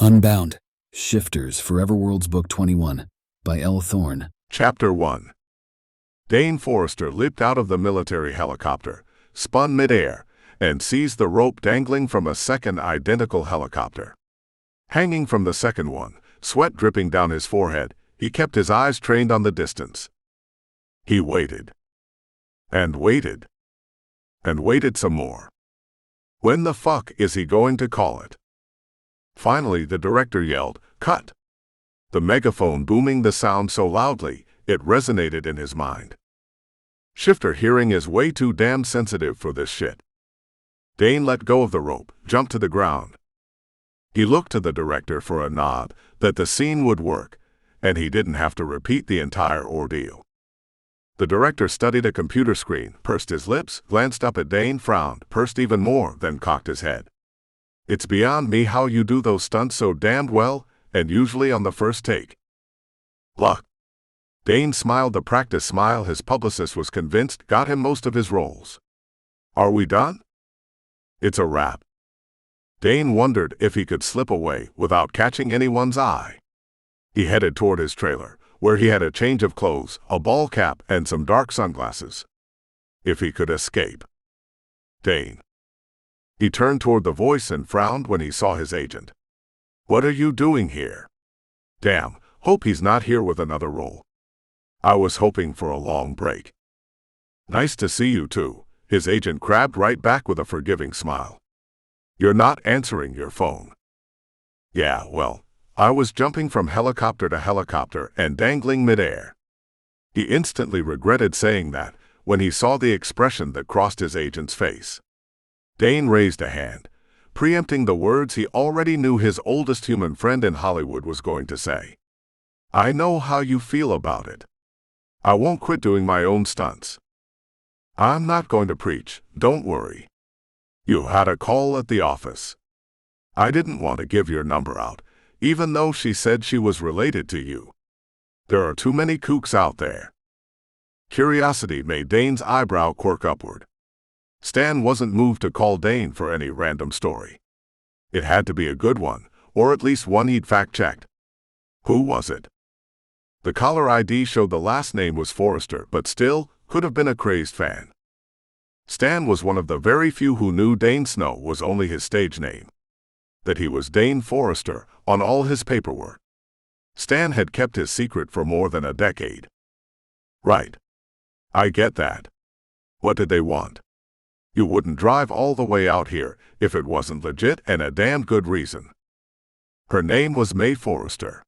Unbound, Shifters, Forever Worlds Book 21, by Elle Thorne. Chapter 1. Dane Forester leaped out of the military helicopter, spun midair, and seized the rope dangling from a second identical helicopter. Hanging from the second one, sweat dripping down his forehead, he kept his eyes trained on the distance. He waited. And waited. And waited some more. When the fuck is he going to call it? Finally, the director yelled, "Cut!" The megaphone booming the sound so loudly, it resonated in his mind. Shifter hearing is way too damn sensitive for this shit. Dane let go of the rope, jumped to the ground. He looked to the director for a nod that the scene would work, and he didn't have to repeat the entire ordeal. The director studied a computer screen, pursed his lips, glanced up at Dane, frowned, pursed even more, then cocked his head. "It's beyond me how you do those stunts so damned well, and usually on the first take." "Luck." Dane smiled the practice smile his publicist was convinced got him most of his roles. "Are we done?" "It's a wrap." Dane wondered if he could slip away without catching anyone's eye. He headed toward his trailer, where he had a change of clothes, a ball cap, and some dark sunglasses. If he could escape. Dane. He turned toward the voice and frowned when he saw his agent. "What are you doing here?" "Damn, hope he's not here with another role. I was hoping for a long break." "Nice to see you too," his agent crabbed right back with a forgiving smile. "You're not answering your phone." "Yeah, well, I was jumping from helicopter to helicopter and dangling midair." He instantly regretted saying that when he saw the expression that crossed his agent's face. Dane raised a hand, preempting the words he already knew his oldest human friend in Hollywood was going to say. "I know how you feel about it. I won't quit doing my own stunts." "I'm not going to preach, don't worry. You had a call at the office. I didn't want to give your number out, even though she said she was related to you. There are too many kooks out there." Curiosity made Dane's eyebrow quirk upward. Stan wasn't moved to call Dane for any random story. It had to be a good one, or at least one he'd fact-checked. Who was it? The caller ID showed the last name was Forester, but still, could have been a crazed fan. Stan was one of the very few who knew Dane Snow was only his stage name. That he was Dane Forester on all his paperwork. Stan had kept his secret for more than a decade. Right. I get that. What did they want? You wouldn't drive all the way out here if it wasn't legit and a damn good reason. Her name was May Forester.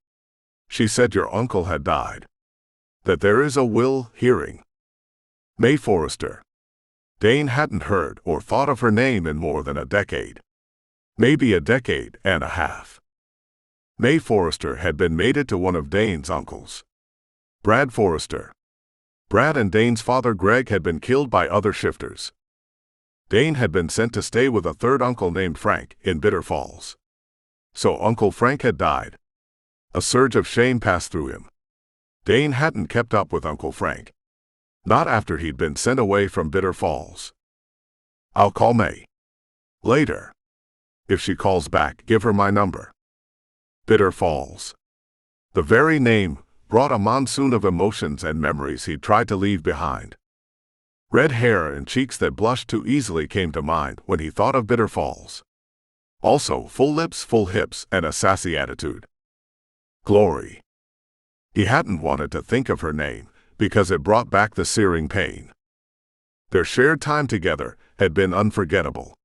She said your uncle had died. That there is a will hearing. May Forester. Dane hadn't heard or thought of her name in more than a decade. Maybe a decade and a half. May Forester had been mated to one of Dane's uncles. Brad Forester. Brad and Dane's father Greg had been killed by other shifters. Dane had been sent to stay with a third uncle named Frank in Bitter Falls. So Uncle Frank had died. A surge of shame passed through him. Dane hadn't kept up with Uncle Frank. Not after he'd been sent away from Bitter Falls. "I'll call May. Later. If she calls back, give her my number." Bitter Falls. The very name brought a monsoon of emotions and memories he'd tried to leave behind. Red hair and cheeks that blushed too easily came to mind when he thought of Bitter Falls. Also, full lips, full hips, and a sassy attitude. Glory. He hadn't wanted to think of her name, because it brought back the searing pain. Their shared time together had been unforgettable.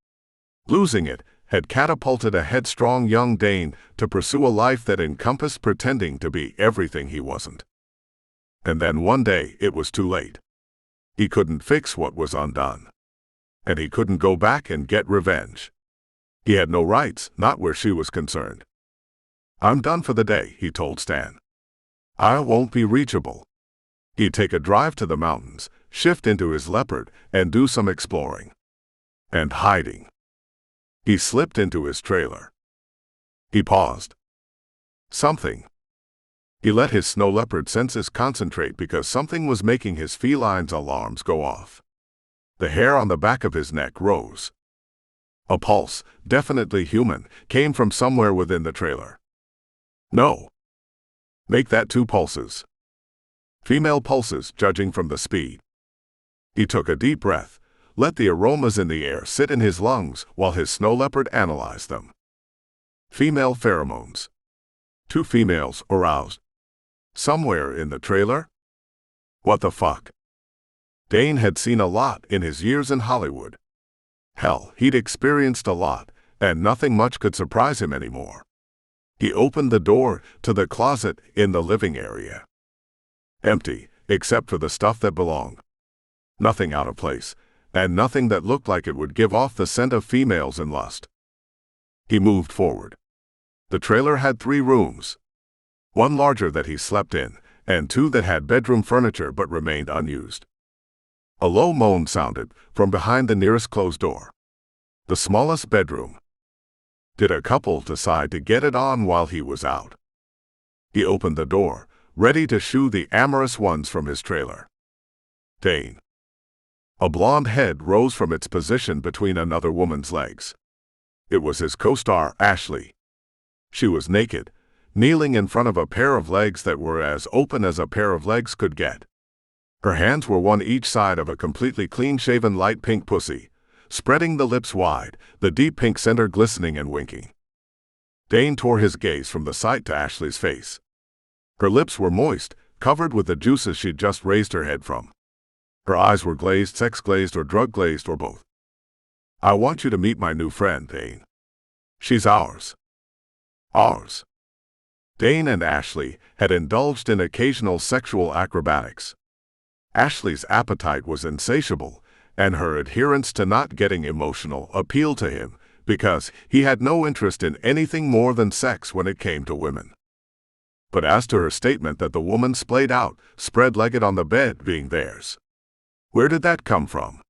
Losing it had catapulted a headstrong young Dane to pursue a life that encompassed pretending to be everything he wasn't. And then one day it was too late. He couldn't fix what was undone. And he couldn't go back and get revenge. He had no rights, not where she was concerned. "I'm done for the day," he told Stan. "I won't be reachable." He'd take a drive to the mountains, shift into his Leopard, and do some exploring. And hiding. He slipped into his trailer. He paused. Something. He let his snow leopard senses concentrate because something was making his feline's alarms go off. The hair on the back of his neck rose. A pulse, definitely human, came from somewhere within the trailer. No. Make that 2 pulses. Female pulses, judging from the speed. He took a deep breath, let the aromas in the air sit in his lungs while his snow leopard analyzed them. Female pheromones. 2 females aroused. Somewhere in the trailer? What the fuck? Dane had seen a lot in his years in Hollywood. Hell, he'd experienced a lot, and nothing much could surprise him anymore. He opened the door to the closet in the living area. Empty, except for the stuff that belonged. Nothing out of place, and nothing that looked like it would give off the scent of females and lust. He moved forward. The trailer had 3 rooms. 1 larger that he slept in, and 2 that had bedroom furniture but remained unused. A low moan sounded from behind the nearest closed door. The smallest bedroom. Did a couple decide to get it on while he was out? He opened the door, ready to shoo the amorous ones from his trailer. Dane. A blonde head rose from its position between another woman's legs. It was his co-star, Ashley. She was naked, kneeling in front of a pair of legs that were as open as a pair of legs could get. Her hands were one each side of a completely clean-shaven light pink pussy, spreading the lips wide, the deep pink center glistening and winking. Dane tore his gaze from the sight to Ashley's face. Her lips were moist, covered with the juices she'd just raised her head from. Her eyes were glazed, sex-glazed, or drug-glazed, or both. I want you to meet my new friend, Dane. She's ours. Ours. Dane and Ashley had indulged in occasional sexual acrobatics. Ashley's appetite was insatiable, and her adherence to not getting emotional appealed to him because he had no interest in anything more than sex when it came to women. But as to her statement that the woman splayed out, spread-legged on the bed, being theirs, where did that come from?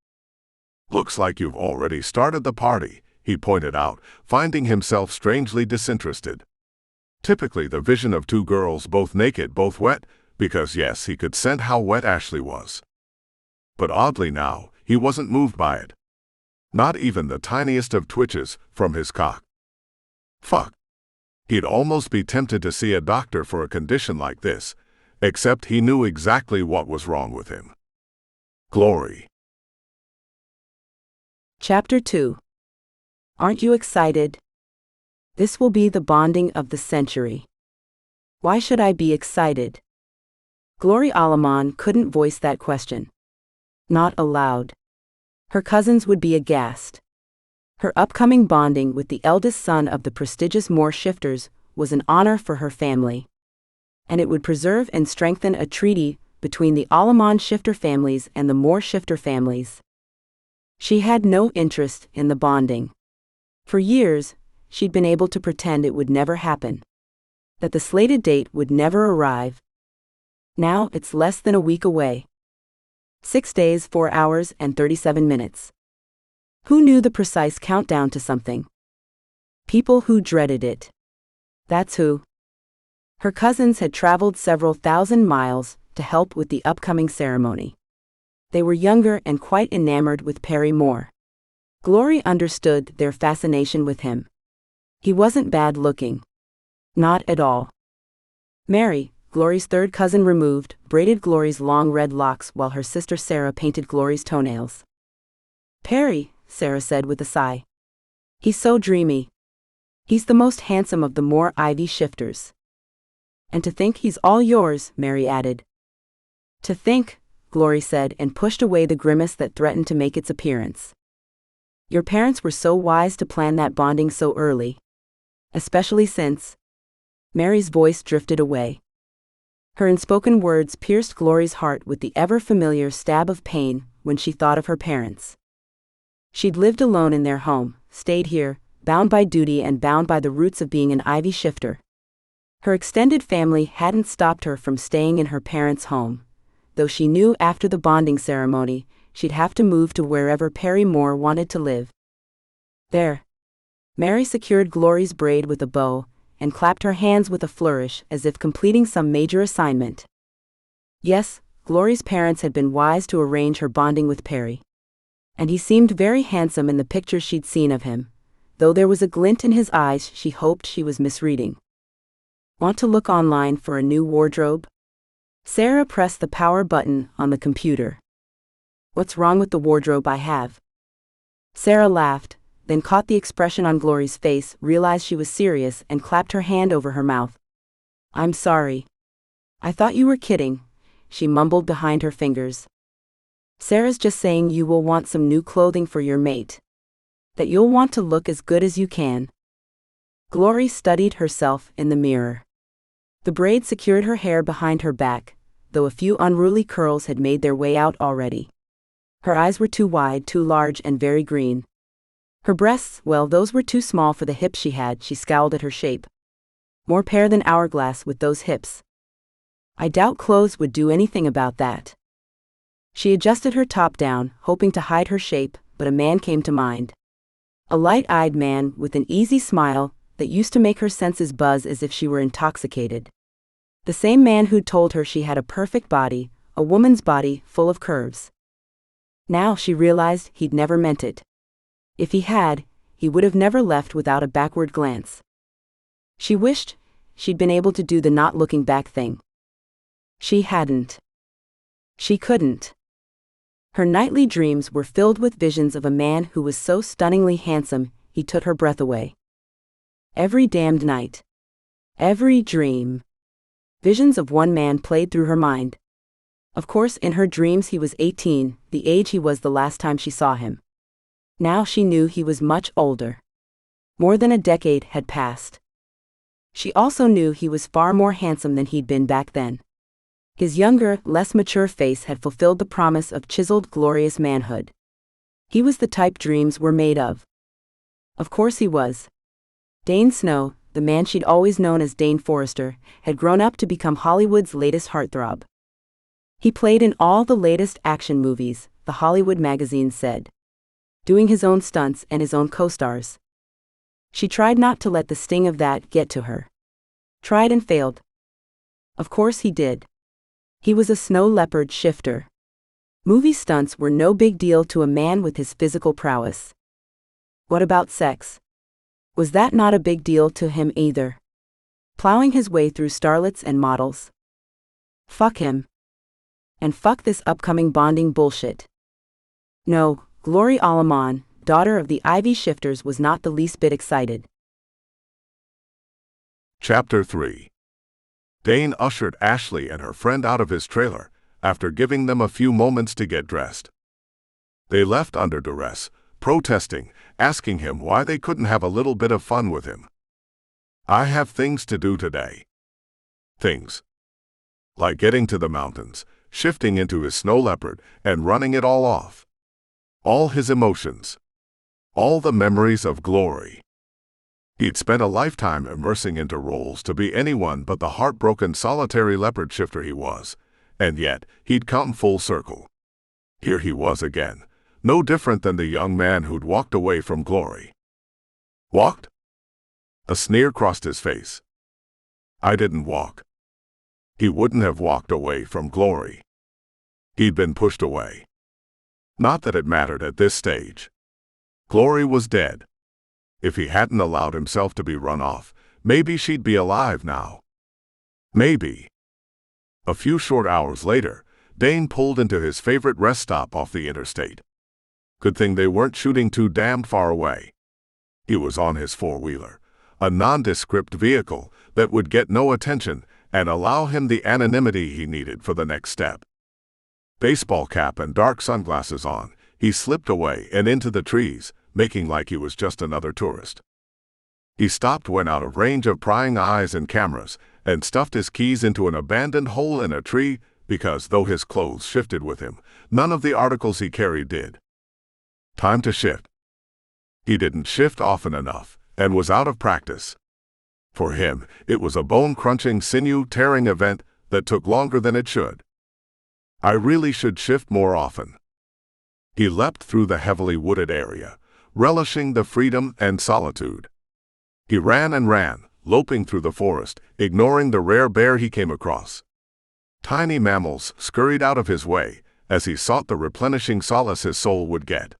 Looks like you've already started the party, he pointed out, finding himself strangely disinterested. Typically the vision of 2 girls both naked, both wet, because yes, he could scent how wet Ashley was. But oddly now, he wasn't moved by it. Not even the tiniest of twitches from his cock. Fuck. He'd almost be tempted to see a doctor for a condition like this, except he knew exactly what was wrong with him. Glory. Chapter 2. Aren't you excited? This will be the bonding of the century. Why should I be excited? Glory Aleman couldn't voice that question. Not aloud. Her cousins would be aghast. Her upcoming bonding with the eldest son of the prestigious Moore shifters was an honor for her family. And it would preserve and strengthen a treaty between the Aleman shifter families and the Moore shifter families. She had no interest in the bonding. For years, she'd been able to pretend it would never happen. That the slated date would never arrive. Now it's less than a week away. 6 days, 4 hours, and 37 minutes. Who knew the precise countdown to something? People who dreaded it. That's who. Her cousins had traveled several thousand miles to help with the upcoming ceremony. They were younger and quite enamored with Perry Moore. Glory understood their fascination with him. He wasn't bad looking. Not at all. Mary, Glory's 3rd cousin, removed, braided Glory's long red locks while her sister Sarah painted Glory's toenails. Perry, Sarah said with a sigh. He's so dreamy. He's the most handsome of the Moore Ivy shifters. And to think he's all yours, Mary added. To think, Glory said and pushed away the grimace that threatened to make its appearance. Your parents were so wise to plan that bonding so early. Especially since. Mary's voice drifted away. Her unspoken words pierced Glory's heart with the ever-familiar stab of pain when she thought of her parents. She'd lived alone in their home, stayed here, bound by duty and bound by the roots of being an Ivy shifter. Her extended family hadn't stopped her from staying in her parents' home, though she knew after the bonding ceremony, she'd have to move to wherever Perry Moore wanted to live. There. Mary secured Glory's braid with a bow, and clapped her hands with a flourish as if completing some major assignment. Yes, Glory's parents had been wise to arrange her bonding with Perry. And he seemed very handsome in the pictures she'd seen of him, though there was a glint in his eyes she hoped she was misreading. Want to look online for a new wardrobe? Sarah pressed the power button on the computer. What's wrong with the wardrobe I have? Sarah laughed, then caught the expression on Glory's face, realized she was serious, and clapped her hand over her mouth. I'm sorry. I thought you were kidding, she mumbled behind her fingers. Sarah's just saying you will want some new clothing for your mate. That you'll want to look as good as you can. Glory studied herself in the mirror. The braid secured her hair behind her back, though a few unruly curls had made their way out already. Her eyes were too wide, too large, and very green. Her breasts, well, those were too small for the hips she had. She scowled at her shape. More pear than hourglass with those hips. I doubt clothes would do anything about that. She adjusted her top down, hoping to hide her shape, but a man came to mind. A light-eyed man with an easy smile that used to make her senses buzz as if she were intoxicated. The same man who'd told her she had a perfect body, a woman's body full of curves. Now she realized he'd never meant it. If he had, he would have never left without a backward glance. She wished she'd been able to do the not looking back thing. She hadn't. She couldn't. Her nightly dreams were filled with visions of a man who was so stunningly handsome, he took her breath away. Every damned night. Every dream. Visions of one man played through her mind. Of course, in her dreams he was 18, the age he was the last time she saw him. Now she knew he was much older. More than a decade had passed. She also knew he was far more handsome than he'd been back then. His younger, less mature face had fulfilled the promise of chiseled, glorious manhood. He was the type dreams were made of. Of course he was. Dane Snow, the man she'd always known as Dane Forester, had grown up to become Hollywood's latest heartthrob. He played in all the latest action movies, the Hollywood magazines said. Doing his own stunts and his own co-stars. She tried not to let the sting of that get to her. Tried and failed. Of course he did. He was a snow leopard shifter. Movie stunts were no big deal to a man with his physical prowess. What about sex? Was that not a big deal to him either? Plowing his way through starlets and models? Fuck him. And fuck this upcoming bonding bullshit. No, Glory Aleman, daughter of the Ivy Shifters, was not the least bit excited. Chapter 3. Dane ushered Ashley and her friend out of his trailer, after giving them a few moments to get dressed. They left under duress, protesting, asking him why they couldn't have a little bit of fun with him. I have things to do today. Things. Like getting to the mountains, shifting into his snow leopard, and running it all off. All his emotions. All the memories of glory. He'd spent a lifetime immersing into roles to be anyone but the heartbroken solitary leopard shifter he was, and yet he'd come full circle. Here he was again, no different than the young man who'd walked away from glory. Walked? A sneer crossed his face. I didn't walk. He wouldn't have walked away from glory. He'd been pushed away. Not that it mattered at this stage. Glory was dead. If he hadn't allowed himself to be run off, maybe she'd be alive now. Maybe. A few short hours later, Dane pulled into his favorite rest stop off the interstate. Good thing they weren't shooting too damned far away. He was on his four-wheeler, a nondescript vehicle that would get no attention and allow him the anonymity he needed for the next step. Baseball cap and dark sunglasses on, he slipped away and into the trees, making like he was just another tourist. He stopped when out of range of prying eyes and cameras, and stuffed his keys into an abandoned hole in a tree, because though his clothes shifted with him, none of the articles he carried did. Time to shift. He didn't shift often enough, and was out of practice. For him, it was a bone-crunching, sinew-tearing event that took longer than it should. I really should shift more often. He leapt through the heavily wooded area, relishing the freedom and solitude. He ran and ran, loping through the forest, ignoring the rare bear he came across. Tiny mammals scurried out of his way as he sought the replenishing solace his soul would get.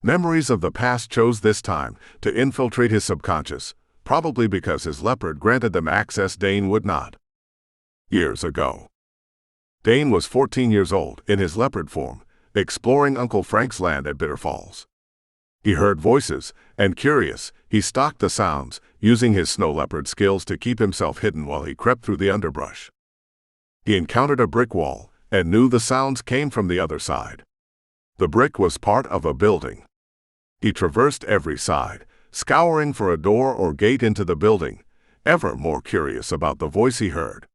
Memories of the past chose this time to infiltrate his subconscious, probably because his leopard granted them access Dane would not. Years ago. Dane was 14 years old in his leopard form, exploring Uncle Frank's land at Bitter Falls. He heard voices, and curious, he stalked the sounds, using his snow leopard skills to keep himself hidden while he crept through the underbrush. He encountered a brick wall, and knew the sounds came from the other side. The brick was part of a building. He traversed every side, scouring for a door or gate into the building, ever more curious about the voice he heard.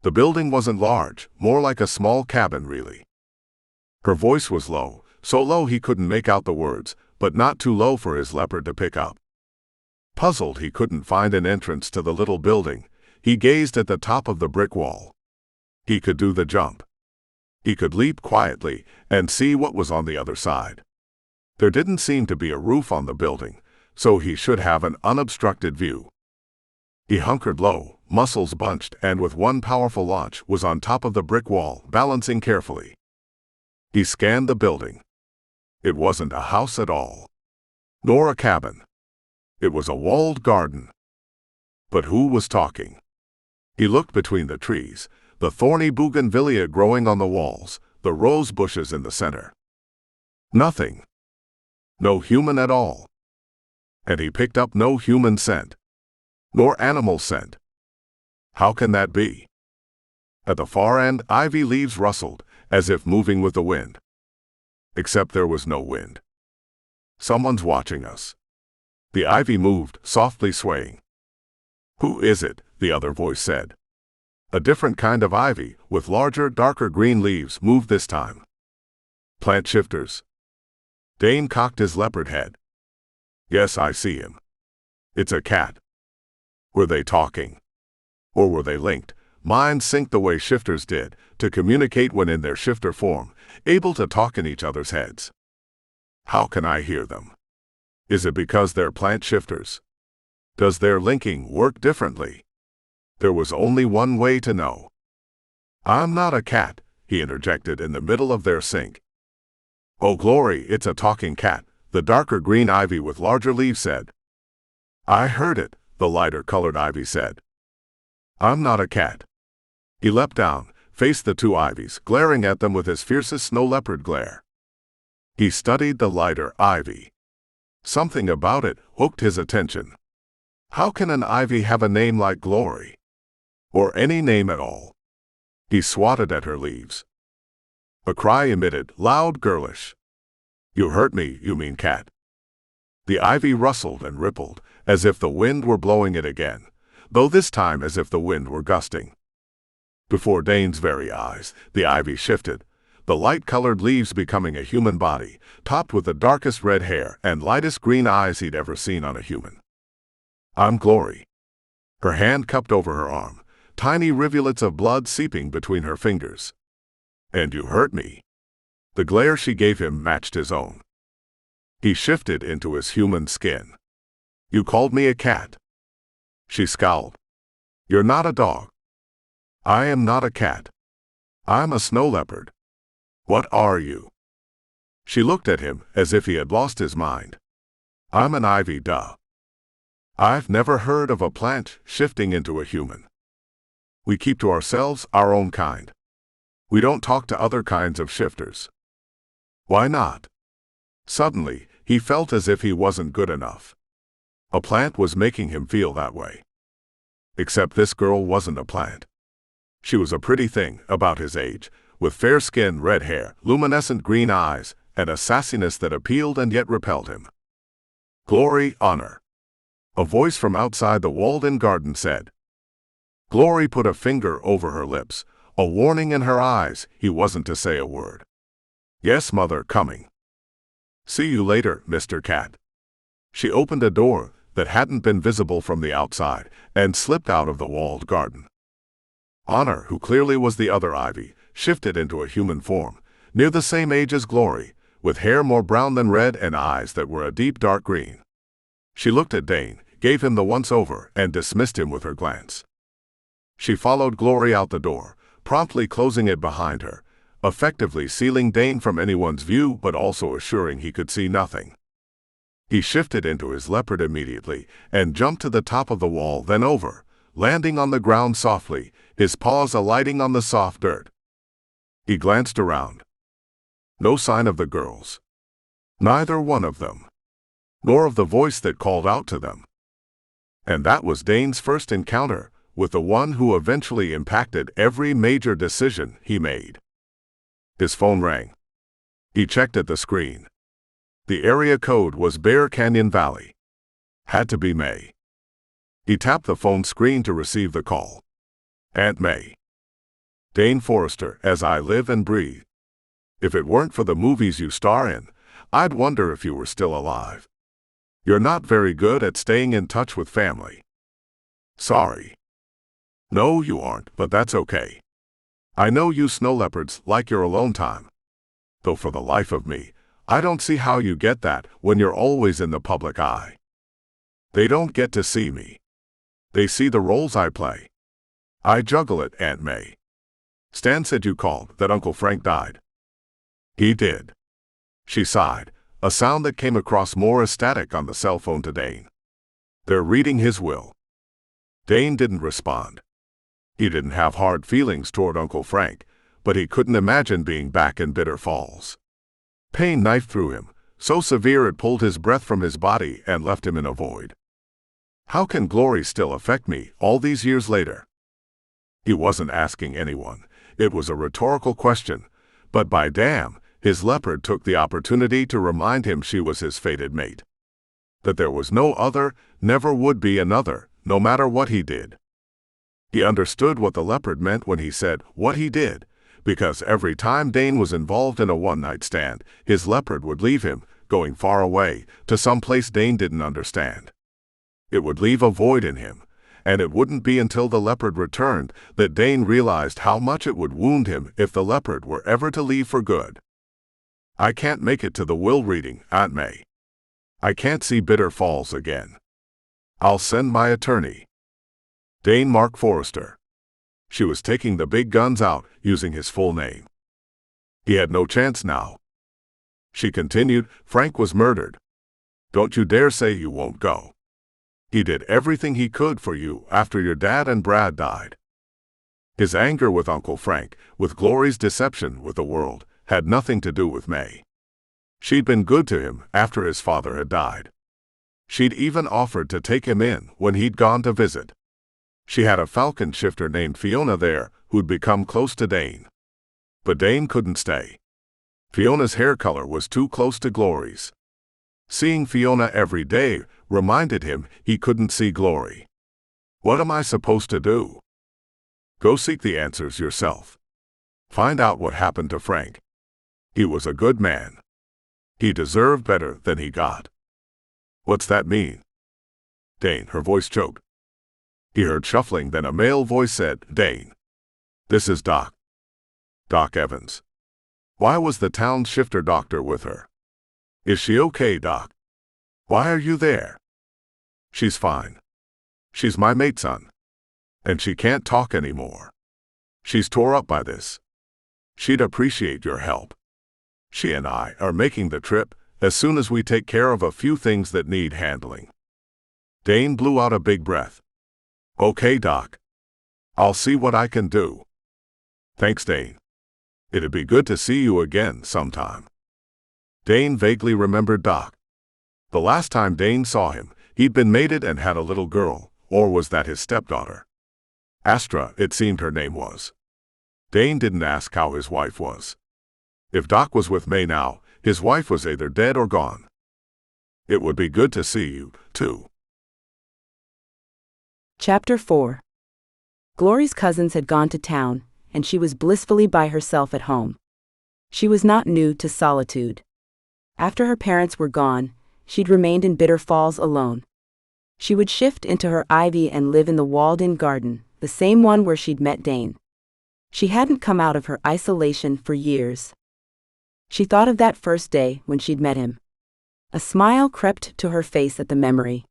The building wasn't large, more like a small cabin really. Her voice was low, so low he couldn't make out the words, but not too low for his leopard to pick up. Puzzled he couldn't find an entrance to the little building, he gazed at the top of the brick wall. He could do the jump. He could leap quietly and see what was on the other side. There didn't seem to be a roof on the building, so he should have an unobstructed view. He hunkered low, muscles bunched, and with one powerful launch was on top of the brick wall, balancing carefully. He scanned the building. It wasn't a house at all, nor a cabin. It was a walled garden. But who was talking? He looked between the trees, the thorny bougainvillea growing on the walls, the rose bushes in the center. Nothing. No human at all. And he picked up no human scent, nor animal scent. How can that be? At the far end, ivy leaves rustled, as if moving with the wind. Except there was no wind. Someone's watching us. The ivy moved, softly swaying. Who is it? The other voice said. A different kind of ivy, with larger, darker green leaves, moved this time. Plant shifters. Dane cocked his leopard head. Yes, I see him. It's a cat. Were they talking? Or were they linked, minds synced the way shifters did, to communicate when in their shifter form, able to talk in each other's heads? How can I hear them? Is it because they're plant shifters? Does their linking work differently? There was only one way to know. I'm not a cat, he interjected in the middle of their sync. Oh glory, it's a talking cat, the darker green ivy with larger leaves said. I heard it, the lighter colored ivy said. I'm not a cat. He leapt down, faced the two ivies, glaring at them with his fiercest snow leopard glare. He studied the lighter ivy. Something about it hooked his attention. How can an ivy have a name like Glory? Or any name at all? He swatted at her leaves. A cry emitted, loud, girlish. You hurt me, you mean cat. The ivy rustled and rippled, as if the wind were blowing it again, though this time as if the wind were gusting. Before Dane's very eyes, the ivy shifted, the light-colored leaves becoming a human body, topped with the darkest red hair and lightest green eyes he'd ever seen on a human. I'm Glory. Her hand cupped over her arm, tiny rivulets of blood seeping between her fingers. And you hurt me. The glare she gave him matched his own. He shifted into his human skin. You called me a cat. She scowled. You're not a dog. I am not a cat. I'm a snow leopard. What are you? She looked at him as if he had lost his mind. I'm an ivy, duh. I've never heard of a plant shifting into a human. We keep to ourselves, our own kind. We don't talk to other kinds of shifters. Why not? Suddenly, he felt as if he wasn't good enough. A plant was making him feel that way. Except this girl wasn't a plant. She was a pretty thing, about his age, with fair skin, red hair, luminescent green eyes, and a sassiness that appealed and yet repelled him. Glory, honor. A voice from outside the walled-in garden said. Glory put a finger over her lips, a warning in her eyes. He wasn't to say a word. Yes, mother, coming. See you later, Mr. Cat. She opened a door that hadn't been visible from the outside and slipped out of the walled garden. Honor, who clearly was the other ivy, shifted into a human form, near the same age as Glory, with hair more brown than red and eyes that were a deep dark green. She looked at Dane, gave him the once-over, and dismissed him with her glance. She followed Glory out the door, promptly closing it behind her, effectively sealing Dane from anyone's view but also assuring he could see nothing. He shifted into his leopard immediately and jumped to the top of the wall, then over, landing on the ground softly, his paws alighting on the soft dirt. He glanced around. No sign of the girls. Neither one of them. Nor of the voice that called out to them. And that was Dane's first encounter with the one who eventually impacted every major decision he made. His phone rang. He checked at the screen. The area code was Bear Canyon Valley. Had to be May. He tapped the phone screen to receive the call. Aunt May. Dane Forester, as I live and breathe. If it weren't for the movies you star in, I'd wonder if you were still alive. You're not very good at staying in touch with family. Sorry. No, you aren't, but that's okay. I know you snow leopards like your alone time. Though for the life of me, I don't see how you get that when you're always in the public eye. They don't get to see me. They see the roles I play. I juggle it, Aunt May. Stan said you called, that Uncle Frank died. He did. She sighed, a sound that came across more as static on the cell phone to Dane. They're reading his will. Dane didn't respond. He didn't have hard feelings toward Uncle Frank, but he couldn't imagine being back in Bitter Falls. Pain knifed through him, so severe it pulled his breath from his body and left him in a void. How can glory still affect me all these years later? He wasn't asking anyone. It was a rhetorical question, but by damn, his leopard took the opportunity to remind him she was his fated mate. That there was no other, never would be another, no matter what he did. He understood what the leopard meant when he said what he did, because every time Dane was involved in a one-night stand, his leopard would leave him, going far away, to some place Dane didn't understand. It would leave a void in him, and it wouldn't be until the leopard returned that Dane realized how much it would wound him if the leopard were ever to leave for good. I can't make it to the will reading, Aunt May. I can't see Bitter Falls again. I'll send my attorney. Dane Mark Forester. She was taking the big guns out, using his full name. He had no chance now. She continued, Frank was murdered. Don't you dare say you won't go. He did everything he could for you after your dad and Brad died. His anger with Uncle Frank, with Glory's deception with the world, had nothing to do with May. She'd been good to him after his father had died. She'd even offered to take him in when he'd gone to visit. She had a falcon shifter named Fiona there who'd become close to Dane. But Dane couldn't stay. Fiona's hair color was too close to Glory's. Seeing Fiona every day reminded him he couldn't see Glory. What am I supposed to do? Go seek the answers yourself. Find out what happened to Frank. He was a good man. He deserved better than he got. What's that mean? Dane, her voice choked. He heard shuffling, then a male voice said, Dane. This is Doc. Doc Evans. Why was the town shifter doctor with her? Is she okay, Doc? Why are you there? She's fine. She's my mate, son. And she can't talk anymore. She's tore up by this. She'd appreciate your help. She and I are making the trip as soon as we take care of a few things that need handling. Dane blew out a big breath. Okay, Doc. I'll see what I can do. Thanks, Dane. It'd be good to see you again sometime. Dane vaguely remembered Doc. The last time Dane saw him, he'd been mated and had a little girl, or was that his stepdaughter? Astra, it seemed her name was. Dane didn't ask how his wife was. If Doc was with May now, his wife was either dead or gone. It would be good to see you, too. Chapter 4. Glory's cousins had gone to town, and she was blissfully by herself at home. She was not new to solitude. After her parents were gone, she'd remained in Bitter Falls alone. She would shift into her ivy and live in the walled-in garden, the same one where she'd met Dane. She hadn't come out of her isolation for years. She thought of that first day when she'd met him. A smile crept to her face at the memory.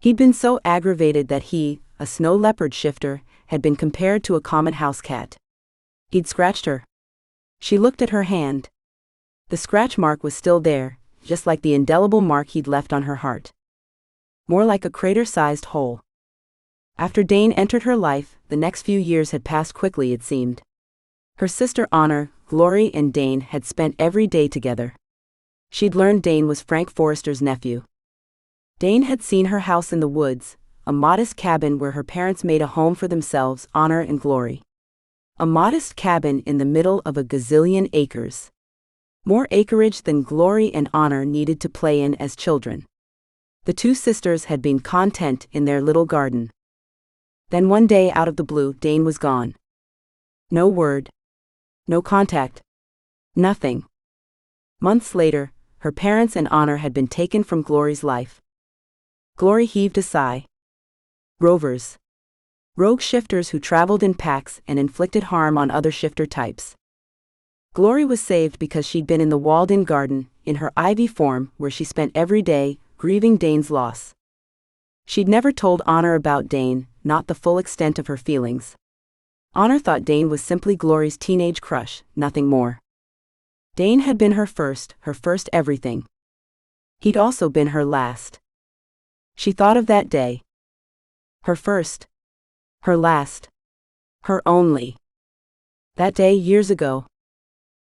He'd been so aggravated that he, a snow leopard shifter, had been compared to a common house cat. He'd scratched her. She looked at her hand. The scratch mark was still there, just like the indelible mark he'd left on her heart. More like a crater-sized hole. After Dane entered her life, the next few years had passed quickly, it seemed. Her sister Honor, Glory, and Dane had spent every day together. She'd learned Dane was Frank Forester's nephew. Dane had seen her house in the woods, a modest cabin where her parents made a home for themselves, Honor and Glory. A modest cabin in the middle of a gazillion acres. More acreage than Glory and Honor needed to play in as children. The two sisters had been content in their little garden. Then one day, out of the blue, Dane was gone. No word. No contact. Nothing. Months later, her parents and Honor had been taken from Glory's life. Glory heaved a sigh. Rovers. Rogue shifters who traveled in packs and inflicted harm on other shifter types. Glory was saved because she'd been in the walled-in garden, in her ivy form, where she spent every day, grieving Dane's loss. She'd never told Honor about Dane, not the full extent of her feelings. Honor thought Dane was simply Glory's teenage crush, nothing more. Dane had been her first everything. He'd also been her last. She thought of that day. Her first. Her last. Her only. That day years ago.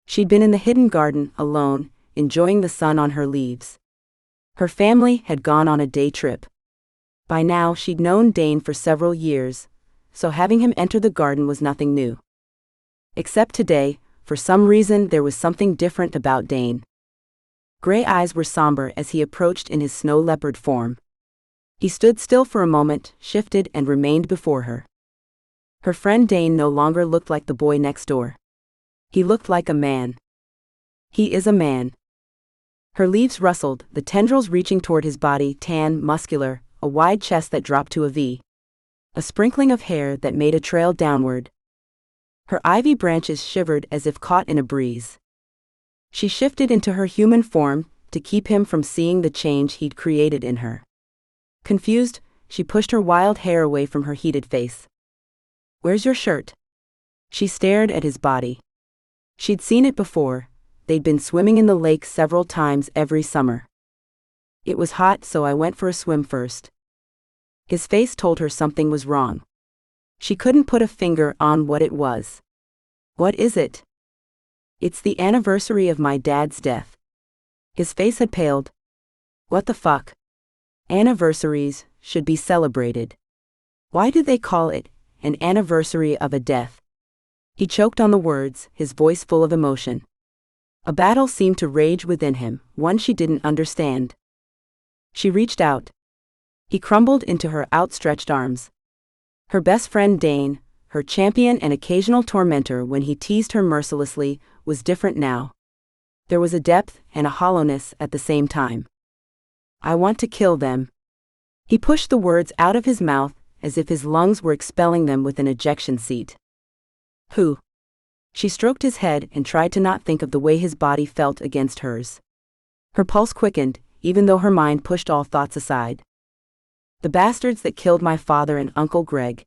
She'd been in the hidden garden, alone, enjoying the sun on her leaves. Her family had gone on a day trip. By now she'd known Dane for several years, so having him enter the garden was nothing new. Except today, for some reason there was something different about Dane. Gray eyes were somber as he approached in his snow leopard form. He stood still for a moment, shifted, and remained before her. Her friend Dane no longer looked like the boy next door. He looked like a man. He is a man. Her leaves rustled, the tendrils reaching toward his body, tan, muscular, a wide chest that dropped to a V. A sprinkling of hair that made a trail downward. Her ivy branches shivered as if caught in a breeze. She shifted into her human form, to keep him from seeing the change he'd created in her. Confused, she pushed her wild hair away from her heated face. "Where's your shirt?" She stared at his body. She'd seen it before. They'd been swimming in the lake several times every summer. "It was hot, so I went for a swim first." His face told her something was wrong. She couldn't put a finger on what it was. "What is it?" "It's the anniversary of my dad's death." His face had paled. "What the fuck? Anniversaries should be celebrated. Why do they call it an anniversary of a death?" He choked on the words, his voice full of emotion. A battle seemed to rage within him, one she didn't understand. She reached out. He crumbled into her outstretched arms. Her best friend Dane, her champion and occasional tormentor when he teased her mercilessly, was different now. There was a depth and a hollowness at the same time. "I want to kill them." He pushed the words out of his mouth, as if his lungs were expelling them with an ejection seat. "Who?" She stroked his head and tried to not think of the way his body felt against hers. Her pulse quickened, even though her mind pushed all thoughts aside. "The bastards that killed my father and Uncle Greg.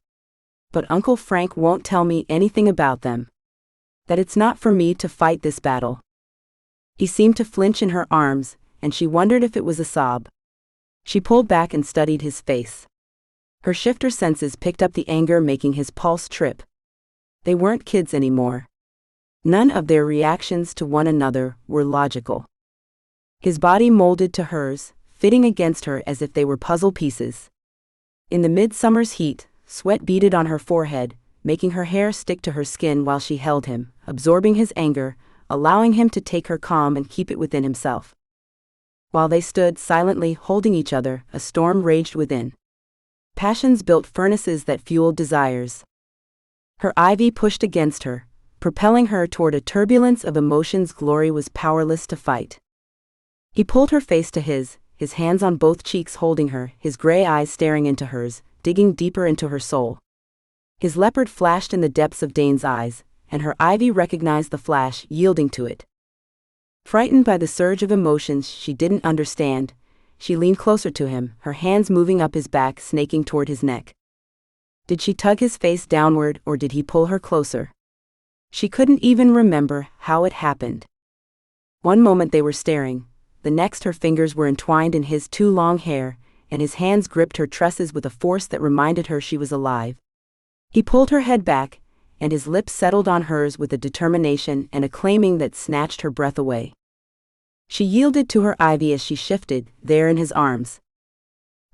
But Uncle Frank won't tell me anything about them. That it's not for me to fight this battle." He seemed to flinch in her arms, and she wondered if it was a sob. She pulled back and studied his face. Her shifter senses picked up the anger making his pulse trip. They weren't kids anymore. None of their reactions to one another were logical. His body molded to hers, fitting against her as if they were puzzle pieces. In the midsummer's heat, sweat beaded on her forehead, making her hair stick to her skin while she held him, absorbing his anger, allowing him to take her calm and keep it within himself. While they stood silently holding each other, a storm raged within. Passions built furnaces that fueled desires. Her ivy pushed against her, propelling her toward a turbulence of emotions Glory was powerless to fight. He pulled her face to his hands on both cheeks holding her, his gray eyes staring into hers, digging deeper into her soul. His leopard flashed in the depths of Dane's eyes, and her ivy recognized the flash, yielding to it. Frightened by the surge of emotions she didn't understand, she leaned closer to him, her hands moving up his back, snaking toward his neck. Did she tug his face downward or did he pull her closer? She couldn't even remember how it happened. One moment they were staring, the next her fingers were entwined in his too long hair, and his hands gripped her tresses with a force that reminded her she was alive. He pulled her head back, and his lips settled on hers with a determination and a claiming that snatched her breath away. She yielded to her ivy as she shifted, there in his arms.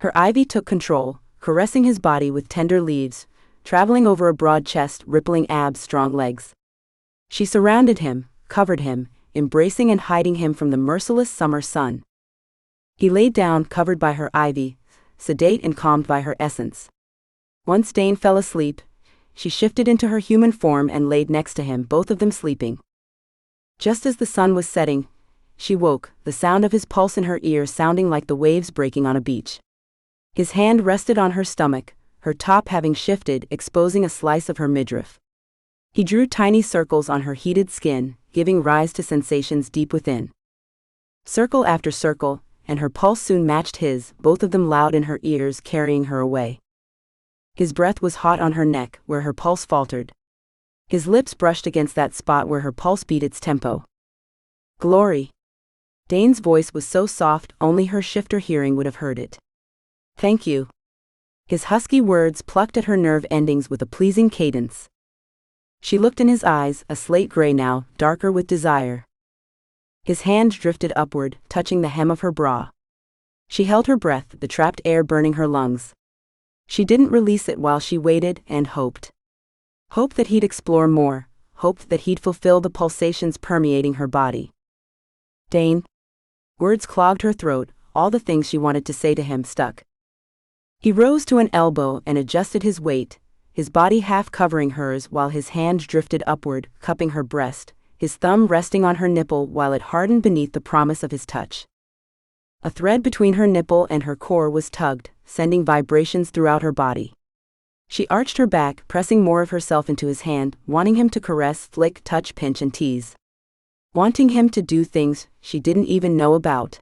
Her ivy took control, caressing his body with tender leaves, traveling over a broad chest, rippling abs, strong legs. She surrounded him, covered him, embracing and hiding him from the merciless summer sun. He laid down, covered by her ivy, sedate and calmed by her essence. Once Dane fell asleep, she shifted into her human form and laid next to him, both of them sleeping. Just as the sun was setting, she woke, the sound of his pulse in her ear sounding like the waves breaking on a beach. His hand rested on her stomach, her top having shifted, exposing a slice of her midriff. He drew tiny circles on her heated skin, giving rise to sensations deep within. Circle after circle, and her pulse soon matched his, both of them loud in her ears, carrying her away. His breath was hot on her neck, where her pulse faltered. His lips brushed against that spot where her pulse beat its tempo. Glory. Dane's voice was so soft, only her shifter hearing would have heard it. Thank you. His husky words plucked at her nerve endings with a pleasing cadence. She looked in his eyes, a slate gray now, darker with desire. His hand drifted upward, touching the hem of her bra. She held her breath, the trapped air burning her lungs. She didn't release it while she waited and hoped. Hoped that he'd explore more, hoped that he'd fulfill the pulsations permeating her body. Dane. Words clogged her throat, all the things she wanted to say to him stuck. He rose to an elbow and adjusted his weight, his body half covering hers while his hand drifted upward, cupping her breast, his thumb resting on her nipple while it hardened beneath the promise of his touch. A thread between her nipple and her core was tugged, sending vibrations throughout her body. She arched her back, pressing more of herself into his hand, wanting him to caress, flick, touch, pinch and tease. Wanting him to do things she didn't even know about.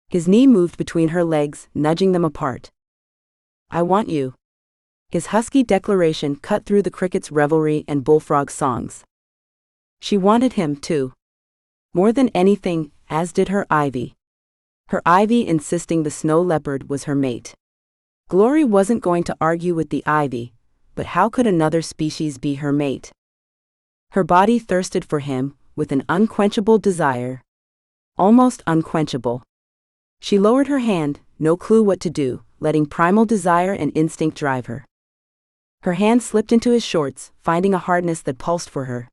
His knee moved between her legs, nudging them apart. I want you. His husky declaration cut through the cricket's revelry and bullfrog songs. She wanted him, too. More than anything, as did her ivy. Her ivy insisting the snow leopard was her mate. Glory wasn't going to argue with the ivy, but how could another species be her mate? Her body thirsted for him, with an unquenchable desire. Almost unquenchable. She lowered her hand, no clue what to do, letting primal desire and instinct drive her. Her hand slipped into his shorts, finding a hardness that pulsed for her.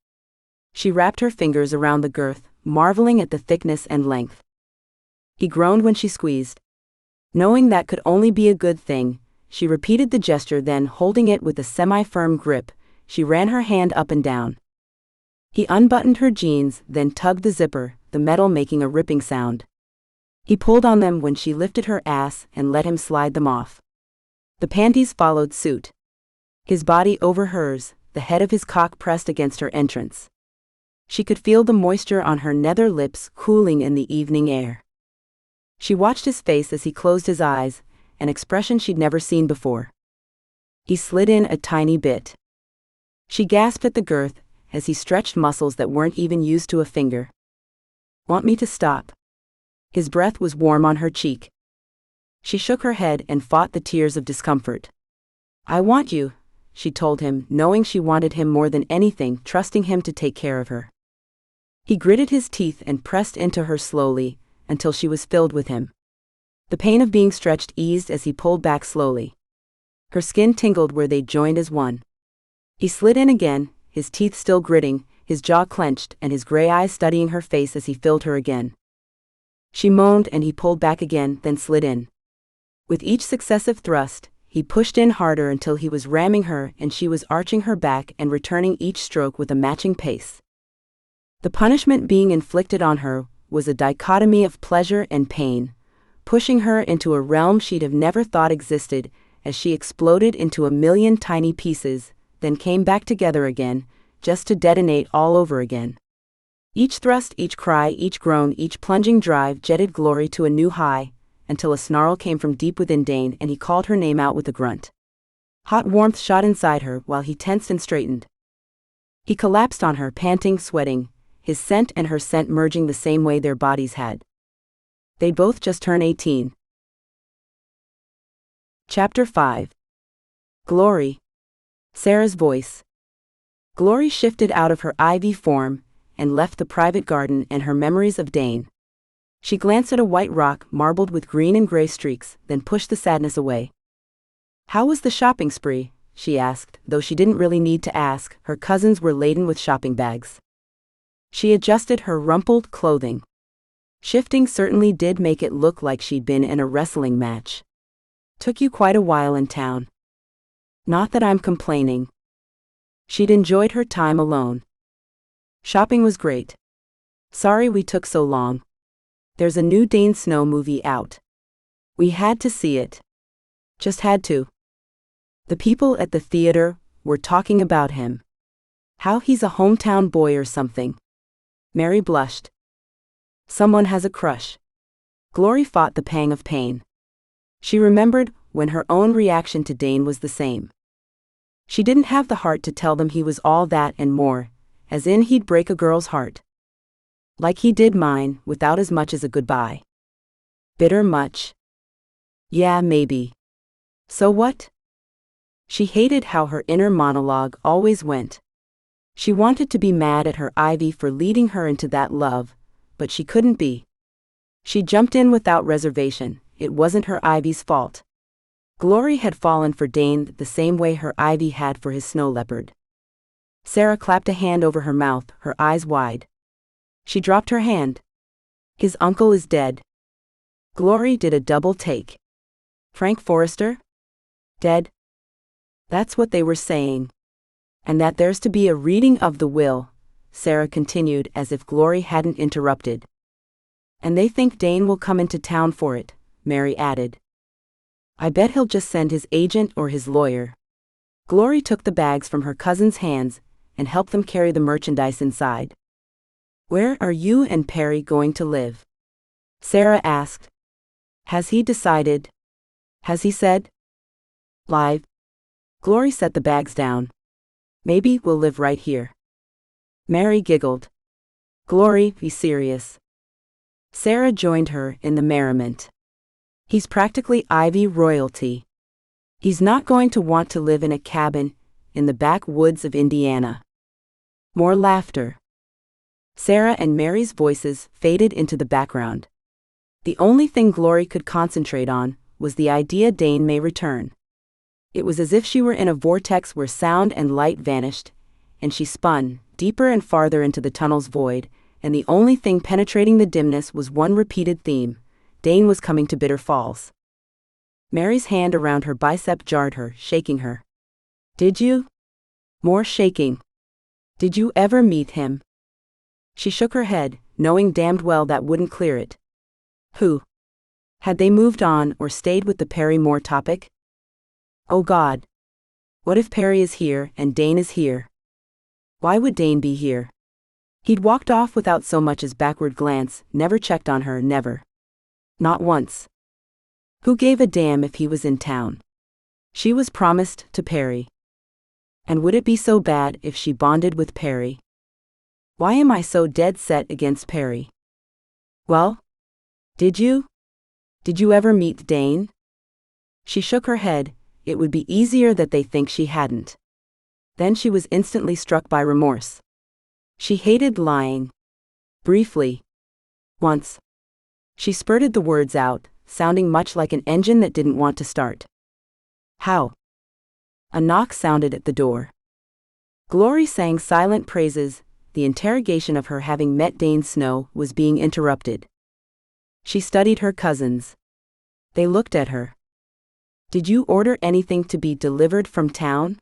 She wrapped her fingers around the girth, marveling at the thickness and length. He groaned when she squeezed. Knowing that could only be a good thing, she repeated the gesture, then holding it with a semi-firm grip, she ran her hand up and down. He unbuttoned her jeans, then tugged the zipper, the metal making a ripping sound. He pulled on them when she lifted her ass and let him slide them off. The panties followed suit. His body over hers, the head of his cock pressed against her entrance. She could feel the moisture on her nether lips cooling in the evening air. She watched his face as he closed his eyes, an expression she'd never seen before. He slid in a tiny bit. She gasped at the girth, as he stretched muscles that weren't even used to a finger. Want me to stop? His breath was warm on her cheek. She shook her head and fought the tears of discomfort. I want you, she told him, knowing she wanted him more than anything, trusting him to take care of her. He gritted his teeth and pressed into her slowly, until she was filled with him. The pain of being stretched eased as he pulled back slowly. Her skin tingled where they joined as one. He slid in again, his teeth still gritting, his jaw clenched and his gray eyes studying her face as he filled her again. She moaned and he pulled back again, then slid in. With each successive thrust, he pushed in harder until he was ramming her and she was arching her back and returning each stroke with a matching pace. The punishment being inflicted on her was a dichotomy of pleasure and pain, pushing her into a realm she'd have never thought existed as she exploded into a million tiny pieces, then came back together again, just to detonate all over again. Each thrust, each cry, each groan, each plunging drive jetted Glory to a new high, until a snarl came from deep within Dane and he called her name out with a grunt. Hot warmth shot inside her while he tensed and straightened. He collapsed on her, panting, sweating, his scent and her scent merging the same way their bodies had. They'd both just turned 18. Chapter 5. Glory. Sarah's voice. Glory shifted out of her IV form and left the private garden and her memories of Dane. She glanced at a white rock marbled with green and gray streaks, then pushed the sadness away. How was the shopping spree? She asked, though she didn't really need to ask. Her cousins were laden with shopping bags. She adjusted her rumpled clothing. Shifting certainly did make it look like she'd been in a wrestling match. Took you quite a while in town. Not that I'm complaining. She'd enjoyed her time alone. Shopping was great. Sorry we took so long. There's a new Dane Snow movie out. We had to see it. Just had to. The people at the theater were talking about him. How he's a hometown boy or something. Mary blushed. Someone has a crush. Glory fought the pang of pain. She remembered when her own reaction to Dane was the same. She didn't have the heart to tell them he was all that and more, as in he'd break a girl's heart. Like he did mine, without as much as a goodbye. Bitter much? Yeah, maybe. So what? She hated how her inner monologue always went. She wanted to be mad at her Ivy for leading her into that love, but she couldn't be. She jumped in without reservation. It wasn't her Ivy's fault. Glory had fallen for Dane the same way her Ivy had for his snow leopard. Sarah clapped a hand over her mouth, her eyes wide. She dropped her hand. His uncle is dead. Glory did a double take. Frank Forester? Dead? That's what they were saying. And that there's to be a reading of the will, Sarah continued as if Glory hadn't interrupted. And they think Dane will come into town for it, Mary added. I bet he'll just send his agent or his lawyer. Glory took the bags from her cousin's hands and helped them carry the merchandise inside. Where are you and Perry going to live? Sarah asked. Has he decided? Has he said? Live. Glory set the bags down. Maybe we'll live right here. Mary giggled. Glory, be serious. Sarah joined her in the merriment. He's practically Ivy royalty. He's not going to want to live in a cabin in the backwoods of Indiana. More laughter. Sarah and Mary's voices faded into the background. The only thing Glory could concentrate on was the idea Dane may return. It was as if she were in a vortex where sound and light vanished, and she spun, deeper and farther into the tunnel's void, and the only thing penetrating the dimness was one repeated theme: Dane was coming to Bitter Falls. Mary's hand around her bicep jarred her, shaking her. Did you? More shaking. Did you ever meet him? She shook her head, knowing damned well that wouldn't clear it. Who? Had they moved on or stayed with the Perry Moore topic? Oh God. What if Perry is here and Dane is here? Why would Dane be here? He'd walked off without so much as backward glance, never checked on her, never. Not once. Who gave a damn if he was in town? She was promised to Perry. And would it be so bad if she bonded with Perry? Why am I so dead set against Perry? Well? Did you? Did you ever meet Dane? She shook her head. It would be easier that they think she hadn't. Then she was instantly struck by remorse. She hated lying. Briefly. Once. She spurted the words out, sounding much like an engine that didn't want to start. How? A knock sounded at the door. Glory sang silent praises. The interrogation of her having met Dane Snow was being interrupted. She studied her cousins. They looked at her. Did you order anything to be delivered from town?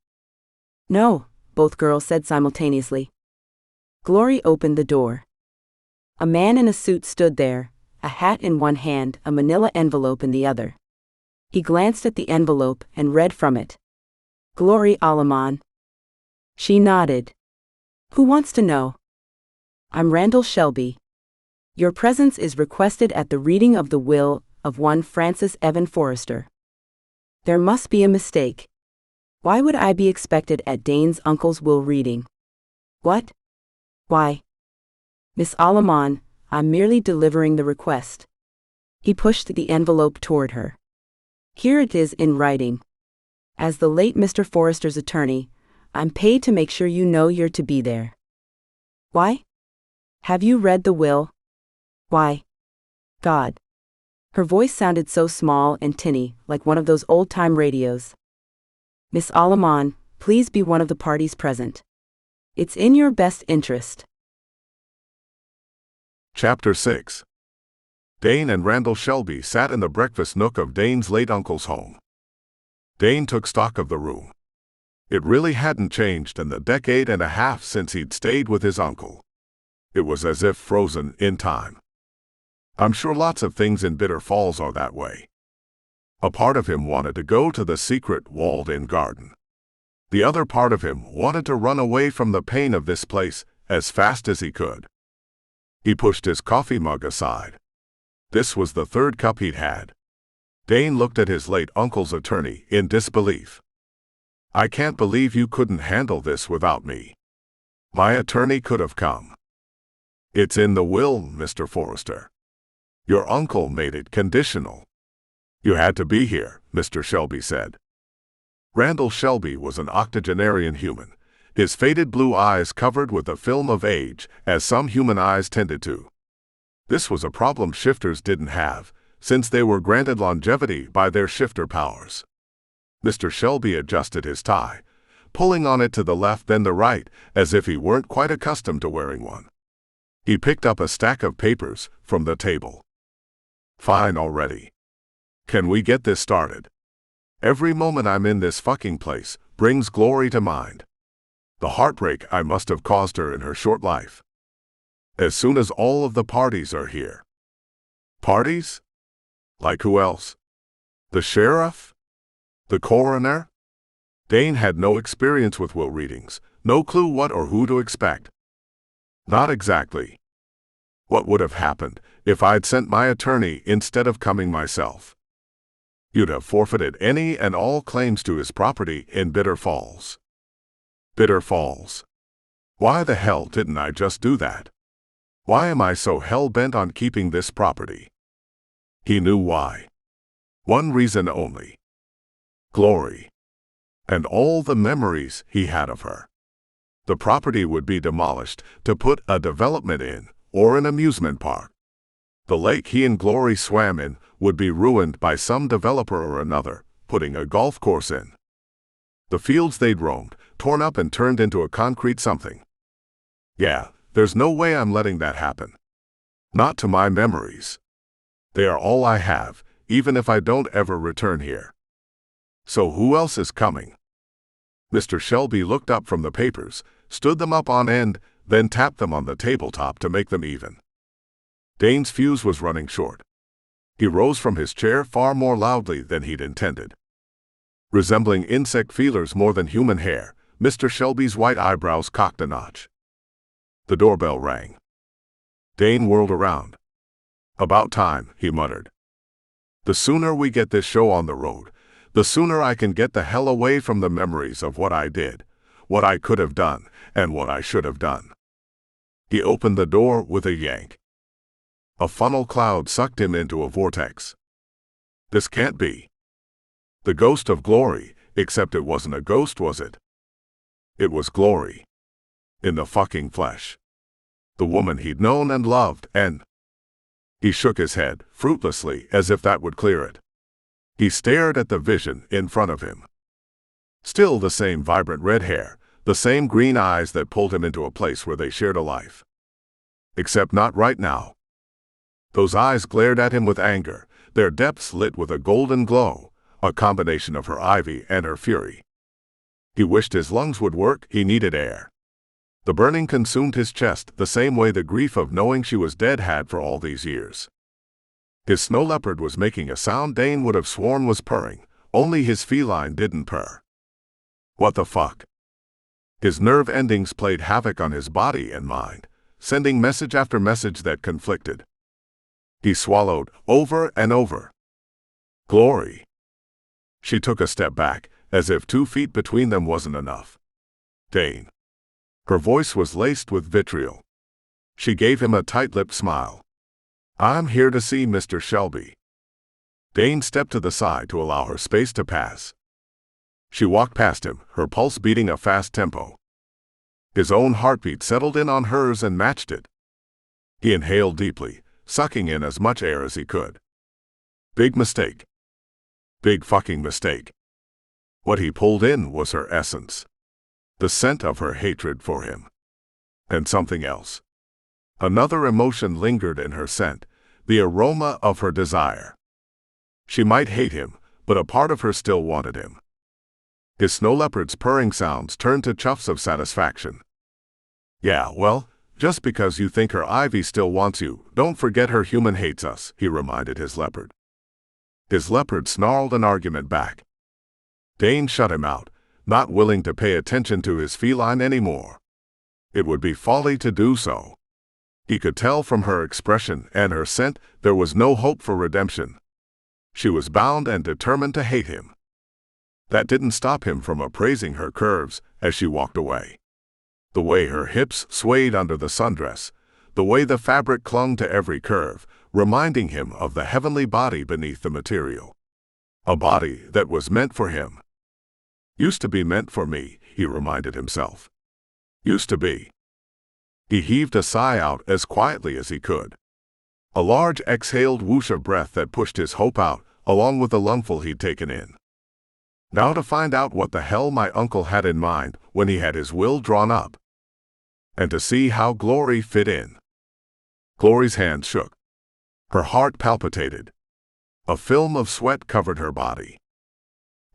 No, both girls said simultaneously. Glory opened the door. A man in a suit stood there, a hat in one hand, a manila envelope in the other. He glanced at the envelope and read from it. Glory Aleman. She nodded. Who wants to know? I'm Randall Shelby. Your presence is requested at the reading of the will of one Francis Evan Forester. There must be a mistake. Why would I be expected at Dane's uncle's will reading? What? Why? Miss Aleman, I'm merely delivering the request. He pushed the envelope toward her. Here it is in writing. As the late Mr. Forester's attorney, I'm paid to make sure you know you're to be there. Why? Have you read the will? Why? God. Her voice sounded so small and tinny, like one of those old-time radios. Miss Aleman, please be one of the parties present. It's in your best interest. Chapter 6. Dane and Randall Shelby sat in the breakfast nook of Dane's late uncle's home. Dane took stock of the room. It really hadn't changed in the decade and a half since he'd stayed with his uncle. It was as if frozen in time. I'm sure lots of things in Bitter Falls are that way. A part of him wanted to go to the secret walled-in garden. The other part of him wanted to run away from the pain of this place as fast as he could. He pushed his coffee mug aside. This was the third cup he'd had. Dane looked at his late uncle's attorney in disbelief. I can't believe you couldn't handle this without me. My attorney could have come. It's in the will, Mr. Forester. Your uncle made it conditional. You had to be here, Mr. Shelby said. Randall Shelby was an octogenarian human, his faded blue eyes covered with a film of age, as some human eyes tended to. This was a problem shifters didn't have, since they were granted longevity by their shifter powers. Mr. Shelby adjusted his tie, pulling on it to the left then the right, as if he weren't quite accustomed to wearing one. He picked up a stack of papers from the table. Fine already. Can we get this started? Every moment I'm in this fucking place brings Glory to mind. The heartbreak I must have caused her in her short life. As soon as all of the parties are here. Parties? Like who else? The sheriff? The coroner? Dane had no experience with will readings, no clue what or who to expect. Not exactly. What would have happened if I'd sent my attorney instead of coming myself? You'd have forfeited any and all claims to his property in Bitter Falls. Bitter Falls. Why the hell didn't I just do that? Why am I so hell-bent on keeping this property? He knew why. One reason only. Glory. And all the memories he had of her. The property would be demolished to put a development in, or an amusement park. The lake he and Glory swam in would be ruined by some developer or another, putting a golf course in. The fields they'd roamed, torn up and turned into a concrete something. Yeah, there's no way I'm letting that happen. Not to my memories. They are all I have, even if I don't ever return here. So who else is coming? Mr. Shelby looked up from the papers, stood them up on end, then tapped them on the tabletop to make them even. Dane's fuse was running short. He rose from his chair far more loudly than he'd intended. Resembling insect feelers more than human hair, Mr. Shelby's white eyebrows cocked a notch. The doorbell rang. Dane whirled around. About time, he muttered. The sooner we get this show on the road, the sooner I can get the hell away from the memories of what I did, what I could have done, and what I should have done. He opened the door with a yank. A funnel cloud sucked him into a vortex. This can't be. The ghost of Glory, except it wasn't a ghost, was it? It was Glory. In the fucking flesh. The woman he'd known and loved, and... He shook his head, fruitlessly, as if that would clear it. He stared at the vision in front of him. Still the same vibrant red hair, the same green eyes that pulled him into a place where they shared a life. Except not right now. Those eyes glared at him with anger, their depths lit with a golden glow, a combination of her ivy and her fury. He wished his lungs would work, he needed air. The burning consumed his chest the same way the grief of knowing she was dead had for all these years. His snow leopard was making a sound Dane would have sworn was purring, only his feline didn't purr. What the fuck? His nerve endings played havoc on his body and mind, sending message after message that conflicted. He swallowed, over and over. Glory. She took a step back, as if 2 feet between them wasn't enough. Dane. Her voice was laced with vitriol. She gave him a tight-lipped smile. "I'm here to see Mr. Shelby." Dane stepped to the side to allow her space to pass. She walked past him, her pulse beating a fast tempo. His own heartbeat settled in on hers and matched it. He inhaled deeply, sucking in as much air as he could. Big mistake. Big fucking mistake. What he pulled in was her essence. The scent of her hatred for him. And something else. Another emotion lingered in her scent, the aroma of her desire. She might hate him, but a part of her still wanted him. His snow leopard's purring sounds turned to chuffs of satisfaction. "Yeah, well, just because you think her Ivy still wants you, don't forget her human hates us," he reminded his leopard. His leopard snarled an argument back. Dane shut him out, not willing to pay attention to his feline anymore. It would be folly to do so. He could tell from her expression and her scent there was no hope for redemption. She was bound and determined to hate him. That didn't stop him from appraising her curves as she walked away. The way her hips swayed under the sundress, the way the fabric clung to every curve, reminding him of the heavenly body beneath the material. A body that was meant for him. Used to be meant for me, he reminded himself. Used to be. He heaved a sigh out as quietly as he could. A large exhaled whoosh of breath that pushed his hope out, along with the lungful he'd taken in. Now to find out what the hell my uncle had in mind when he had his will drawn up. And to see how Glory fit in. Glory's hands shook. Her heart palpitated. A film of sweat covered her body.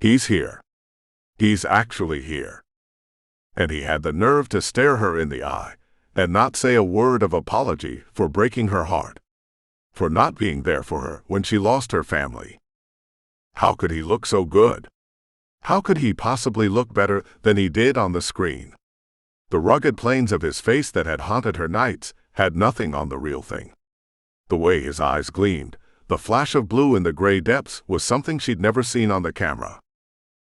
He's here. He's actually here. And he had the nerve to stare her in the eye, and not say a word of apology for breaking her heart. For not being there for her when she lost her family. How could he look so good? How could he possibly look better than he did on the screen? The rugged planes of his face that had haunted her nights had nothing on the real thing. The way his eyes gleamed, the flash of blue in the gray depths, was something she'd never seen on the camera.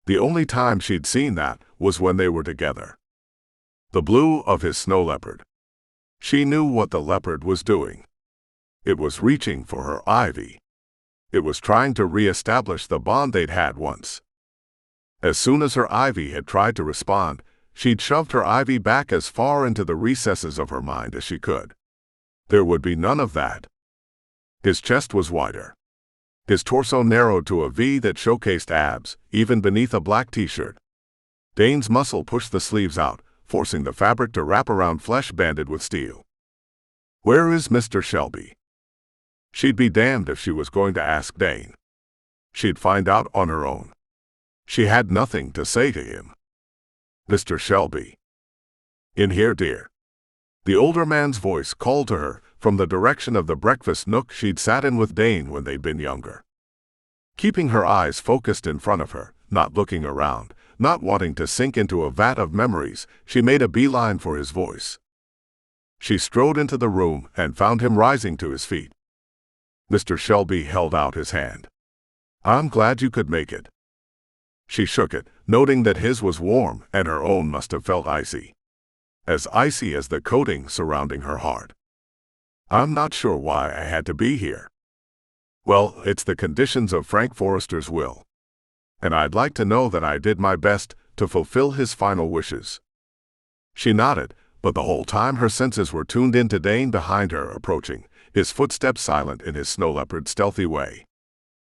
The only time she'd seen that was when they were together. The blue of his snow leopard. She knew what the leopard was doing. It was reaching for her Ivy. It was trying to re-establish the bond they'd had once. As soon as her Ivy had tried to respond, she'd shoved her Ivy back as far into the recesses of her mind as she could. There would be none of that. His chest was wider. His torso narrowed to a V that showcased abs, even beneath a black t-shirt. Dane's muscle pushed the sleeves out, forcing the fabric to wrap around flesh banded with steel. Where is Mr. Shelby? She'd be damned if she was going to ask Dane. She'd find out on her own. She had nothing to say to him. Mr. Shelby. In here, dear. The older man's voice called to her from the direction of the breakfast nook she'd sat in with Dane when they'd been younger. Keeping her eyes focused in front of her, not looking around, not wanting to sink into a vat of memories, she made a beeline for his voice. She strode into the room and found him rising to his feet. Mr. Shelby held out his hand. I'm glad you could make it. She shook it, noting that his was warm and her own must have felt icy. As icy as the coating surrounding her heart. I'm not sure why I had to be here. Well, it's the conditions of Frank Forester's will. And I'd like to know that I did my best to fulfill his final wishes. She nodded, but the whole time her senses were tuned in to Dane behind her approaching, his footsteps silent in his snow leopard stealthy way.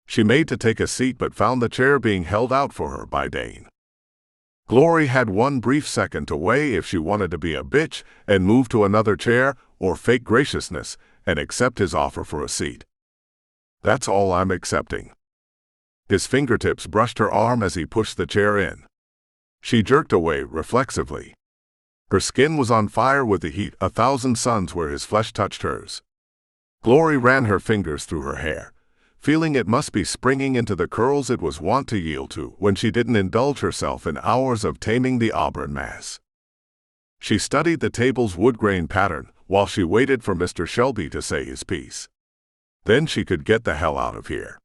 She made to take a seat but found the chair being held out for her by Dane. Glory had one brief second to weigh if she wanted to be a bitch and move to another chair or fake graciousness and accept his offer for a seat. That's all I'm accepting. His fingertips brushed her arm as he pushed the chair in. She jerked away reflexively. Her skin was on fire with the heat 1,000 suns where his flesh touched hers. Glory ran her fingers through her hair, feeling it must be springing into the curls it was wont to yield to when she didn't indulge herself in hours of taming the auburn mass. She studied the table's wood-grain pattern while she waited for Mr. Shelby to say his piece. Then she could get the hell out of here.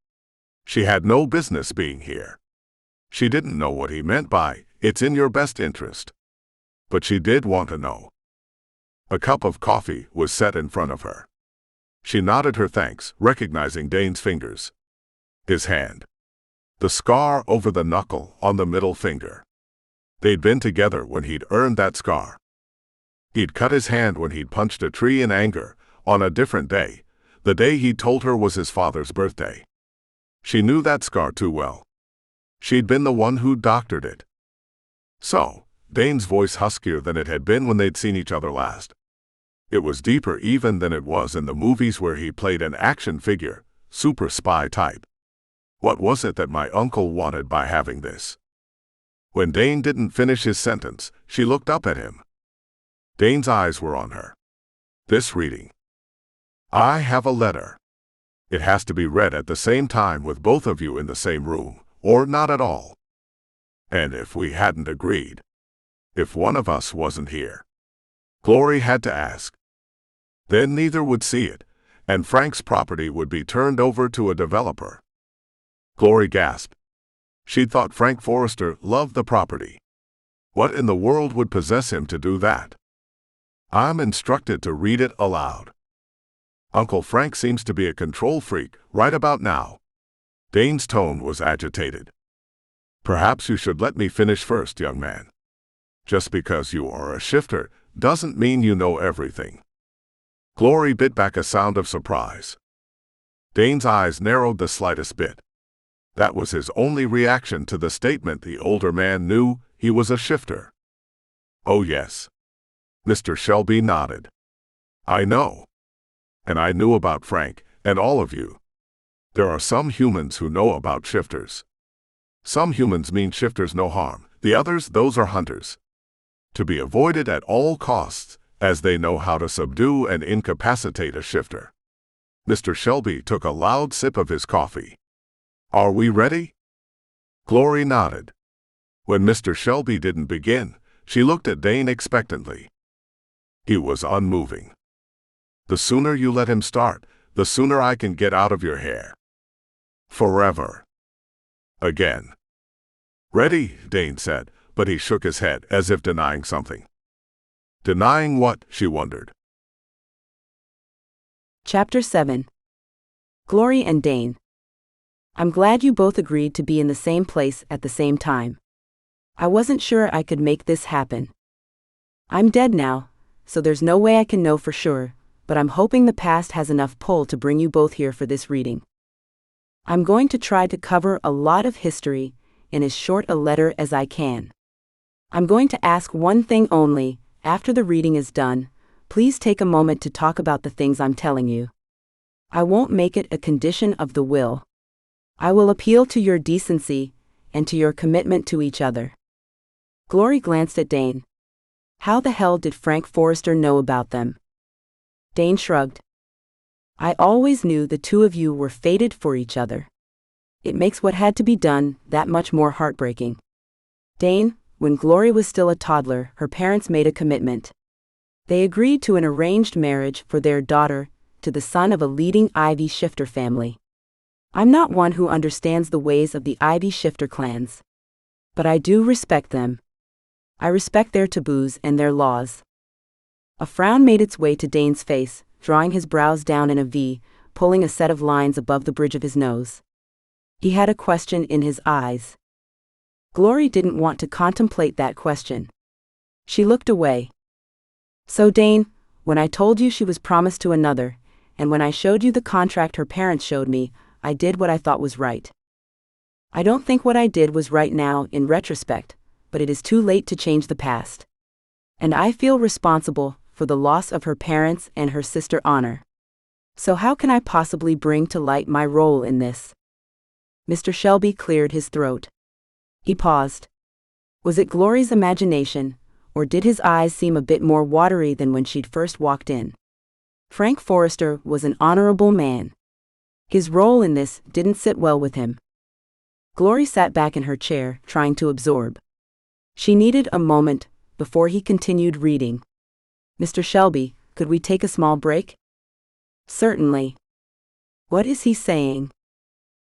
She had no business being here. She didn't know what he meant by, "It's in your best interest." But she did want to know. A cup of coffee was set in front of her. She nodded her thanks, recognizing Dane's fingers. His hand. The scar over the knuckle on the middle finger. They'd been together when he'd earned that scar. He'd cut his hand when he'd punched a tree in anger, on a different day, the day he'd told her was his father's birthday. She knew that scar too well. She'd been the one who doctored it. So, Dane's voice huskier than it had been when they'd seen each other last. It was deeper even than it was in the movies where he played an action figure, super spy type. What was it that my uncle wanted by having this? When Dane didn't finish his sentence, she looked up at him. Dane's eyes were on her. This reading. I have a letter. It has to be read at the same time with both of you in the same room, or not at all. And if we hadn't agreed, if one of us wasn't here, Glory had to ask. Then neither would see it, and Frank's property would be turned over to a developer. Glory gasped. She'd thought Frank Forester loved the property. What in the world would possess him to do that? I'm instructed to read it aloud. Uncle Frank seems to be a control freak right about now. Dane's tone was agitated. Perhaps you should let me finish first, young man. Just because you are a shifter doesn't mean you know everything. Glory bit back a sound of surprise. Dane's eyes narrowed the slightest bit. That was his only reaction to the statement. The older man knew he was a shifter. Oh yes. Mr. Shelby nodded. I know. And I knew about Frank, and all of you. There are some humans who know about shifters. Some humans mean shifters no harm, the others, those are hunters. To be avoided at all costs, as they know how to subdue and incapacitate a shifter. Mr. Shelby took a loud sip of his coffee. Are we ready? Glory nodded. When Mr. Shelby didn't begin, she looked at Dane expectantly. He was unmoving. The sooner you let him start, the sooner I can get out of your hair. Forever. Again. Ready, Dane said, but he shook his head as if denying something. Denying what, she wondered. Chapter 7. Glory and Dane. I'm glad you both agreed to be in the same place at the same time. I wasn't sure I could make this happen. I'm dead now, so there's no way I can know for sure, but I'm hoping the past has enough pull to bring you both here for this reading. I'm going to try to cover a lot of history in as short a letter as I can. I'm going to ask one thing only. After the reading is done, please take a moment to talk about the things I'm telling you. I won't make it a condition of the will. I will appeal to your decency and to your commitment to each other. Glory glanced at Dane. How the hell did Frank Forester know about them? Dane shrugged. I always knew the two of you were fated for each other. It makes what had to be done that much more heartbreaking. Dane, when Glory was still a toddler, her parents made a commitment. They agreed to an arranged marriage for their daughter to the son of a leading Ivy shifter family. I'm not one who understands the ways of the Ivy shifter clans. But I do respect them. I respect their taboos and their laws. A frown made its way to Dane's face, drawing his brows down in a V, pulling a set of lines above the bridge of his nose. He had a question in his eyes. Glory didn't want to contemplate that question. She looked away. So Dane, when I told you she was promised to another, and when I showed you the contract her parents showed me, I did what I thought was right. I don't think what I did was right now in retrospect, but it is too late to change the past. And I feel responsible for the loss of her parents and her sister Honor. So how can I possibly bring to light my role in this? Mr. Shelby cleared his throat. He paused. Was it Glory's imagination, or did his eyes seem a bit more watery than when she'd first walked in? Frank Forester was an honorable man. His role in this didn't sit well with him. Glory sat back in her chair, trying to absorb. She needed a moment before he continued reading. Mr. Shelby, could we take a small break? Certainly. What is he saying?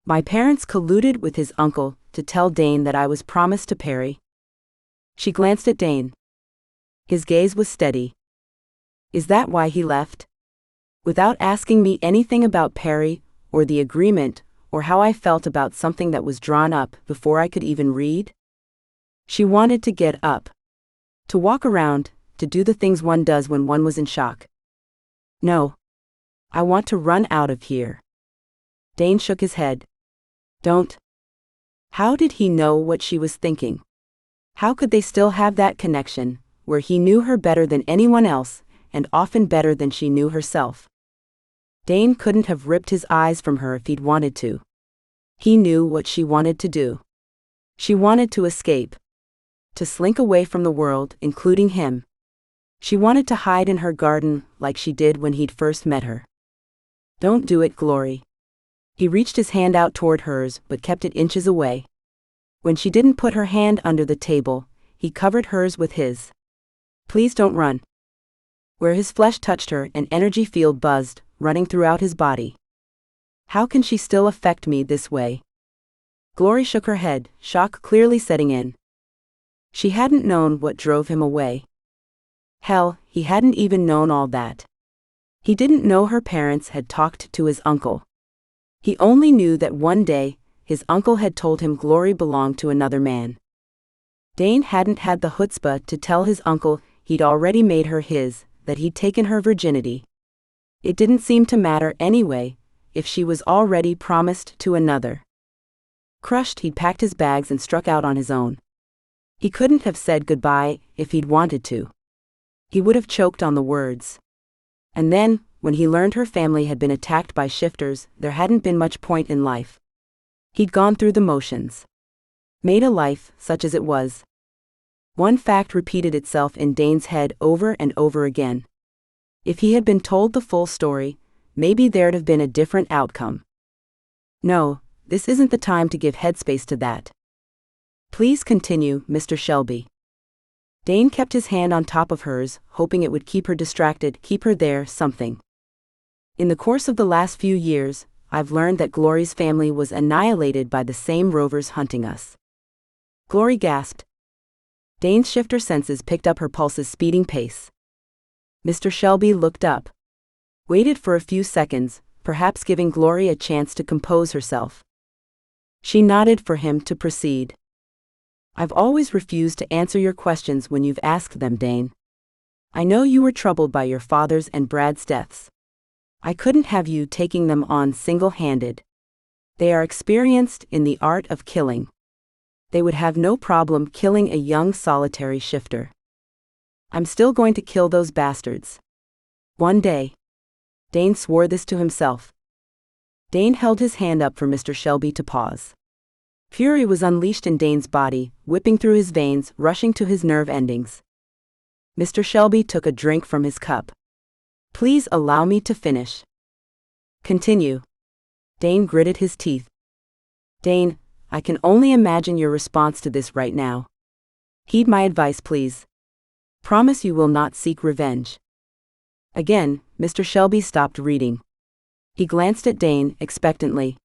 My parents colluded with his uncle to tell Dane that I was promised to Perry. She glanced at Dane. His gaze was steady. Is that why he left? Without asking me anything about Perry, or the agreement, or how I felt about something that was drawn up before I could even read? She wanted to get up. To walk around, to do the things one does when one was in shock. No. I want to run out of here. Dane shook his head. Don't. How did he know what she was thinking? How could they still have that connection, where he knew her better than anyone else, and often better than she knew herself? Dane couldn't have ripped his eyes from her if he'd wanted to. He knew what she wanted to do. She wanted to escape. To slink away from the world, including him. She wanted to hide in her garden like she did when he'd first met her. Don't do it, Glory. He reached his hand out toward hers but kept it inches away. When she didn't put her hand under the table, he covered hers with his. Please don't run. Where his flesh touched her, an energy field buzzed, running throughout his body. How can she still affect me this way? Glory shook her head, shock clearly setting in. She hadn't known what drove him away. Hell, he hadn't even known all that. He didn't know her parents had talked to his uncle. He only knew that one day, his uncle had told him Glory belonged to another man. Dane hadn't had the chutzpah to tell his uncle he'd already made her his, that he'd taken her virginity. It didn't seem to matter anyway, if she was already promised to another. Crushed, he'd packed his bags and struck out on his own. He couldn't have said goodbye if he'd wanted to. He would have choked on the words. And then, when he learned her family had been attacked by shifters, there hadn't been much point in life. He'd gone through the motions. Made a life, such as it was. One fact repeated itself in Dane's head over and over again. If he had been told the full story, maybe there'd have been a different outcome. No, this isn't the time to give headspace to that. Please continue, Mr. Shelby. Dane kept his hand on top of hers, hoping it would keep her distracted, keep her there, something. In the course of the last few years, I've learned that Glory's family was annihilated by the same rovers hunting us. Glory gasped. Dane's shifter senses picked up her pulse's speeding pace. Mr. Shelby looked up. Waited for a few seconds, perhaps giving Glory a chance to compose herself. She nodded for him to proceed. I've always refused to answer your questions when you've asked them, Dane. I know you were troubled by your father's and Brad's deaths. I couldn't have you taking them on single-handed. They are experienced in the art of killing. They would have no problem killing a young solitary shifter. I'm still going to kill those bastards. One day. Dane swore this to himself. Dane held his hand up for Mr. Shelby to pause. Fury was unleashed in Dane's body, whipping through his veins, rushing to his nerve endings. Mr. Shelby took a drink from his cup. Please allow me to finish. Continue. Dane gritted his teeth. Dane, I can only imagine your response to this right now. Heed my advice, please. Promise you will not seek revenge. Again, Mr. Shelby stopped reading. He glanced at Dane expectantly.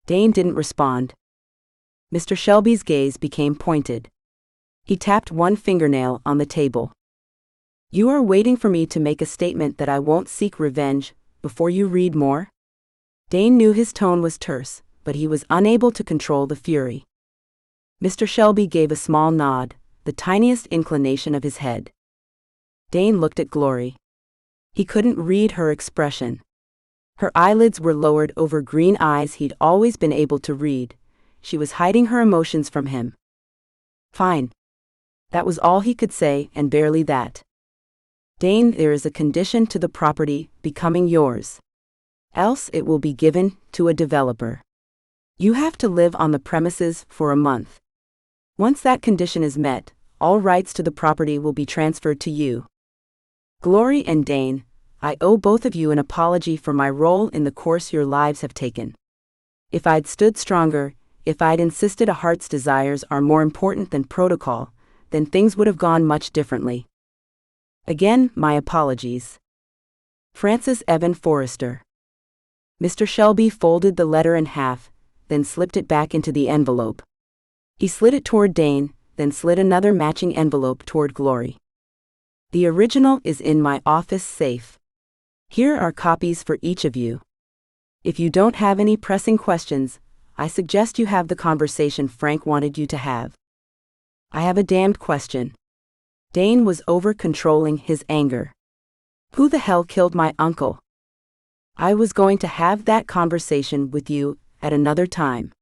Dane didn't respond. Mr. Shelby's gaze became pointed. He tapped one fingernail on the table. You are waiting for me to make a statement that I won't seek revenge, before you read more? Dane knew his tone was terse, but he was unable to control the fury. Mr. Shelby gave a small nod, the tiniest inclination of his head. Dane looked at Glory. He couldn't read her expression. Her eyelids were lowered over green eyes he'd always been able to read. She was hiding her emotions from him. Fine. That was all he could say, and barely that. Dane, there is a condition to the property becoming yours. Else it will be given to a developer. You have to live on the premises for a month. Once that condition is met, all rights to the property will be transferred to you. Glory and Dane, I owe both of you an apology for my role in the course your lives have taken. If I'd stood stronger, if I'd insisted a heart's desires are more important than protocol, then things would have gone much differently. Again, my apologies. Francis Evan Forester. Mr. Shelby folded the letter in half, then slipped it back into the envelope. He slid it toward Dane, then slid another matching envelope toward Glory. The original is in my office safe. Here are copies for each of you. If you don't have any pressing questions, I suggest you have the conversation Frank wanted you to have. I have a damned question. Dane was over-controlling his anger. Who the hell killed my uncle? I was going to have that conversation with you at another time.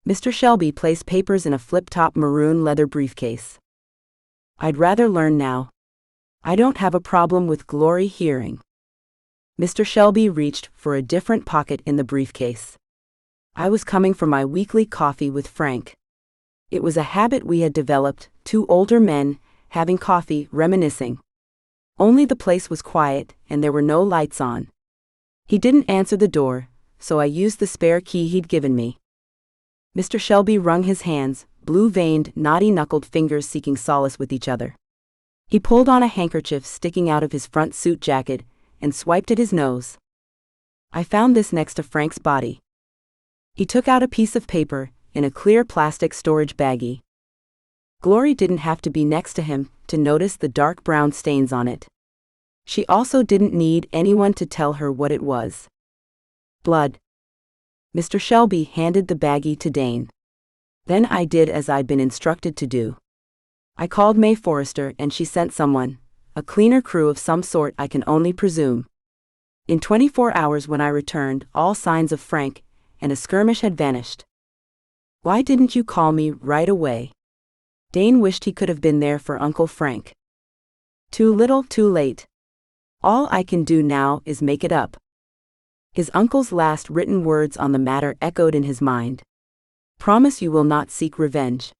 Mr. Shelby placed papers in a flip-top maroon leather briefcase. I'd rather learn now. I don't have a problem with Glory hearing. Mr. Shelby reached for a different pocket in the briefcase. I was coming for my weekly coffee with Frank. It was a habit we had developed, two older men, having coffee, reminiscing. Only the place was quiet, and there were no lights on. He didn't answer the door, so I used the spare key he'd given me. Mr. Shelby wrung his hands, blue-veined, knotty-knuckled fingers seeking solace with each other. He pulled on a handkerchief sticking out of his front suit jacket and swiped at his nose. I found this next to Frank's body. He took out a piece of paper in a clear plastic storage baggie. Glory didn't have to be next to him to notice the dark brown stains on it. She also didn't need anyone to tell her what it was. Blood. Mr. Shelby handed the baggie to Dane. Then I did as I'd been instructed to do. I called May Forester and she sent someone, a cleaner crew of some sort I can only presume. In 24 hours when I returned, all signs of Frank and a skirmish had vanished. Why didn't you call me right away? Dane wished he could have been there for Uncle Frank. Too little, too late. All I can do now is make it up. His uncle's last written words on the matter echoed in his mind. Promise you will not seek revenge.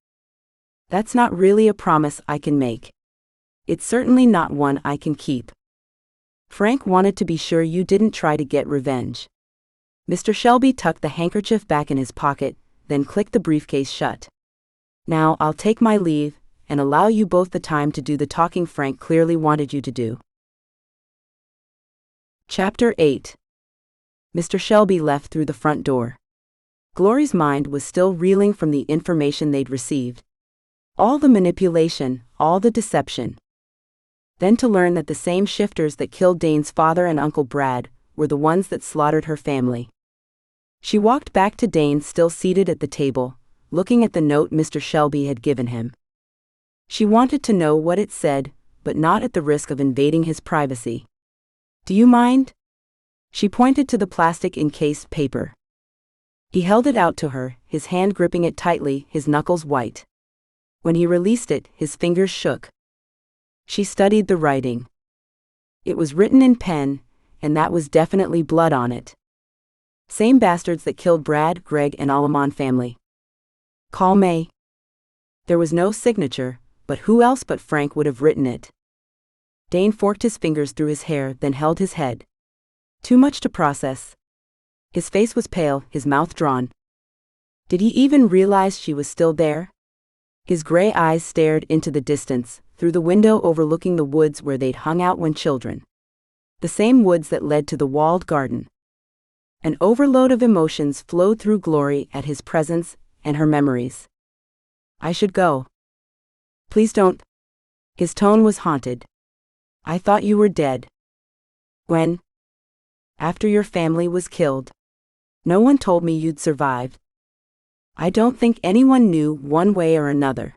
That's not really a promise I can make. It's certainly not one I can keep. Frank wanted to be sure you didn't try to get revenge. Mr. Shelby tucked the handkerchief back in his pocket, then clicked the briefcase shut. Now I'll take my leave and allow you both the time to do the talking Frank clearly wanted you to do. Chapter 8. Mr. Shelby left through the front door. Glory's mind was still reeling from the information they'd received. All the manipulation, all the deception. Then to learn that the same shifters that killed Dane's father and Uncle Brad were the ones that slaughtered her family. She walked back to Dane still seated at the table, looking at the note Mr. Shelby had given him. She wanted to know what it said, but not at the risk of invading his privacy. Do you mind? She pointed to the plastic encased paper. He held it out to her, his hand gripping it tightly, his knuckles white. When he released it, his fingers shook. She studied the writing. It was written in pen, and that was definitely blood on it. Same bastards that killed Brad, Greg, and Aleman family. Call May. There was no signature, but who else but Frank would have written it? Dane forked his fingers through his hair, then held his head. Too much to process. His face was pale, his mouth drawn. Did he even realize she was still there? His gray eyes stared into the distance, through the window overlooking the woods where they'd hung out when children. The same woods that led to the walled garden. An overload of emotions flowed through Glory at his presence and her memories. I should go. Please don't. His tone was haunted. I thought you were dead. When? After your family was killed. No one told me you'd survived. I don't think anyone knew one way or another.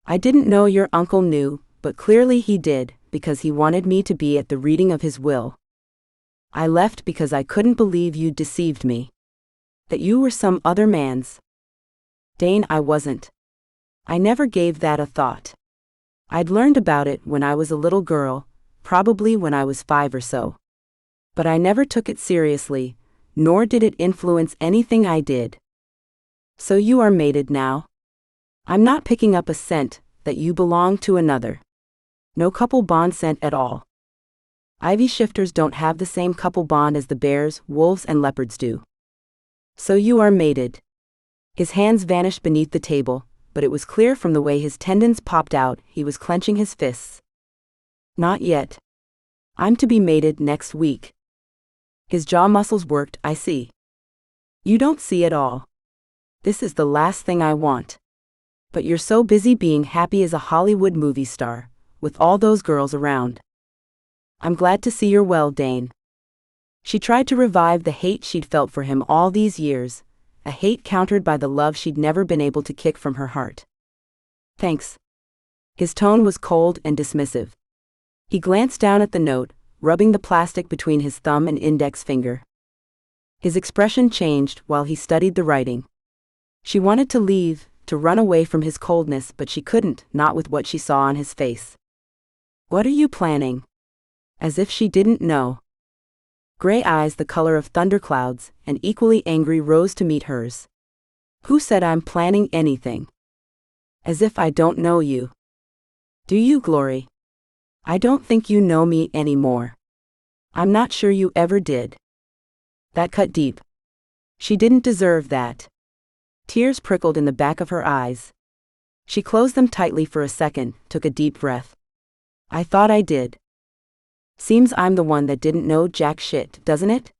I didn't know your uncle knew, but clearly he did, because he wanted me to be at the reading of his will. I left because I couldn't believe you'd deceived me. That you were some other man's. Dane, I wasn't. I never gave that a thought. I'd learned about it when I was a little girl, probably when I was 5 or so. But I never took it seriously, nor did it influence anything I did. So you are mated now? I'm not picking up a scent that you belong to another. No couple bond scent at all. Ivy shifters don't have the same couple bond as the bears, wolves, and leopards do. So you are mated. His hands vanished beneath the table, but it was clear from the way his tendons popped out he was clenching his fists. Not yet. I'm to be mated next week. His jaw muscles worked, I see. You don't see at all. This is the last thing I want. But you're so busy being happy as a Hollywood movie star, with all those girls around. I'm glad to see you're well, Dane. She tried to revive the hate she'd felt for him all these years, a hate countered by the love she'd never been able to kick from her heart. Thanks. His tone was cold and dismissive. He glanced down at the note, rubbing the plastic between his thumb and index finger. His expression changed while he studied the writing. She wanted to leave, to run away from his coldness, but she couldn't, not with what she saw on his face. What are you planning? As if she didn't know. Gray eyes the color of thunderclouds, and equally angry, rose to meet hers. Who said I'm planning anything? As if I don't know you. Do you, Glory? I don't think you know me anymore. I'm not sure you ever did. That cut deep. She didn't deserve that. Tears prickled in the back of her eyes. She closed them tightly for a second, took a deep breath. I thought I did. Seems I'm the one that didn't know jack shit, doesn't it?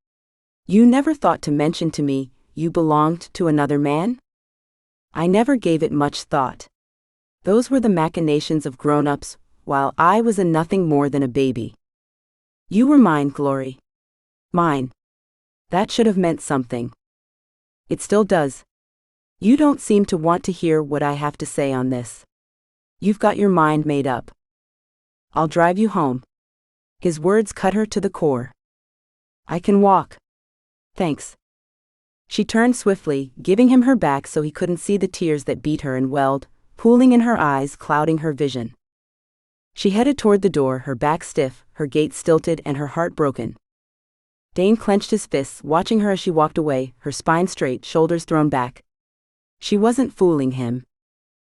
You never thought to mention to me you belonged to another man? I never gave it much thought. Those were the machinations of grown-ups, while I was a nothing more than a baby. You were mine, Glory. Mine. That should have meant something. It still does. You don't seem to want to hear what I have to say on this. You've got your mind made up. I'll drive you home. His words cut her to the core. I can walk. Thanks. She turned swiftly, giving him her back so he couldn't see the tears that beat her and welled, pooling in her eyes, clouding her vision. She headed toward the door, her back stiff, her gait stilted, and her heart broken. Dane clenched his fists, watching her as she walked away, her spine straight, shoulders thrown back. She wasn't fooling him.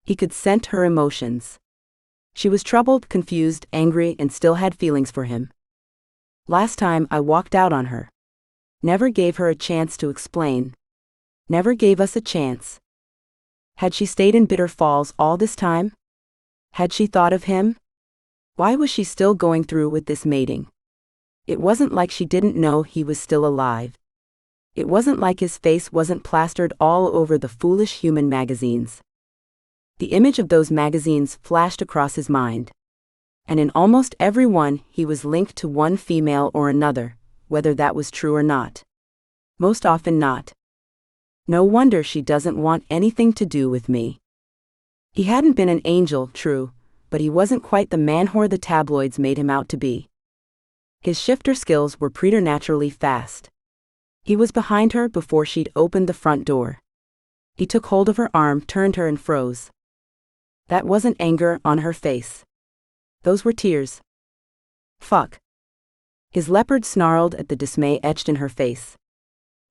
He could scent her emotions. She was troubled, confused, angry, and still had feelings for him. Last time I walked out on her. Never gave her a chance to explain. Never gave us a chance. Had she stayed in Bitter Falls all this time? Had she thought of him? Why was she still going through with this mating? It wasn't like she didn't know he was still alive. It wasn't like his face wasn't plastered all over the foolish human magazines. The image of those magazines flashed across his mind. And in almost every one he was linked to one female or another, whether that was true or not. Most often not. No wonder she doesn't want anything to do with me. He hadn't been an angel, true, but he wasn't quite the man-whore the tabloids made him out to be. His shifter skills were preternaturally fast. He was behind her before she'd opened the front door. He took hold of her arm, turned her, and froze. That wasn't anger on her face. Those were tears. Fuck. His leopard snarled at the dismay etched in her face.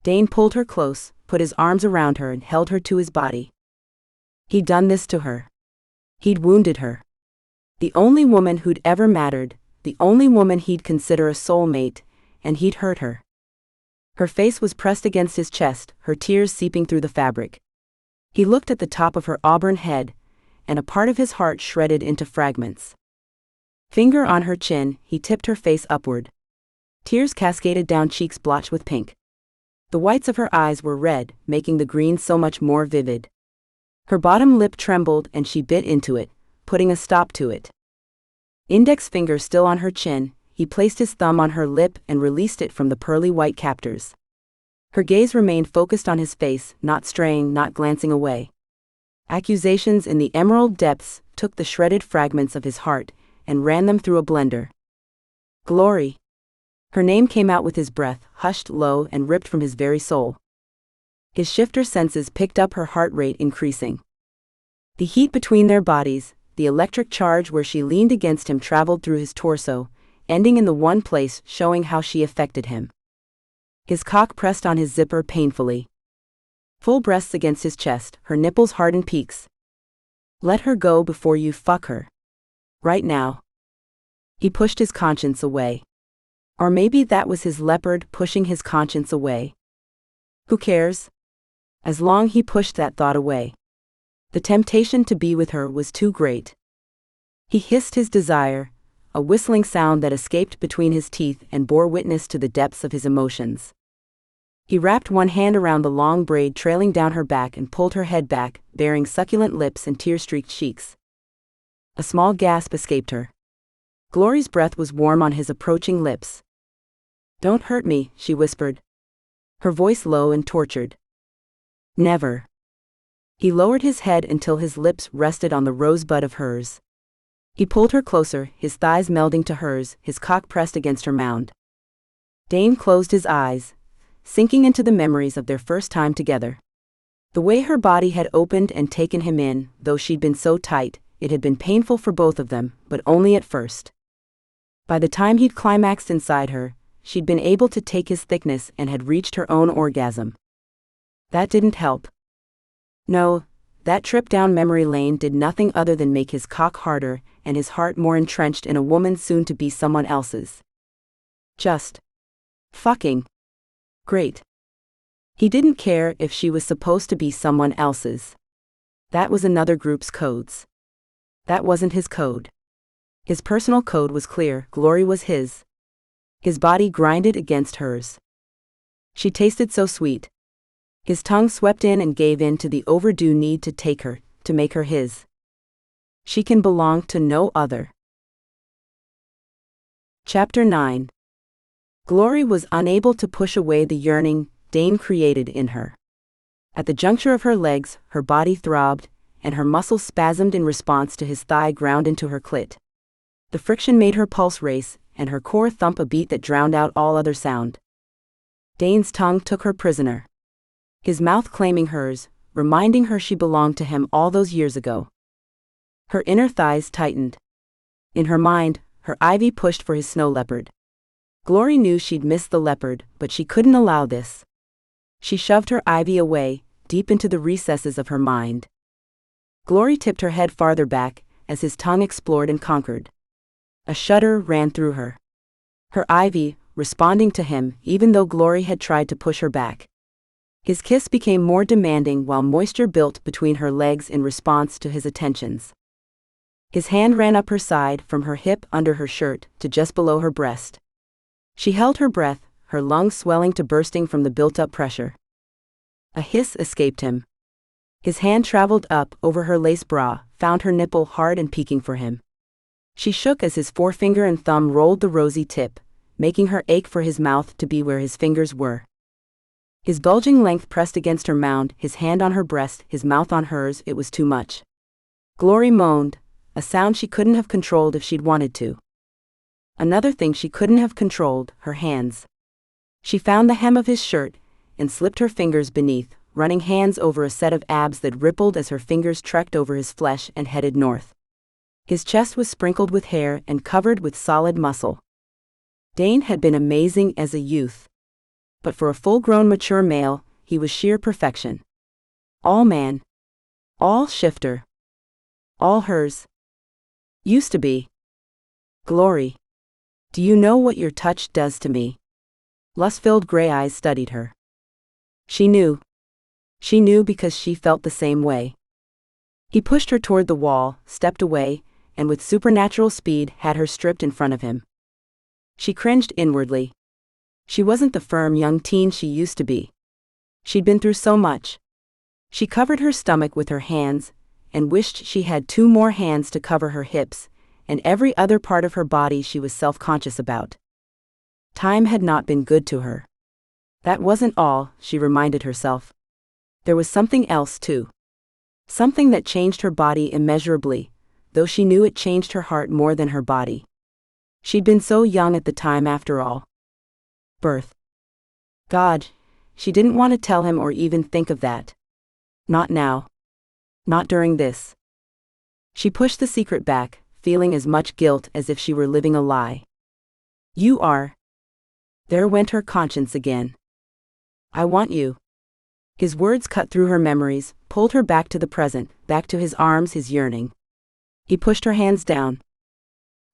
Dane pulled her close, put his arms around her, and held her to his body. He'd done this to her. He'd wounded her. The only woman who'd ever mattered, the only woman he'd consider a soulmate, and he'd hurt her. Her face was pressed against his chest, her tears seeping through the fabric. He looked at the top of her auburn head, and a part of his heart shredded into fragments. Finger on her chin, he tipped her face upward. Tears cascaded down cheeks blotched with pink. The whites of her eyes were red, making the green so much more vivid. Her bottom lip trembled and she bit into it, putting a stop to it. Index finger still on her chin, he placed his thumb on her lip and released it from the pearly white captors. Her gaze remained focused on his face, not straying, not glancing away. Accusations in the emerald depths took the shredded fragments of his heart and ran them through a blender. Glory. Her name came out with his breath, hushed low and ripped from his very soul. His shifter senses picked up her heart rate increasing. The heat between their bodies, the electric charge where she leaned against him traveled through his torso, ending in the one place showing how she affected him. His cock pressed on his zipper painfully. Full breasts against his chest, her nipples hard in peaks. Let her go before you fuck her. Right now. He pushed his conscience away. Or maybe that was his leopard pushing his conscience away. Who cares? As long he pushed that thought away. The temptation to be with her was too great. He hissed his desire, a whistling sound that escaped between his teeth and bore witness to the depths of his emotions. He wrapped one hand around the long braid trailing down her back and pulled her head back, baring succulent lips and tear-streaked cheeks. A small gasp escaped her. Glory's breath was warm on his approaching lips. "Don't hurt me," she whispered, her voice low and tortured. "Never." He lowered his head until his lips rested on the rosebud of hers. He pulled her closer, his thighs melding to hers, his cock pressed against her mound. Dane closed his eyes, sinking into the memories of their first time together. The way her body had opened and taken him in, though she'd been so tight, it had been painful for both of them, but only at first. By the time he'd climaxed inside her, she'd been able to take his thickness and had reached her own orgasm. That didn't help. No, that trip down memory lane did nothing other than make his cock harder and his heart more entrenched in a woman soon to be someone else's. Just fucking great. He didn't care if she was supposed to be someone else's. That was another group's codes. That wasn't his code. His personal code was clear, Glory was his. His body grinded against hers. She tasted so sweet. His tongue swept in and gave in to the overdue need to take her, to make her his. She can belong to no other. Chapter 9. Glory was unable to push away the yearning Dane created in her. At the juncture of her legs, her body throbbed, and her muscles spasmed in response to his thigh ground into her clit. The friction made her pulse race, and her core thump a beat that drowned out all other sound. Dane's tongue took her prisoner. His mouth claiming hers, reminding her she belonged to him all those years ago. Her inner thighs tightened. In her mind, her ivy pushed for his snow leopard. Glory knew she'd missed the leopard, but she couldn't allow this. She shoved her ivy away, deep into the recesses of her mind. Glory tipped her head farther back, as his tongue explored and conquered. A shudder ran through her. Her ivy, responding to him, even though Glory had tried to push her back. His kiss became more demanding while moisture built between her legs in response to his attentions. His hand ran up her side from her hip under her shirt to just below her breast. She held her breath, her lungs swelling to bursting from the built-up pressure. A hiss escaped him. His hand traveled up over her lace bra, found her nipple hard and peeking for him. She shook as his forefinger and thumb rolled the rosy tip, making her ache for his mouth to be where his fingers were. His bulging length pressed against her mound, his hand on her breast, his mouth on hers, it was too much. Glory moaned, a sound she couldn't have controlled if she'd wanted to. Another thing she couldn't have controlled, her hands. She found the hem of his shirt, and slipped her fingers beneath, running hands over a set of abs that rippled as her fingers trekked over his flesh and headed north. His chest was sprinkled with hair and covered with solid muscle. Dane had been amazing as a youth. But for a full-grown mature male, he was sheer perfection. All man. All shifter. All hers. Used to be. Glory. Do you know what your touch does to me? Lust-filled gray eyes studied her. She knew. She knew because she felt the same way. He pushed her toward the wall, stepped away, and with supernatural speed had her stripped in front of him. She cringed inwardly. She wasn't the firm young teen she used to be. She'd been through so much. She covered her stomach with her hands, and wished she had 2 more hands to cover her hips, and every other part of her body she was self-conscious about. Time had not been good to her. That wasn't all, she reminded herself. There was something else too. Something that changed her body immeasurably, though she knew it changed her heart more than her body. She'd been so young at the time after all. Birth. God, she didn't want to tell him or even think of that. Not now. Not during this. She pushed the secret back, feeling as much guilt as if she were living a lie. You are. There went her conscience again. I want you. His words cut through her memories, pulled her back to the present, back to his arms, his yearning. He pushed her hands down.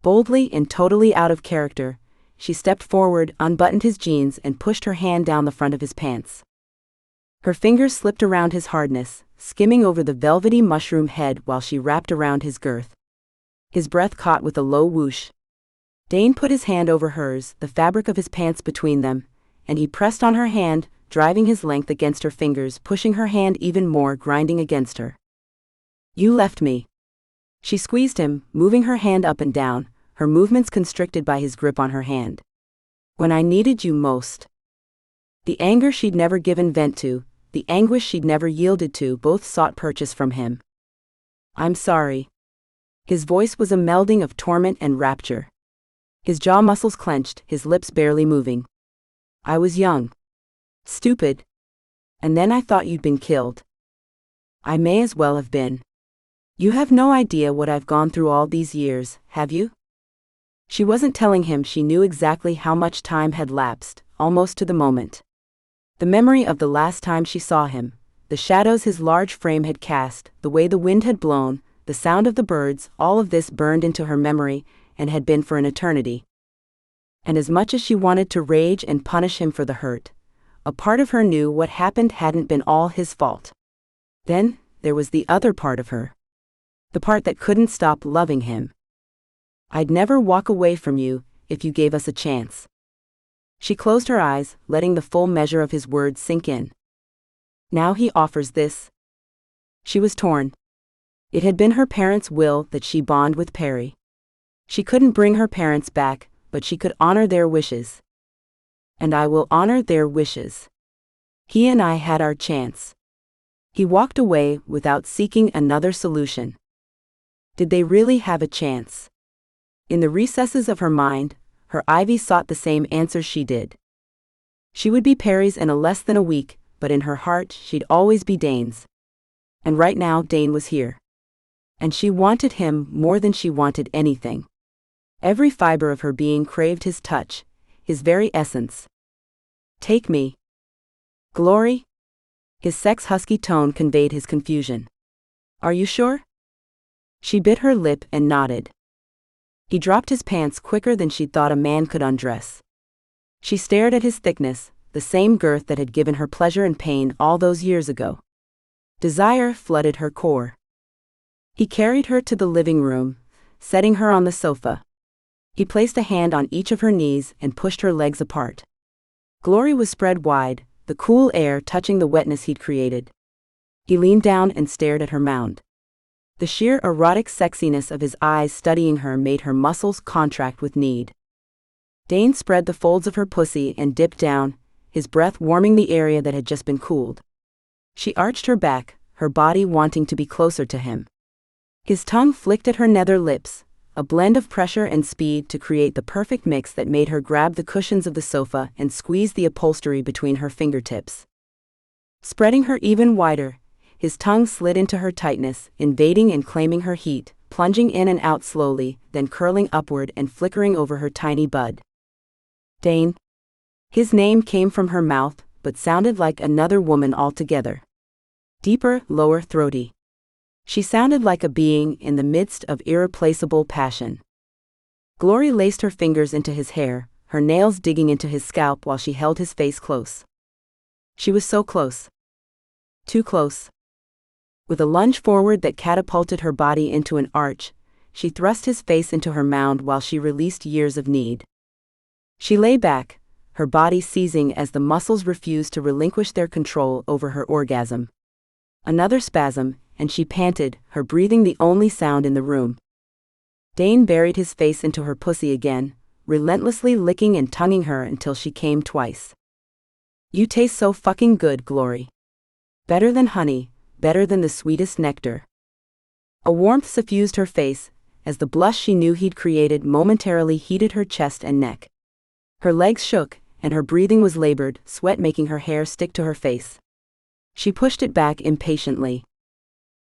Boldly and totally out of character, she stepped forward, unbuttoned his jeans, and pushed her hand down the front of his pants. Her fingers slipped around his hardness, skimming over the velvety mushroom head while she wrapped around his girth. His breath caught with a low whoosh. Dane put his hand over hers, the fabric of his pants between them, and he pressed on her hand, driving his length against her fingers, pushing her hand even more, grinding against her. You left me. She squeezed him, moving her hand up and down, her movements constricted by his grip on her hand. When I needed you most. The anger she'd never given vent to, the anguish she'd never yielded to, both sought purchase from him. I'm sorry. His voice was a melding of torment and rapture. His jaw muscles clenched, his lips barely moving. I was young. Stupid. And then I thought you'd been killed. I may as well have been. You have no idea what I've gone through all these years, have you? She wasn't telling him she knew exactly how much time had lapsed, almost to the moment. The memory of the last time she saw him, the shadows his large frame had cast, the way the wind had blown, the sound of the birds, all of this burned into her memory, and had been for an eternity. And as much as she wanted to rage and punish him for the hurt, a part of her knew what happened hadn't been all his fault. Then, there was the other part of her. The part that couldn't stop loving him. I'd never walk away from you, if you gave us a chance. She closed her eyes, letting the full measure of his words sink in. Now he offers this. She was torn. It had been her parents' will that she bond with Perry. She couldn't bring her parents back, but she could honor their wishes. And I will honor their wishes. He and I had our chance. He walked away without seeking another solution. Did they really have a chance? In the recesses of her mind, her Ivy sought the same answers she did. She would be Perry's in less than a week, but in her heart she'd always be Dane's. And right now Dane was here. And she wanted him more than she wanted anything. Every fiber of her being craved his touch, his very essence. Take me. Glory? His sex-husky tone conveyed his confusion. Are you sure? She bit her lip and nodded. He dropped his pants quicker than she'd thought a man could undress. She stared at his thickness, the same girth that had given her pleasure and pain all those years ago. Desire flooded her core. He carried her to the living room, setting her on the sofa. He placed a hand on each of her knees and pushed her legs apart. Glory was spread wide, the cool air touching the wetness he'd created. He leaned down and stared at her mound. The sheer erotic sexiness of his eyes studying her made her muscles contract with need. Dane spread the folds of her pussy and dipped down, his breath warming the area that had just been cooled. She arched her back, her body wanting to be closer to him. His tongue flicked at her nether lips, a blend of pressure and speed to create the perfect mix that made her grab the cushions of the sofa and squeeze the upholstery between her fingertips. Spreading her even wider, his tongue slid into her tightness, invading and claiming her heat, plunging in and out slowly, then curling upward and flickering over her tiny bud. Dane. His name came from her mouth, but sounded like another woman altogether. Deeper, lower throaty. She sounded like a being in the midst of irreplaceable passion. Glory laced her fingers into his hair, her nails digging into his scalp while she held his face close. She was so close. Too close. With a lunge forward that catapulted her body into an arch, she thrust his face into her mound while she released years of need. She lay back, her body seizing as the muscles refused to relinquish their control over her orgasm. Another spasm, and she panted, her breathing the only sound in the room. Dane buried his face into her pussy again, relentlessly licking and tonguing her until she came twice. You taste so fucking good, Glory. Better than honey, better than the sweetest nectar. A warmth suffused her face, as the blush she knew he'd created momentarily heated her chest and neck. Her legs shook, and her breathing was labored, sweat making her hair stick to her face. She pushed it back impatiently.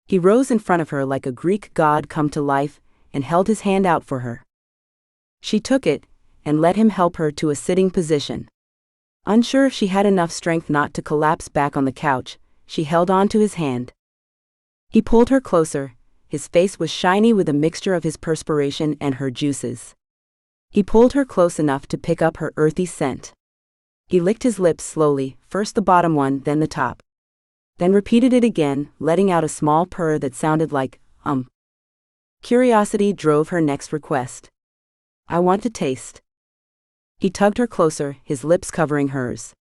He rose in front of her like a Greek god come to life, and held his hand out for her. She took it, and let him help her to a sitting position. Unsure if she had enough strength not to collapse back on the couch, she held on to his hand. He pulled her closer, his face was shiny with a mixture of his perspiration and her juices. He pulled her close enough to pick up her earthy scent. He licked his lips slowly, first the bottom one, then the top. Then repeated it again, letting out a small purr that sounded like, Curiosity drove her next request. I want to taste. He tugged her closer, his lips covering hers.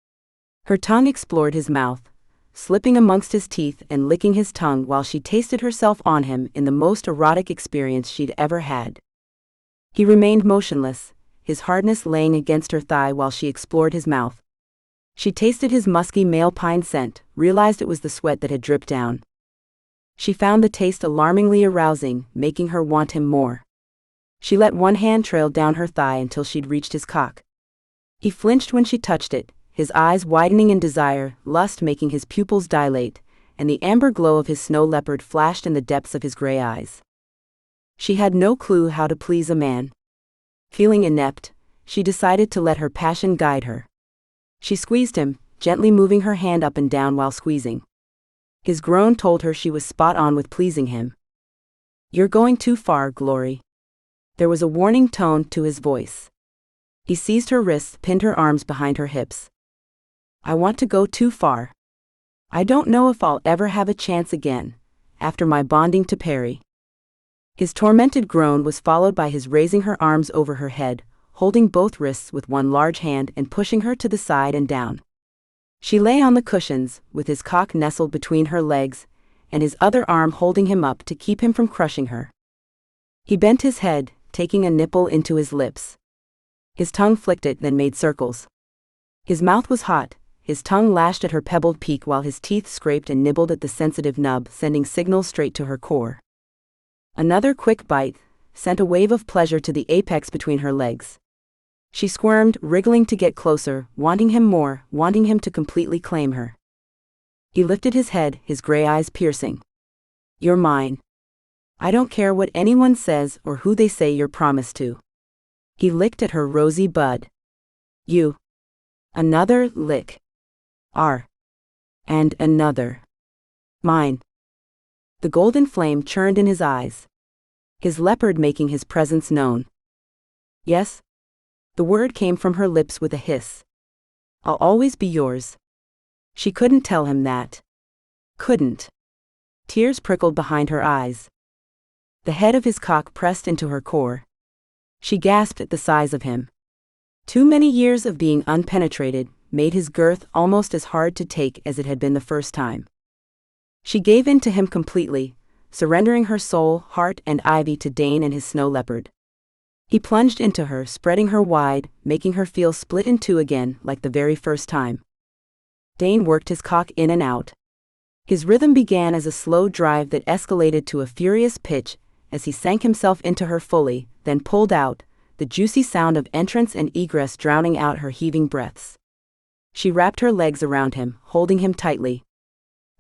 Her tongue explored his mouth, slipping amongst his teeth and licking his tongue while she tasted herself on him in the most erotic experience she'd ever had. He remained motionless, his hardness laying against her thigh while she explored his mouth. She tasted his musky male pine scent, realized it was the sweat that had dripped down. She found the taste alarmingly arousing, making her want him more. She let one hand trail down her thigh until she'd reached his cock. He flinched when she touched it, his eyes widening in desire, lust making his pupils dilate, and the amber glow of his snow leopard flashed in the depths of his gray eyes. She had no clue how to please a man. Feeling inept, she decided to let her passion guide her. She squeezed him, gently moving her hand up and down while squeezing. His groan told her she was spot on with pleasing him. "You're going too far, Glory." There was a warning tone to his voice. He seized her wrists, pinned her arms behind her hips. "I want to go too far. I don't know if I'll ever have a chance again, after my bonding to Perry." His tormented groan was followed by his raising her arms over her head, holding both wrists with one large hand and pushing her to the side and down. She lay on the cushions, with his cock nestled between her legs, and his other arm holding him up to keep him from crushing her. He bent his head, taking a nipple into his lips. His tongue flicked it, then made circles. His mouth was hot, his tongue lashed at her pebbled peak while his teeth scraped and nibbled at the sensitive nub, sending signals straight to her core. Another quick bite sent a wave of pleasure to the apex between her legs. She squirmed, wriggling to get closer, wanting him more, wanting him to completely claim her. He lifted his head, his gray eyes piercing. "You're mine. I don't care what anyone says or who they say you're promised to." He licked at her rosy bud. "You." Another lick. "R." And another. "Mine." The golden flame churned in his eyes. His leopard making his presence known. "Yes?" The word came from her lips with a hiss. "I'll always be yours." She couldn't tell him that. Couldn't. Tears prickled behind her eyes. The head of his cock pressed into her core. She gasped at the size of him. Too many years of being unpenetrated made his girth almost as hard to take as it had been the first time. She gave in to him completely, surrendering her soul, heart, and ivy to Dane and his snow leopard. He plunged into her, spreading her wide, making her feel split in two again, like the very first time. Dane worked his cock in and out. His rhythm began as a slow drive that escalated to a furious pitch as he sank himself into her fully, then pulled out, the juicy sound of entrance and egress drowning out her heaving breaths. She wrapped her legs around him, holding him tightly.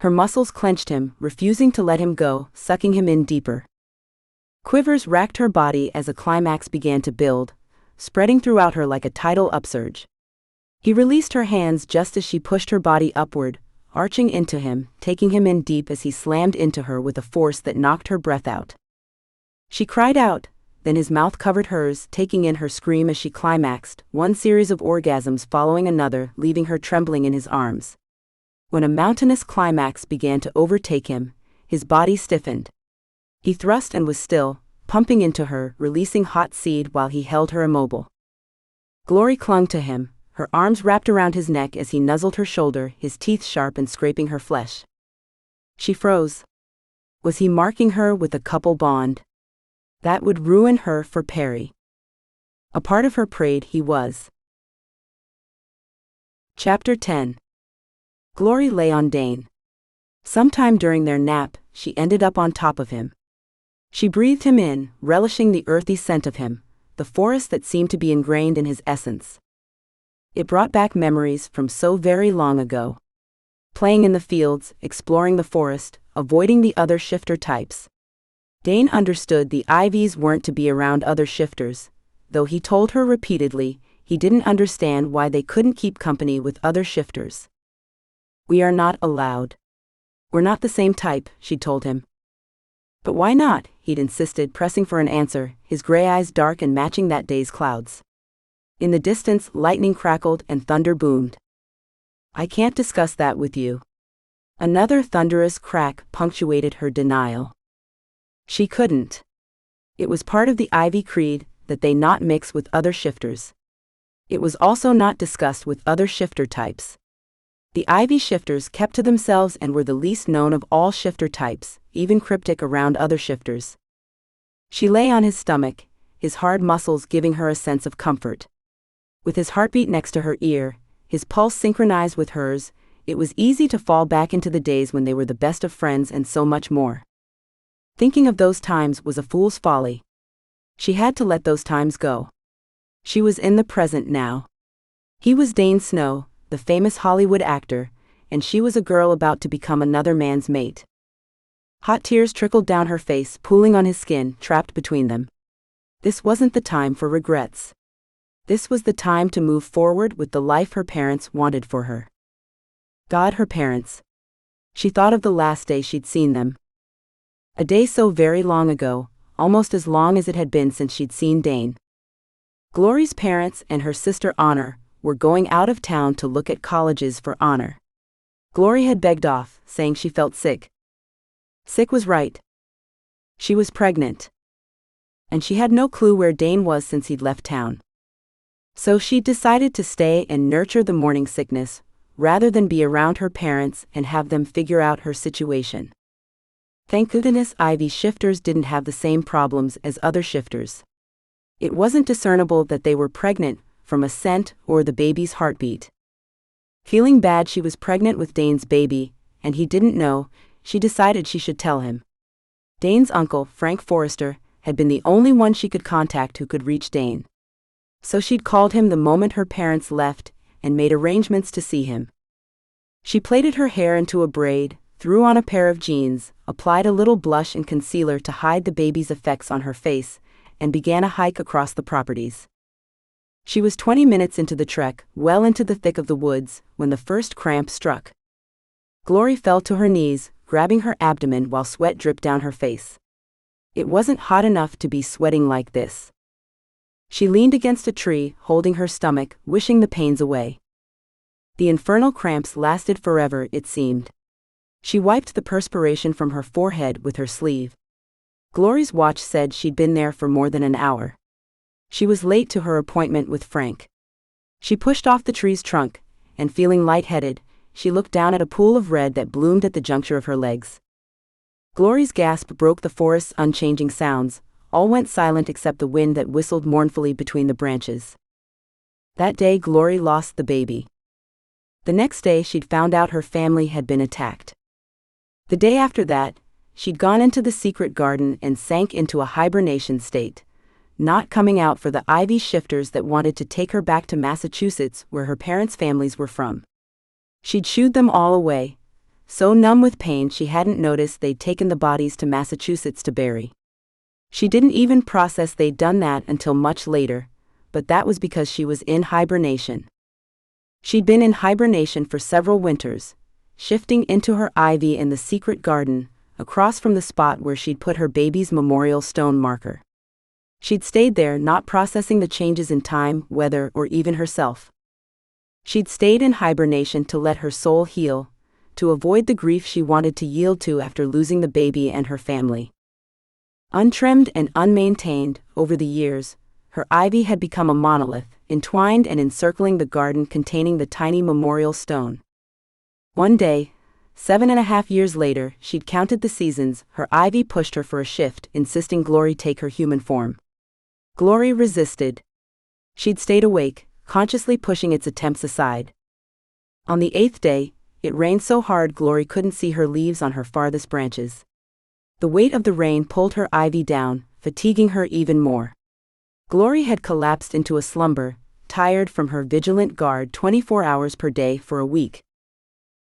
Her muscles clenched him, refusing to let him go, sucking him in deeper. Quivers racked her body as a climax began to build, spreading throughout her like a tidal upsurge. He released her hands just as she pushed her body upward, arching into him, taking him in deep as he slammed into her with a force that knocked her breath out. She cried out, then his mouth covered hers, taking in her scream as she climaxed, one series of orgasms following another, leaving her trembling in his arms. When a mountainous climax began to overtake him, his body stiffened. He thrust and was still, pumping into her, releasing hot seed while he held her immobile. Glory clung to him, her arms wrapped around his neck as he nuzzled her shoulder, his teeth sharp and scraping her flesh. She froze. Was he marking her with a couple bond? That would ruin her for Perry. A part of her prayed he was. Chapter 10. Glory lay on Dane. Sometime during their nap, she ended up on top of him. She breathed him in, relishing the earthy scent of him, the forest that seemed to be ingrained in his essence. It brought back memories from so very long ago. Playing in the fields, exploring the forest, avoiding the other shifter types. Dane understood the IVs weren't to be around other shifters, though he told her repeatedly he didn't understand why they couldn't keep company with other shifters. "We are not allowed. We're not the same type," she'd told him. "But why not?" he'd insisted, pressing for an answer, his gray eyes dark and matching that day's clouds. In the distance, lightning crackled and thunder boomed. "I can't discuss that with you." Another thunderous crack punctuated her denial. She couldn't. It was part of the Ivy creed that they not mix with other shifters. It was also not discussed with other shifter types. The Ivy shifters kept to themselves and were the least known of all shifter types, even cryptic around other shifters. She lay on his stomach, his hard muscles giving her a sense of comfort. With his heartbeat next to her ear, his pulse synchronized with hers, it was easy to fall back into the days when they were the best of friends and so much more. Thinking of those times was a fool's folly. She had to let those times go. She was in the present now. He was Dane Snow, the famous Hollywood actor, and she was a girl about to become another man's mate. Hot tears trickled down her face, pooling on his skin, trapped between them. This wasn't the time for regrets. This was the time to move forward with the life her parents wanted for her. God, her parents. She thought of the last day she'd seen them. A day so very long ago, almost as long as it had been since she'd seen Dane. Glory's parents and her sister Honor were going out of town to look at colleges for Honor. Glory had begged off, saying she felt sick. Sick was right. She was pregnant. And she had no clue where Dane was since he'd left town. So she decided to stay and nurture the morning sickness, rather than be around her parents and have them figure out her situation. Thank goodness Ivy shifters didn't have the same problems as other shifters. It wasn't discernible that they were pregnant from a scent or the baby's heartbeat. Feeling bad she was pregnant with Dane's baby, and he didn't know, she decided she should tell him. Dane's uncle, Frank Forester, had been the only one she could contact who could reach Dane. So she'd called him the moment her parents left and made arrangements to see him. She plaited her hair into a braid, threw on a pair of jeans, applied a little blush and concealer to hide the baby's effects on her face, and began a hike across the properties. She was 20 minutes into the trek, well into the thick of the woods, when the first cramp struck. Glory fell to her knees, grabbing her abdomen while sweat dripped down her face. It wasn't hot enough to be sweating like this. She leaned against a tree, holding her stomach, wishing the pains away. The infernal cramps lasted forever, it seemed. She wiped the perspiration from her forehead with her sleeve. Glory's watch said she'd been there for more than an hour. She was late to her appointment with Frank. She pushed off the tree's trunk, and feeling lightheaded, she looked down at a pool of red that bloomed at the juncture of her legs. Glory's gasp broke the forest's unchanging sounds. All went silent except the wind that whistled mournfully between the branches. That day Glory lost the baby. The next day she'd found out her family had been attacked. The day after that, she'd gone into the secret garden and sank into a hibernation state, not coming out for the Ivy shifters that wanted to take her back to Massachusetts where her parents' families were from. She'd shooed them all away, so numb with pain she hadn't noticed they'd taken the bodies to Massachusetts to bury. She didn't even process they'd done that until much later, but that was because she was in hibernation. She'd been in hibernation for several winters, shifting into her ivy in the secret garden, across from the spot where she'd put her baby's memorial stone marker. She'd stayed there, not processing the changes in time, weather, or even herself. She'd stayed in hibernation to let her soul heal, to avoid the grief she wanted to yield to after losing the baby and her family. Untrimmed and unmaintained, over the years, her ivy had become a monolith, entwined and encircling the garden containing the tiny memorial stone. One day, 7.5 years later, she'd counted the seasons, her ivy pushed her for a shift, insisting Glory take her human form. Glory resisted. She'd stayed awake, consciously pushing its attempts aside. On the 8th day, it rained so hard Glory couldn't see her leaves on her farthest branches. The weight of the rain pulled her ivy down, fatiguing her even more. Glory had collapsed into a slumber, tired from her vigilant guard 24 hours per day for a week.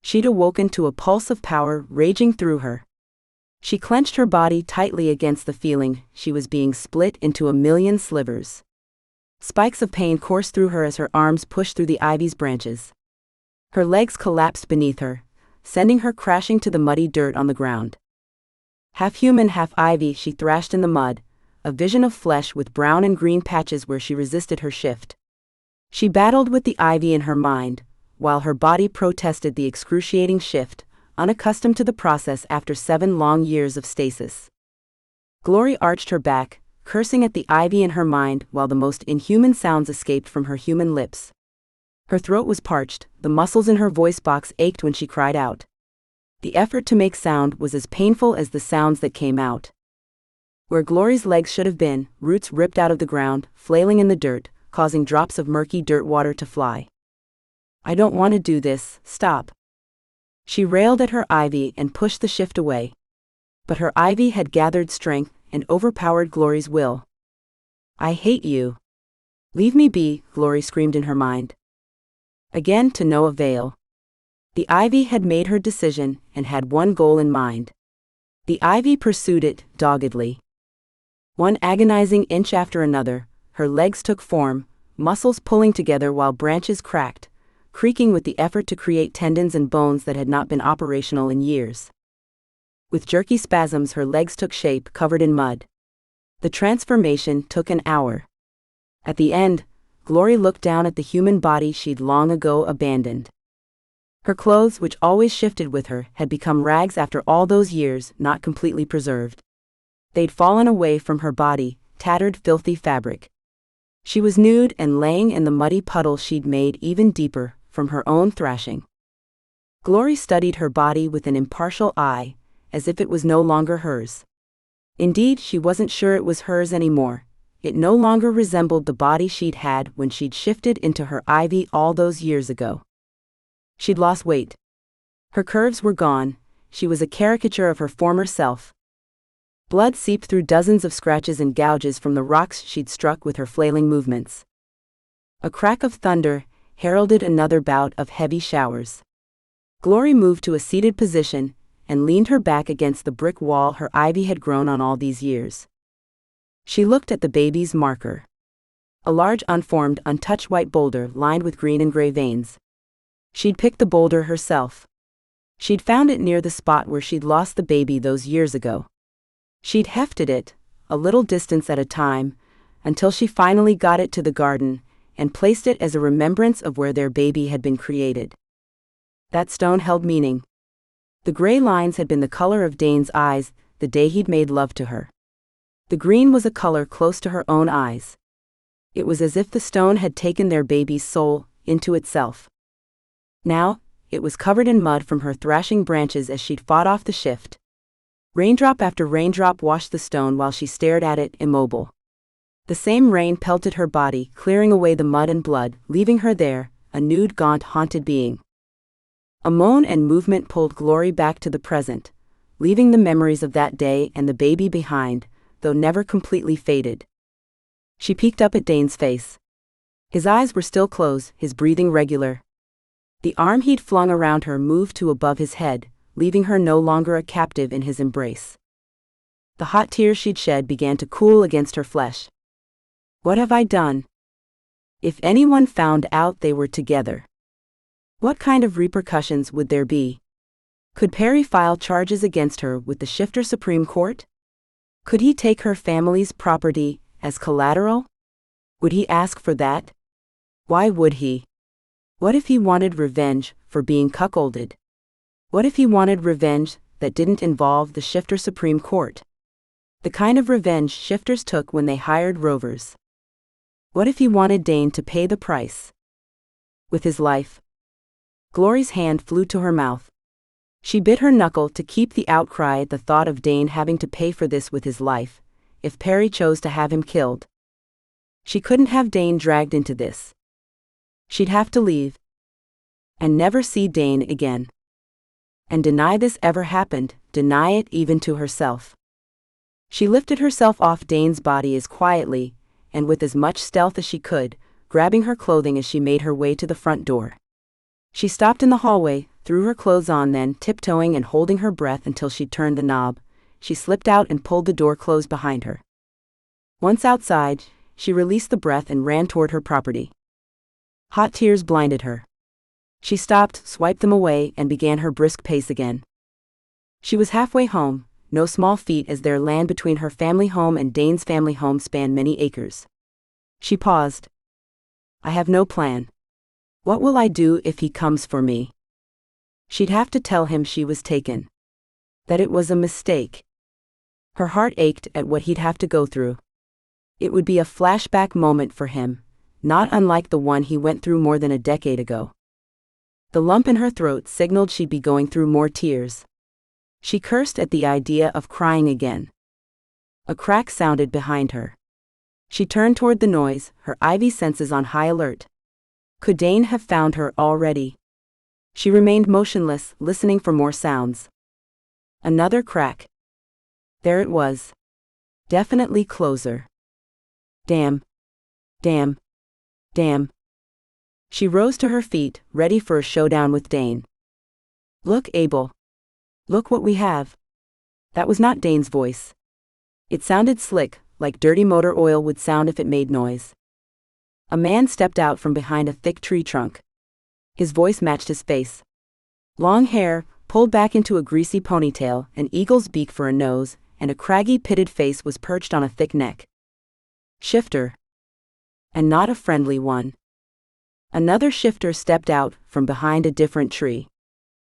She'd awoken to a pulse of power raging through her. She clenched her body tightly against the feeling she was being split into a million slivers. Spikes of pain coursed through her as her arms pushed through the ivy's branches. Her legs collapsed beneath her, sending her crashing to the muddy dirt on the ground. Half human, half ivy, she thrashed in the mud, a vision of flesh with brown and green patches where she resisted her shift. She battled with the ivy in her mind, while her body protested the excruciating shift, unaccustomed to the process after 7 long years of stasis. Glory arched her back, cursing at the ivy in her mind while the most inhuman sounds escaped from her human lips. Her throat was parched, the muscles in her voice box ached when she cried out. The effort to make sound was as painful as the sounds that came out. Where Glory's legs should have been, roots ripped out of the ground, flailing in the dirt, causing drops of murky dirt water to fly. I don't want to do this, stop. She railed at her ivy and pushed the shift away. But her ivy had gathered strength and overpowered Glory's will. I hate you. Leave me be, Glory screamed in her mind. Again to no avail. The ivy had made her decision and had one goal in mind. The ivy pursued it, doggedly. One agonizing inch after another, her legs took form, muscles pulling together while branches cracked, creaking with the effort to create tendons and bones that had not been operational in years. With jerky spasms, her legs took shape, covered in mud. The transformation took an hour. At the end, Glory looked down at the human body she'd long ago abandoned. Her clothes, which always shifted with her, had become rags after all those years, not completely preserved. They'd fallen away from her body, tattered, filthy fabric. She was nude and laying in the muddy puddle she'd made even deeper from her own thrashing. Glory studied her body with an impartial eye, as if it was no longer hers. Indeed, she wasn't sure it was hers anymore. It no longer resembled the body she'd had when she'd shifted into her ivy all those years ago. She'd lost weight. Her curves were gone, she was a caricature of her former self. Blood seeped through dozens of scratches and gouges from the rocks she'd struck with her flailing movements. A crack of thunder heralded another bout of heavy showers. Glory moved to a seated position and leaned her back against the brick wall her ivy had grown on all these years. She looked at the baby's marker. A large, unformed, untouched white boulder lined with green and gray veins. She'd picked the boulder herself. She'd found it near the spot where she'd lost the baby those years ago. She'd hefted it, a little distance at a time, until she finally got it to the garden and placed it as a remembrance of where their baby had been created. That stone held meaning. The gray lines had been the color of Dane's eyes the day he'd made love to her. The green was a color close to her own eyes. It was as if the stone had taken their baby's soul into itself. Now, it was covered in mud from her thrashing branches as she'd fought off the shift. Raindrop after raindrop washed the stone while she stared at it, immobile. The same rain pelted her body, clearing away the mud and blood, leaving her there, a nude, gaunt, haunted being. A moan and movement pulled Glory back to the present, leaving the memories of that day and the baby behind, though never completely faded. She peeked up at Dane's face. His eyes were still closed, his breathing regular. The arm he'd flung around her moved to above his head, leaving her no longer a captive in his embrace. The hot tears she'd shed began to cool against her flesh. What have I done? If anyone found out they were together, what kind of repercussions would there be? Could Perry file charges against her with the Shifter Supreme Court? Could he take her family's property as collateral? Would he ask for that? Why would he? What if he wanted revenge for being cuckolded? What if he wanted revenge that didn't involve the Shifter Supreme Court? The kind of revenge shifters took when they hired rovers. What if he wanted Dane to pay the price? With his life? Glory's hand flew to her mouth. She bit her knuckle to keep the outcry at the thought of Dane having to pay for this with his life, if Perry chose to have him killed. She couldn't have Dane dragged into this. She'd have to leave. And never see Dane again. And deny this ever happened, deny it even to herself. She lifted herself off Dane's body as quietly, and with as much stealth as she could, grabbing her clothing as she made her way to the front door. She stopped in the hallway, threw her clothes on, then, tiptoeing and holding her breath until she'd turned the knob, she slipped out and pulled the door closed behind her. Once outside, she released the breath and ran toward her property. Hot tears blinded her. She stopped, swiped them away, and began her brisk pace again. She was halfway home, no small feat as their land between her family home and Dane's family home spanned many acres. She paused. I have no plan. What will I do if he comes for me? She'd have to tell him she was taken. That it was a mistake. Her heart ached at what he'd have to go through. It would be a flashback moment for him, not unlike the one he went through more than a decade ago. The lump in her throat signaled she'd be going through more tears. She cursed at the idea of crying again. A crack sounded behind her. She turned toward the noise, her ivy senses on high alert. Could Dane have found her already? She remained motionless, listening for more sounds. Another crack. There it was. Definitely closer. Damn. Damn. Damn. She rose to her feet, ready for a showdown with Dane. Look, Abel. Look what we have. That was not Dane's voice. It sounded slick, like dirty motor oil would sound if it made noise. A man stepped out from behind a thick tree trunk. His voice matched his face. Long hair, pulled back into a greasy ponytail, an eagle's beak for a nose, and a craggy pitted face was perched on a thick neck. Shifter. And not a friendly one. Another shifter stepped out from behind a different tree.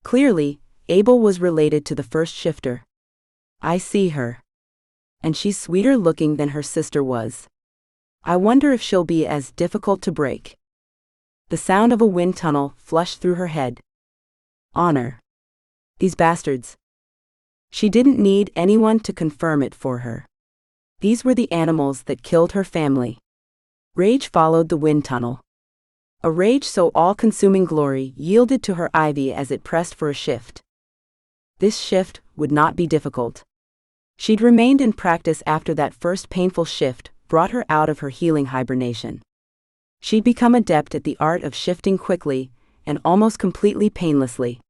Clearly, Abel was related to the first shifter. I see her. And she's sweeter looking than her sister was. I wonder if she'll be as difficult to break. The sound of a wind tunnel flushed through her head. Honor. These bastards. She didn't need anyone to confirm it for her. These were the animals that killed her family. Rage followed the wind tunnel. A rage so all-consuming glory yielded to her ivy as it pressed for a shift. This shift would not be difficult. She'd remained in practice after that first painful shift brought her out of her healing hibernation. She'd become adept at the art of shifting quickly and almost completely painlessly.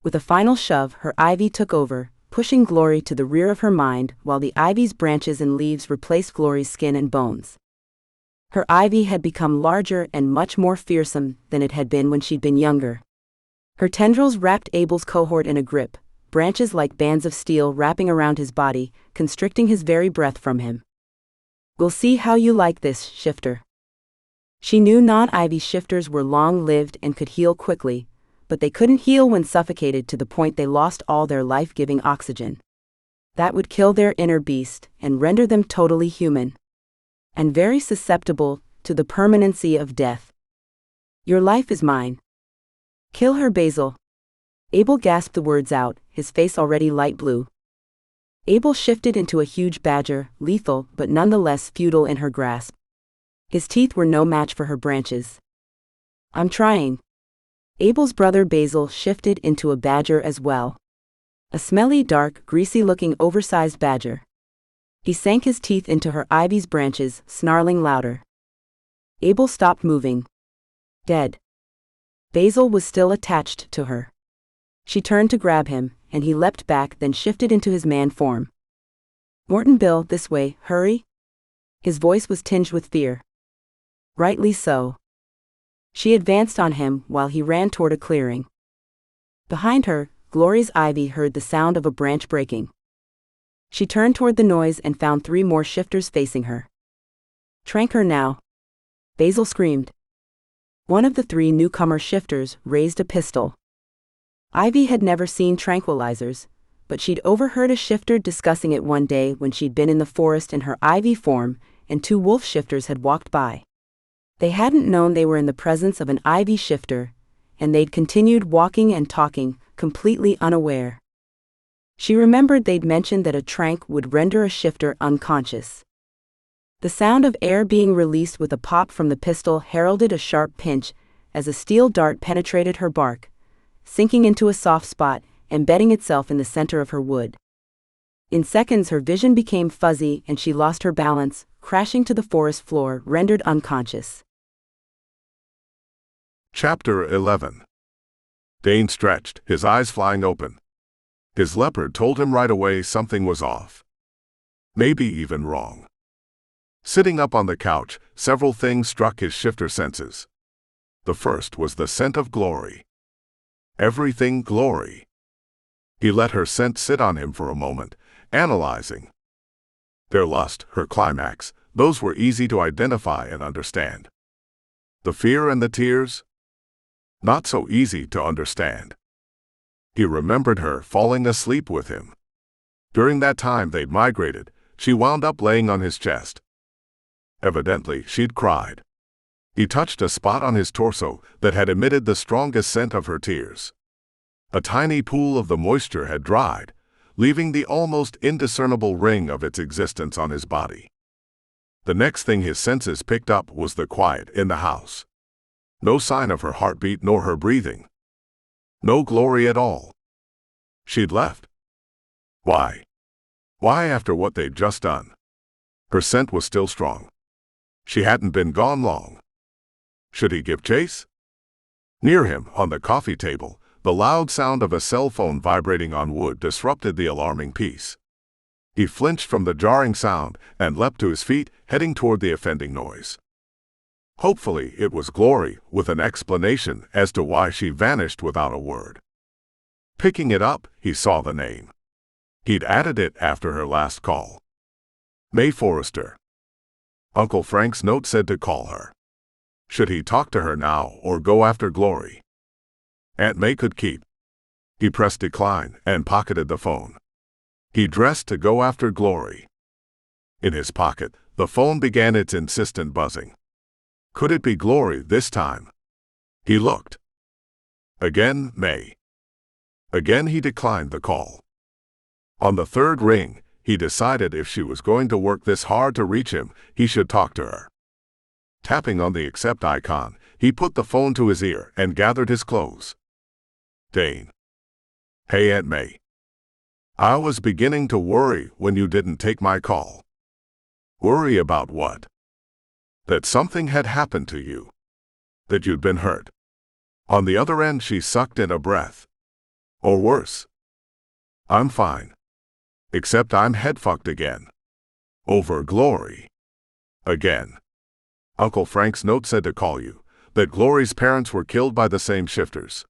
With a final shove, her ivy took over, pushing Glory to the rear of her mind while the ivy's branches and leaves replaced Glory's skin and bones. Her ivy had become larger and much more fearsome than it had been when she'd been younger. Her tendrils wrapped Abel's cohort in a grip, branches like bands of steel wrapping around his body, constricting his very breath from him. We'll see how you like this, shifter. She knew non-ivy shifters were long-lived and could heal quickly, but they couldn't heal when suffocated to the point they lost all their life-giving oxygen. That would kill their inner beast and render them totally human. And very susceptible to the permanency of death. Your life is mine. Kill her, Basil. Abel gasped the words out, his face already light blue. Abel shifted into a huge badger, lethal but nonetheless futile in her grasp. His teeth were no match for her branches. I'm trying. Abel's brother Basil shifted into a badger as well. A smelly, dark, greasy-looking, oversized badger. He sank his teeth into her ivy's branches, snarling louder. Abel stopped moving. Dead. Basil was still attached to her. She turned to grab him, and he leapt back, then shifted into his man form. Morton Bill, this way, hurry. His voice was tinged with fear. Rightly so. She advanced on him while he ran toward a clearing. Behind her, Glory's ivy heard the sound of a branch breaking. She turned toward the noise and found 3 more shifters facing her. Trank her now. Basil screamed. One of the 3 newcomer shifters raised a pistol. Ivy had never seen tranquilizers, but she'd overheard a shifter discussing it one day when she'd been in the forest in her ivy form, and 2 wolf shifters had walked by. They hadn't known they were in the presence of an ivy shifter, and they'd continued walking and talking, completely unaware. She remembered they'd mentioned that a trank would render a shifter unconscious. The sound of air being released with a pop from the pistol heralded a sharp pinch as a steel dart penetrated her bark, sinking into a soft spot, embedding itself in the center of her wood. In seconds her vision became fuzzy and she lost her balance, crashing to the forest floor, rendered unconscious. Chapter 11. Dane stretched, his eyes flying open. His leopard told him right away something was off. Maybe even wrong. Sitting up on the couch, several things struck his shifter senses. The first was the scent of Glory. Everything Glory. He let her scent sit on him for a moment, analyzing. Their lust, her climax, those were easy to identify and understand. The fear and the tears? Not so easy to understand. He remembered her falling asleep with him. During that time they'd migrated, she wound up laying on his chest. Evidently, she'd cried. He touched a spot on his torso that had emitted the strongest scent of her tears. A tiny pool of the moisture had dried, leaving the almost indiscernible ring of its existence on his body. The next thing his senses picked up was the quiet in the house. No sign of her heartbeat nor her breathing. No Glory at all. She'd left. Why? Why after what they'd just done? Her scent was still strong. She hadn't been gone long. Should he give chase? Near him, on the coffee table, the loud sound of a cell phone vibrating on wood disrupted the alarming peace. He flinched from the jarring sound and leapt to his feet, heading toward the offending noise. Hopefully it was Glory, with an explanation as to why she vanished without a word. Picking it up, he saw the name. He'd added it after her last call. May Forester. Uncle Frank's note said to call her. Should he talk to her now or go after Glory? Aunt May could keep. He pressed decline and pocketed the phone. He dressed to go after Glory. In his pocket, the phone began its insistent buzzing. Could it be Glory this time? He looked. Again, May. Again he declined the call. On the third ring, he decided if she was going to work this hard to reach him, he should talk to her. Tapping on the accept icon, he put the phone to his ear and gathered his clothes. Dane. Hey, Aunt May. I was beginning to worry when you didn't take my call. Worry about what? That something had happened to you. That you'd been hurt. On the other end, she sucked in a breath. Or worse. I'm fine. Except I'm head-fucked again. Over Glory. Again. Uncle Frank's note said to call you, that Glory's parents were killed by the same shifters.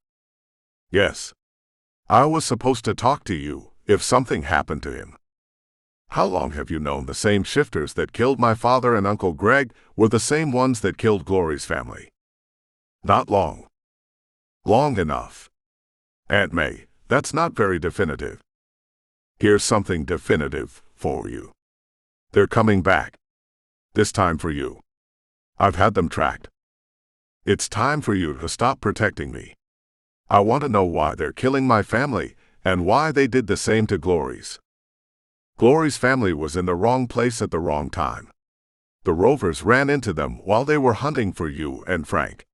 Yes. I was supposed to talk to you if something happened to him. How long have you known the same shifters that killed my father and Uncle Greg were the same ones that killed Glory's family? Not long. Long enough. Aunt May, that's not very definitive. Here's something definitive for you. They're coming back. This time for you. I've had them tracked. It's time for you to stop protecting me. I want to know why they're killing my family and why they did the same to Glory's. Glory's family was in the wrong place at the wrong time. The Rovers ran into them while they were hunting for you and Frank.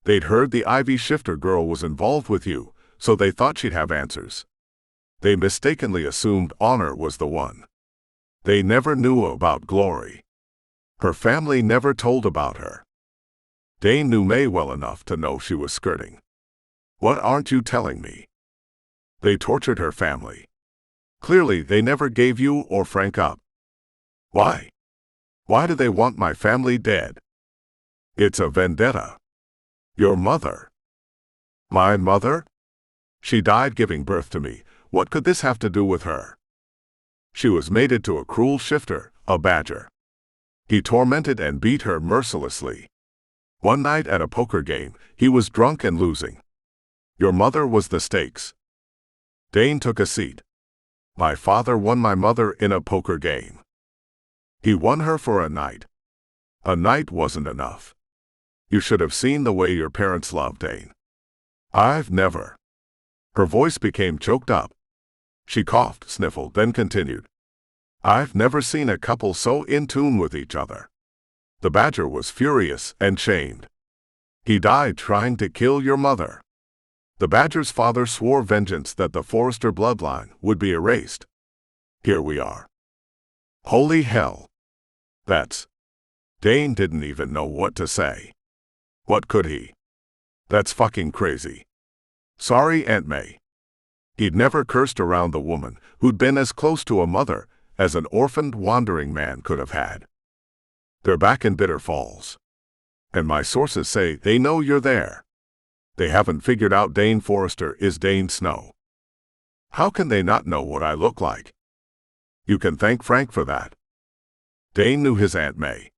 They'd heard the Ivy Shifter girl was involved with you, so they thought she'd have answers. They mistakenly assumed Honor was the one. They never knew about Glory. Her family never told about her. Dane knew May well enough to know she was skirting. What aren't you telling me? They tortured her family. Clearly they never gave you or Frank up. Why? Why do they want my family dead? It's a vendetta. Your mother. My mother? She died giving birth to me. What could this have to do with her? She was mated to a cruel shifter, a badger. He tormented and beat her mercilessly. One night at a poker game, he was drunk and losing. Your mother was the stakes. Dane took a seat. My father won my mother in a poker game. He won her for a night. A night wasn't enough. You should have seen the way your parents loved Dane. I've never. Her voice became choked up. She coughed, sniffled, then continued. I've never seen a couple so in tune with each other. The badger was furious and shamed. He died trying to kill your mother. The badger's father swore vengeance that the Forester bloodline would be erased. Here we are. Holy hell. That's... Dane didn't even know what to say. What could he? That's fucking crazy. Sorry, Aunt May. He'd never cursed around the woman who'd been as close to a mother as an orphaned wandering man could have had. They're back in Bitter Falls. And my sources say they know you're there. They haven't figured out Dane Forester is Dane Snow. How can they not know what I look like? You can thank Frank for that. Dane knew his Aunt May.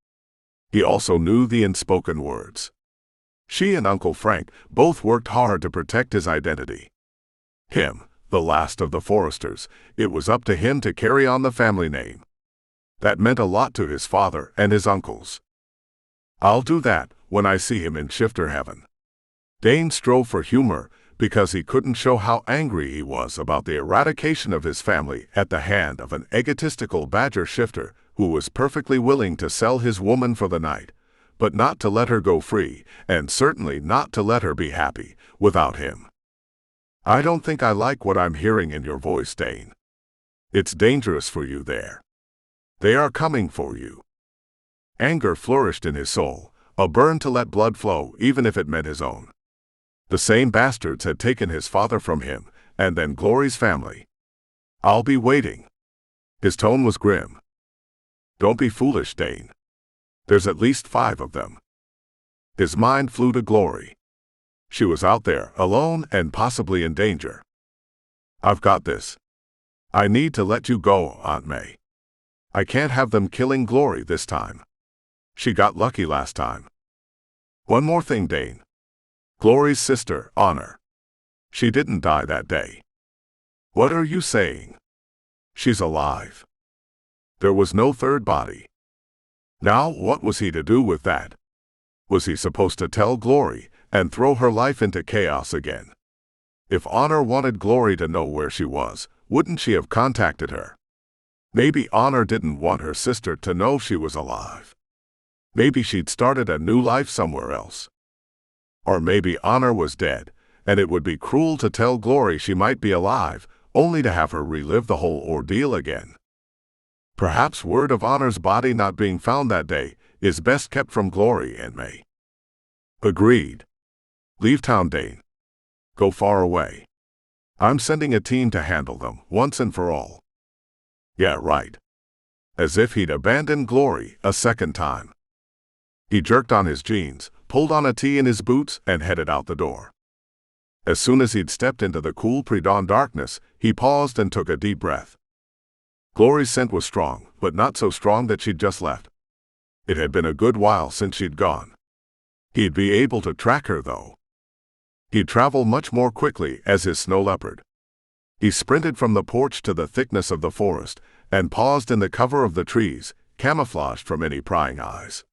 He also knew the unspoken words. She and Uncle Frank both worked hard to protect his identity. Him, the last of the Foresters, it was up to him to carry on the family name. That meant a lot to his father and his uncles. I'll do that when I see him in Shifter Heaven. Dane strove for humor, because he couldn't show how angry he was about the eradication of his family at the hand of an egotistical badger shifter who was perfectly willing to sell his woman for the night, but not to let her go free, and certainly not to let her be happy without him. I don't think I like what I'm hearing in your voice, Dane. It's dangerous for you there. They are coming for you. Anger flourished in his soul, a burn to let blood flow even if it meant his own. The same bastards had taken his father from him, and then Glory's family. I'll be waiting. His tone was grim. Don't be foolish, Dane. There's at least 5 of them. His mind flew to Glory. She was out there, alone and possibly in danger. I've got this. I need to let you go, Aunt May. I can't have them killing Glory this time. She got lucky last time. One more thing, Dane. Glory's sister, Honor. She didn't die that day. What are you saying? She's alive. There was no third body. Now, what was he to do with that? Was he supposed to tell Glory and throw her life into chaos again? If Honor wanted Glory to know where she was, wouldn't she have contacted her? Maybe Honor didn't want her sister to know she was alive. Maybe she'd started a new life somewhere else. Or maybe Honor was dead, and it would be cruel to tell Glory she might be alive, only to have her relive the whole ordeal again. Perhaps word of Honor's body not being found that day is best kept from Glory and May. Agreed. Leave town, Dane. Go far away. I'm sending a team to handle them, once and for all. Yeah, right. As if he'd abandoned Glory a second time. He jerked on his jeans, pulled on a tee in his boots, and headed out the door. As soon as he'd stepped into the cool pre-dawn darkness, he paused and took a deep breath. Glory's scent was strong, but not so strong that she'd just left. It had been a good while since she'd gone. He'd be able to track her, though. He'd travel much more quickly as his snow leopard. He sprinted from the porch to the thickness of the forest, and paused in the cover of the trees, camouflaged from any prying eyes.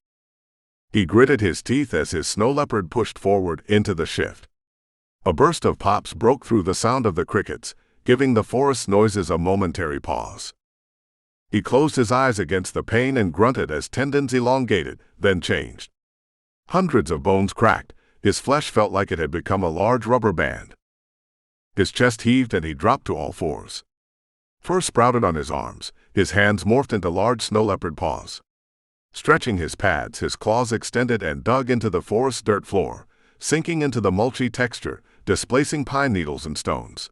He gritted his teeth as his snow leopard pushed forward into the shift. A burst of pops broke through the sound of the crickets, giving the forest noises a momentary pause. He closed his eyes against the pain and grunted as tendons elongated, then changed. Hundreds of bones cracked, his flesh felt like it had become a large rubber band. His chest heaved and he dropped to all fours. Fur sprouted on his arms, his hands morphed into large snow leopard paws. Stretching his pads, his claws extended and dug into the forest dirt floor, sinking into the mulchy texture, displacing pine needles and stones.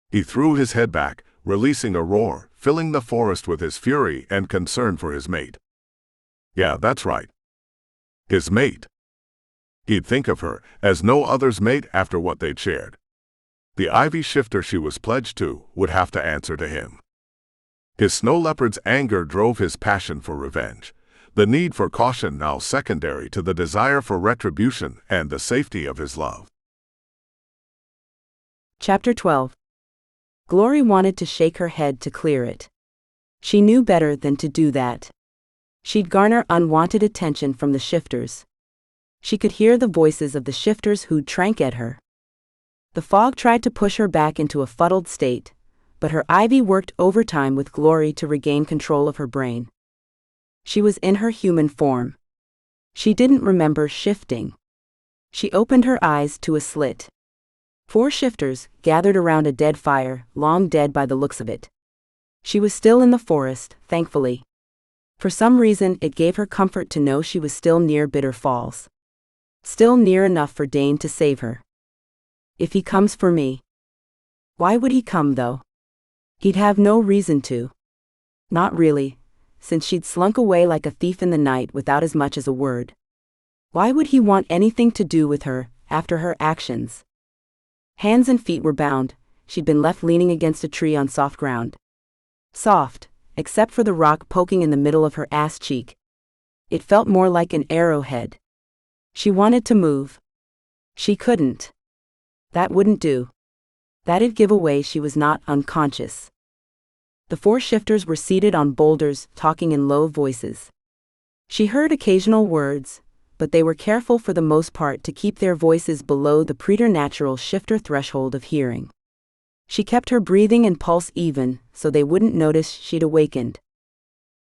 He threw his head back, releasing a roar, filling the forest with his fury and concern for his mate. Yeah, that's right. His mate. He'd think of her as no other's mate after what they'd shared. The ivy shifter she was pledged to would have to answer to him. His snow leopard's anger drove his passion for revenge, the need for caution now secondary to the desire for retribution and the safety of his love. Chapter 12. Glory wanted to shake her head to clear it. She knew better than to do that. She'd garner unwanted attention from the shifters. She could hear the voices of the shifters who'd trank at her. The fog tried to push her back into a fuddled state, but her ivy worked overtime with Glory to regain control of her brain. She was in her human form. She didn't remember shifting. She opened her eyes to a slit. 4 shifters gathered around a dead fire, long dead by the looks of it. She was still in the forest, thankfully. For some reason, it gave her comfort to know she was still near Bitter Falls. Still near enough for Dane to save her. If he comes for me. Why would he come, though? He'd have no reason to. Not really, since she'd slunk away like a thief in the night without as much as a word. Why would he want anything to do with her, after her actions? Hands and feet were bound, she'd been left leaning against a tree on soft ground. Soft, except for the rock poking in the middle of her ass cheek. It felt more like an arrowhead. She wanted to move. She couldn't. That wouldn't do. That'd give away she was not unconscious. The 4 shifters were seated on boulders, talking in low voices. She heard occasional words, but they were careful for the most part to keep their voices below the preternatural shifter threshold of hearing. She kept her breathing and pulse even, so they wouldn't notice she'd awakened.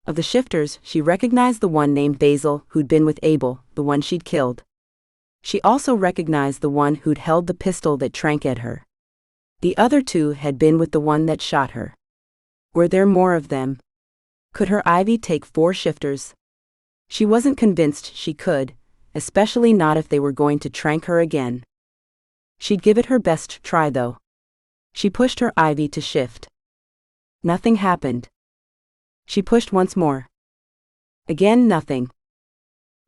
Of the shifters, she recognized the one named Basil who'd been with Abel, the one she'd killed. She also recognized the one who'd held the pistol that Trank at her. The other two had been with the one that shot her. Were there more of them? Could her Ivy take 4 shifters? She wasn't convinced she could, especially not if they were going to Trank her again. She'd give it her best try though. She pushed her Ivy to shift. Nothing happened. She pushed once more. Again nothing.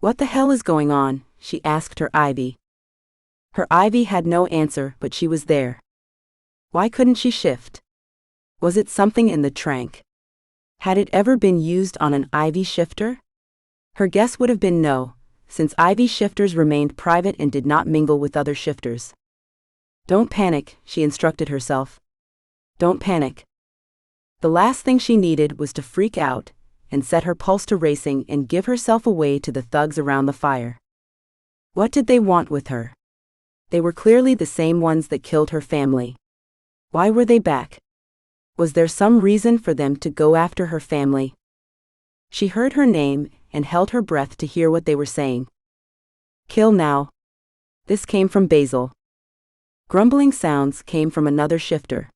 What the hell is going on? She asked her Ivy. Her Ivy had no answer, but she was there. Why couldn't she shift? Was it something in the Trank? Had it ever been used on an Ivy shifter? Her guess would have been no, since Ivy shifters remained private and did not mingle with other shifters. Don't panic, she instructed herself. Don't panic. The last thing she needed was to freak out and set her pulse to racing and give herself away to the thugs around the fire. What did they want with her? They were clearly the same ones that killed her family. Why were they back? Was there some reason for them to go after her family? She heard her name and held her breath to hear what they were saying. Kill now. This came from Basil. Grumbling sounds came from another shifter.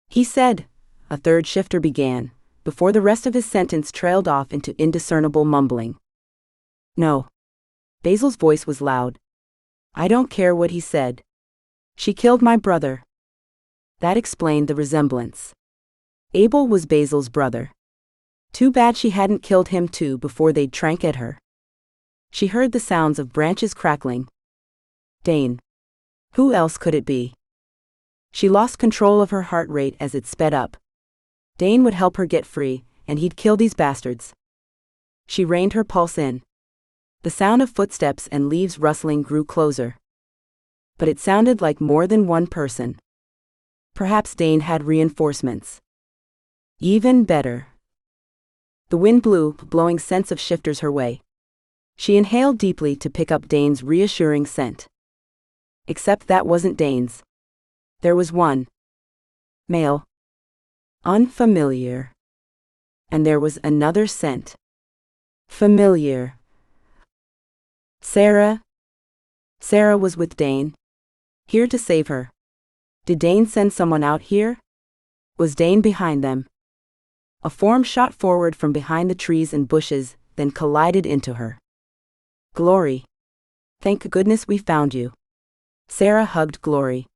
He said, a third shifter began, before the rest of his sentence trailed off into indiscernible mumbling. No. Basil's voice was loud. I don't care what he said. She killed my brother. That explained the resemblance. Abel was Basil's brother. Too bad she hadn't killed him too before they'd Trank at her. She heard the sounds of branches crackling. Dane. Who else could it be? She lost control of her heart rate as it sped up. Dane would help her get free, and he'd kill these bastards. She reined her pulse in. The sound of footsteps and leaves rustling grew closer. But it sounded like more than one person. Perhaps Dane had reinforcements. Even better. The wind blew, blowing scents of shifters her way. She inhaled deeply to pick up Dane's reassuring scent. Except that wasn't Dane's. There was one. Male. Unfamiliar. And there was another scent. Familiar. Sarah. Sarah was with Dane. Here to save her. Did Dane send someone out here? Was Dane behind them? A form shot forward from behind the trees and bushes, then collided into her. Glory. Thank goodness we found you. Sarah hugged Glory.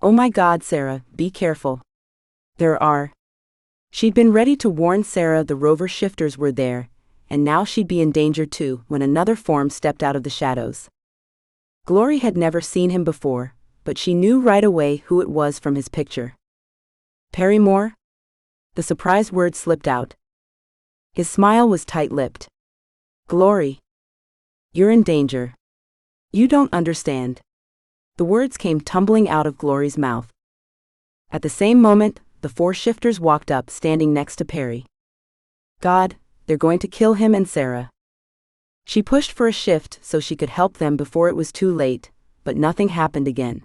Oh my God, Sarah, be careful. There are. She'd been ready to warn Sarah the rover shifters were there, and now she'd be in danger too when another form stepped out of the shadows. Glory had never seen him before, but she knew right away who it was from his picture. Barrymore? The surprised word slipped out. His smile was tight-lipped. Glory. You're in danger. You don't understand. The words came tumbling out of Glory's mouth. At the same moment, the 4 shifters walked up, standing next to Perry. God, they're going to kill him and Sarah. She pushed for a shift so she could help them before it was too late, but nothing happened again.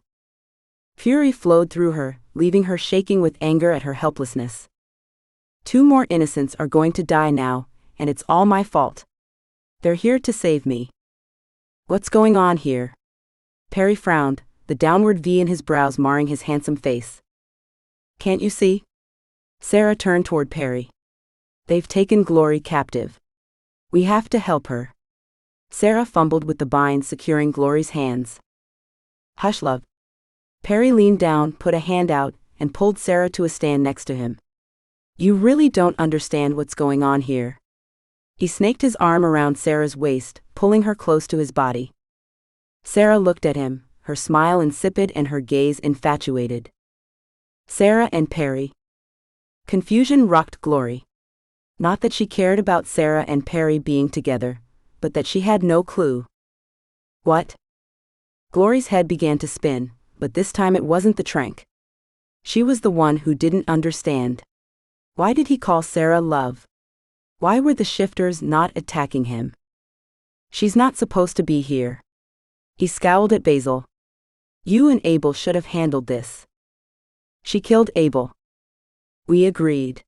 Fury flowed through her, leaving her shaking with anger at her helplessness. 2 more innocents are going to die now, and it's all my fault. They're here to save me. What's going on here? Perry frowned, the downward V in his brows marring his handsome face. Can't you see? Sarah turned toward Perry. They've taken Glory captive. We have to help her. Sarah fumbled with the bind securing Glory's hands. Hush, love. Perry leaned down, put a hand out, and pulled Sarah to a stand next to him. You really don't understand what's going on here. He snaked his arm around Sarah's waist, pulling her close to his body. Sarah looked at him, her smile insipid and her gaze infatuated. Sarah and Perry. Confusion rocked Glory. Not that she cared about Sarah and Perry being together, but that she had no clue. What? Glory's head began to spin, but this time it wasn't the Trank. She was the one who didn't understand. Why did he call Sarah love? Why were the shifters not attacking him? She's not supposed to be here. He scowled at Basil. You and Abel should have handled this. She killed Abel. We agreed.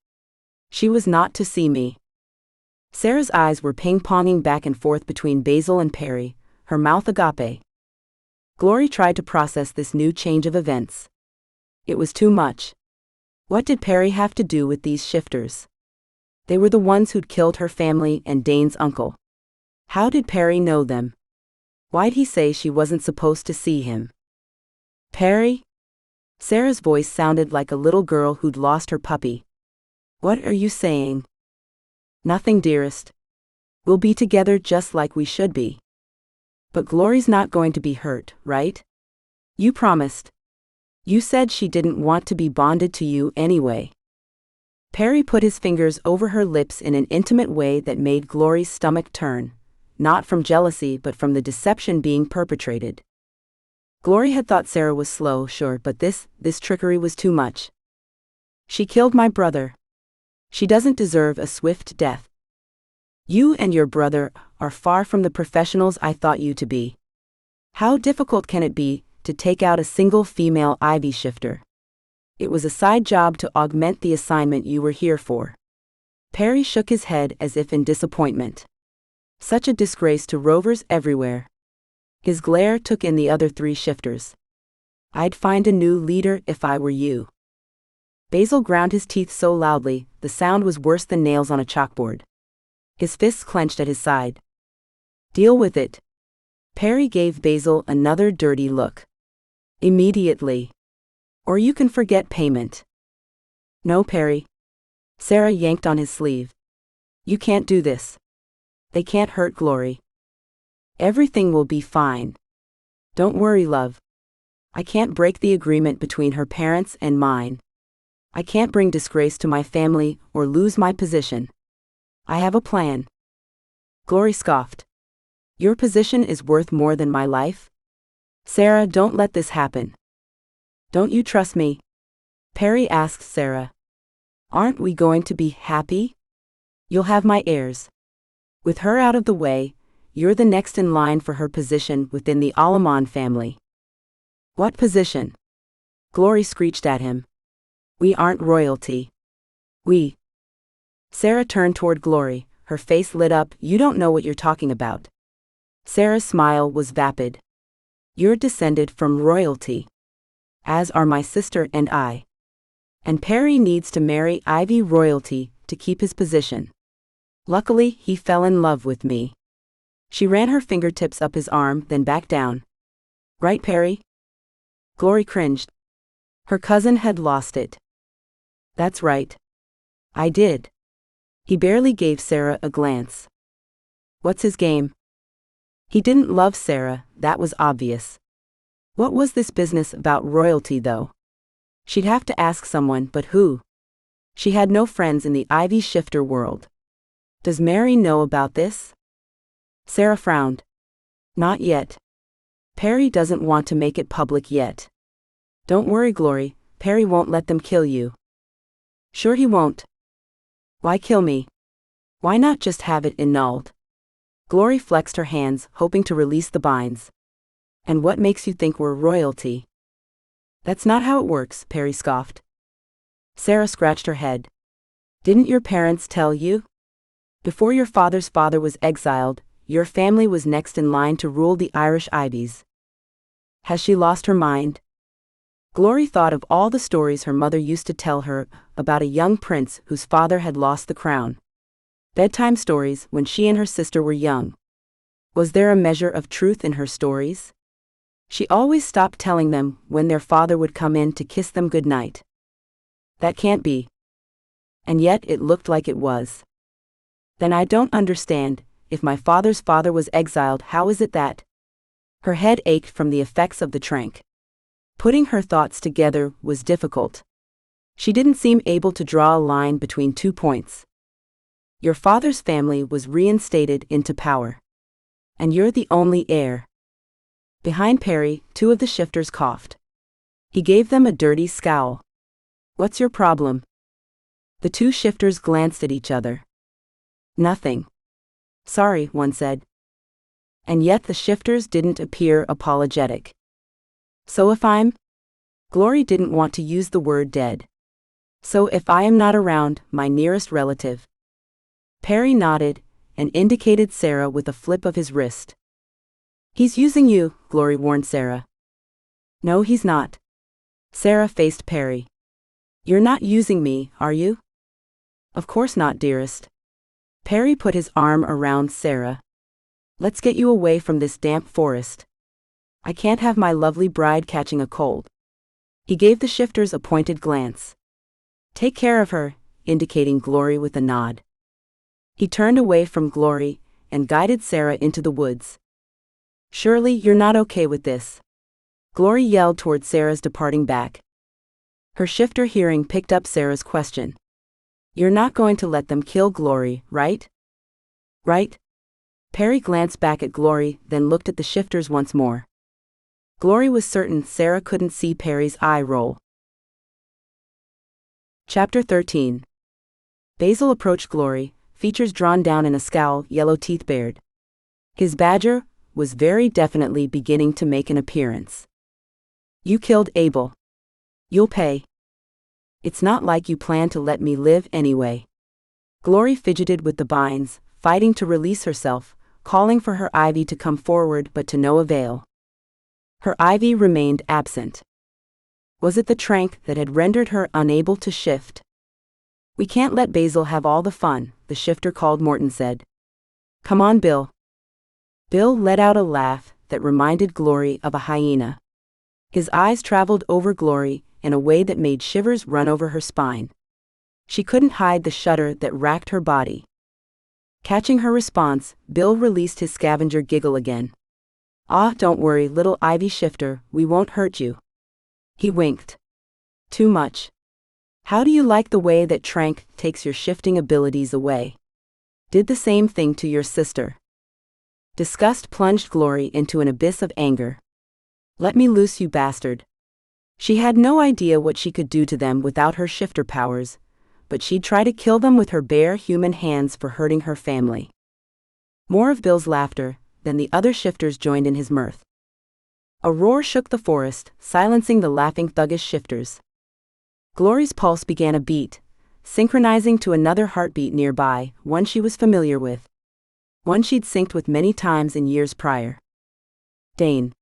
She was not to see me. Sarah's eyes were ping-ponging back and forth between Basil and Perry, her mouth agape. Glory tried to process this new change of events. It was too much. What did Perry have to do with these shifters? They were the ones who'd killed her family and Dane's uncle. How did Perry know them? Why'd he say she wasn't supposed to see him? Perry? Sarah's voice sounded like a little girl who'd lost her puppy. What are you saying? Nothing, dearest. We'll be together just like we should be. But Glory's not going to be hurt, right? You promised. You said she didn't want to be bonded to you anyway. Perry put his fingers over her lips in an intimate way that made Glory's stomach turn, not from jealousy but from the deception being perpetrated. Glory had thought Sarah was slow, sure, but this trickery was too much. She killed my brother. She doesn't deserve a swift death. You and your brother are far from the professionals I thought you to be. How difficult can it be to take out a single female Ivy shifter? It was a side job to augment the assignment you were here for. Perry shook his head as if in disappointment. Such a disgrace to rovers everywhere. His glare took in the other 3 shifters. I'd find a new leader if I were you. Basil ground his teeth so loudly, the sound was worse than nails on a chalkboard. His fists clenched at his side. Deal with it. Perry gave Basil another dirty look. Immediately. Or you can forget payment. No, Perry. Sarah yanked on his sleeve. You can't do this. They can't hurt Glory. Everything will be fine. Don't worry, love. I can't break the agreement between her parents and mine. I can't bring disgrace to my family or lose my position. I have a plan. Glory scoffed. Your position is worth more than my life? Sarah, don't let this happen. Don't you trust me? Perry asked Sarah. Aren't we going to be happy? You'll have my heirs. With her out of the way, you're the next in line for her position within the Aleman family. What position? Glory screeched at him. We aren't royalty. We. Sarah turned toward Glory, her face lit up. You don't know what you're talking about. Sarah's smile was vapid. You're descended from royalty. As are my sister and I. And Perry needs to marry Ivy royalty to keep his position. Luckily, he fell in love with me. She ran her fingertips up his arm, then back down. Right, Perry? Glory cringed. Her cousin had lost it. That's right. I did. He barely gave Sarah a glance. What's his game? He didn't love Sarah, that was obvious. What was this business about royalty, though? She'd have to ask someone, but who? She had no friends in the Ivy shifter world. Does Mary know about this? Sarah frowned. Not yet. Perry doesn't want to make it public yet. Don't worry, Glory, Perry won't let them kill you. Sure he won't. Why kill me? Why not just have it annulled? Glory flexed her hands, hoping to release the binds. And what makes you think we're royalty? That's not how it works, Perry scoffed. Sarah scratched her head. Didn't your parents tell you? Before your father's father was exiled, your family was next in line to rule the Irish Ivies. Has she lost her mind? Glory thought of all the stories her mother used to tell her about a young prince whose father had lost the crown. Bedtime stories when she and her sister were young. Was there a measure of truth in her stories? She always stopped telling them when their father would come in to kiss them goodnight. That can't be. And yet it looked like it was. Then I don't understand, if my father's father was exiled, how is it that? Her head ached from the effects of the trank. Putting her thoughts together was difficult. She didn't seem able to draw a line between 2 points. Your father's family was reinstated into power. And you're the only heir. Behind Perry, 2 of the shifters coughed. He gave them a dirty scowl. What's your problem? The 2 shifters glanced at each other. Nothing. Sorry, one said. And yet the shifters didn't appear apologetic. So if I'm? Glory didn't want to use the word dead. So if I am not around, my nearest relative. Perry nodded and indicated Sarah with a flip of his wrist. He's using you, Glory warned Sarah. No, he's not. Sarah faced Perry. You're not using me, are you? Of course not, dearest. Perry put his arm around Sarah. Let's get you away from this damp forest. I can't have my lovely bride catching a cold. He gave the shifters a pointed glance. Take care of her, indicating Glory with a nod. He turned away from Glory and guided Sarah into the woods. Surely you're not okay with this. Glory yelled toward Sarah's departing back. Her shifter hearing picked up Sarah's question. You're not going to let them kill Glory, right? Right? Perry glanced back at Glory, then looked at the shifters once more. Glory was certain Sarah couldn't see Perry's eye roll. Chapter 13. Basil approached Glory, features drawn down in a scowl, yellow teeth bared. His badger was very definitely beginning to make an appearance. You killed Abel. You'll pay. It's not like you plan to let me live anyway. Glory fidgeted with the binds, fighting to release herself, calling for her Ivy to come forward but to no avail. Her Ivy remained absent. Was it the trank that had rendered her unable to shift? We can't let Basil have all the fun, the shifter called Morton said. Come on, Bill. Bill let out a laugh that reminded Glory of a hyena. His eyes traveled over Glory in a way that made shivers run over her spine. She couldn't hide the shudder that racked her body. Catching her response, Bill released his scavenger giggle again. Ah, don't worry, little Ivy shifter, we won't hurt you. He winked. Too much. How do you like the way that Trank takes your shifting abilities away? Did the same thing to your sister. Disgust plunged Glory into an abyss of anger. Let me loose, you bastard. She had no idea what she could do to them without her shifter powers, but she'd try to kill them with her bare human hands for hurting her family. More of Bill's laughter, then the other shifters joined in his mirth. A roar shook the forest, silencing the laughing thuggish shifters. Glory's pulse began a beat, synchronizing to another heartbeat nearby, one she was familiar with. One she'd synced with many times in years prior. Dane.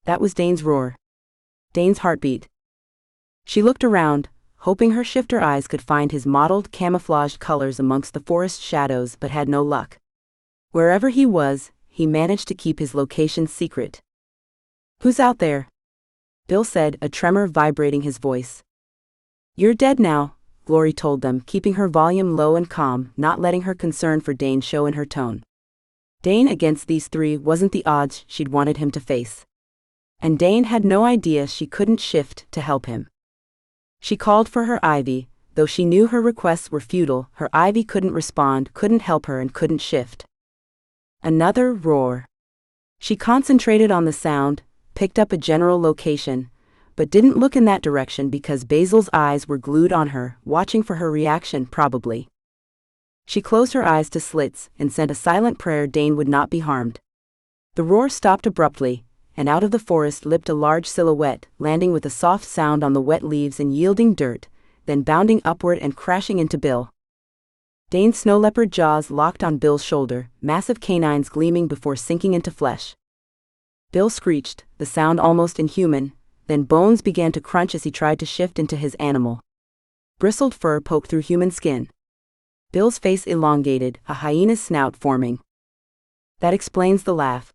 That was Dane's roar. Dane's heartbeat. She looked around, hoping her shifter eyes could find his mottled, camouflaged colors amongst the forest shadows, but had no luck. Wherever he was, he managed to keep his location secret. Who's out there? Bill said, a tremor vibrating his voice. You're dead now, Glory told them, keeping her volume low and calm, not letting her concern for Dane show in her tone. Dane against these three wasn't the odds she'd wanted him to face. And Dane had no idea she couldn't shift to help him. She called for her Ivy, though she knew her requests were futile, her Ivy couldn't respond, couldn't help her and couldn't shift. Another roar. She concentrated on the sound, picked up a general location, but didn't look in that direction because Basil's eyes were glued on her, watching for her reaction probably. She closed her eyes to slits and sent a silent prayer Dane would not be harmed. The roar stopped abruptly, and out of the forest leapt a large silhouette, landing with a soft sound on the wet leaves and yielding dirt, then bounding upward and crashing into Bill. Dane's snow leopard jaws locked on Bill's shoulder, massive canines gleaming before sinking into flesh. Bill screeched, the sound almost inhuman, then bones began to crunch as he tried to shift into his animal. Bristled fur poked through human skin. Bill's face elongated, a hyena's snout forming. That explains the laugh.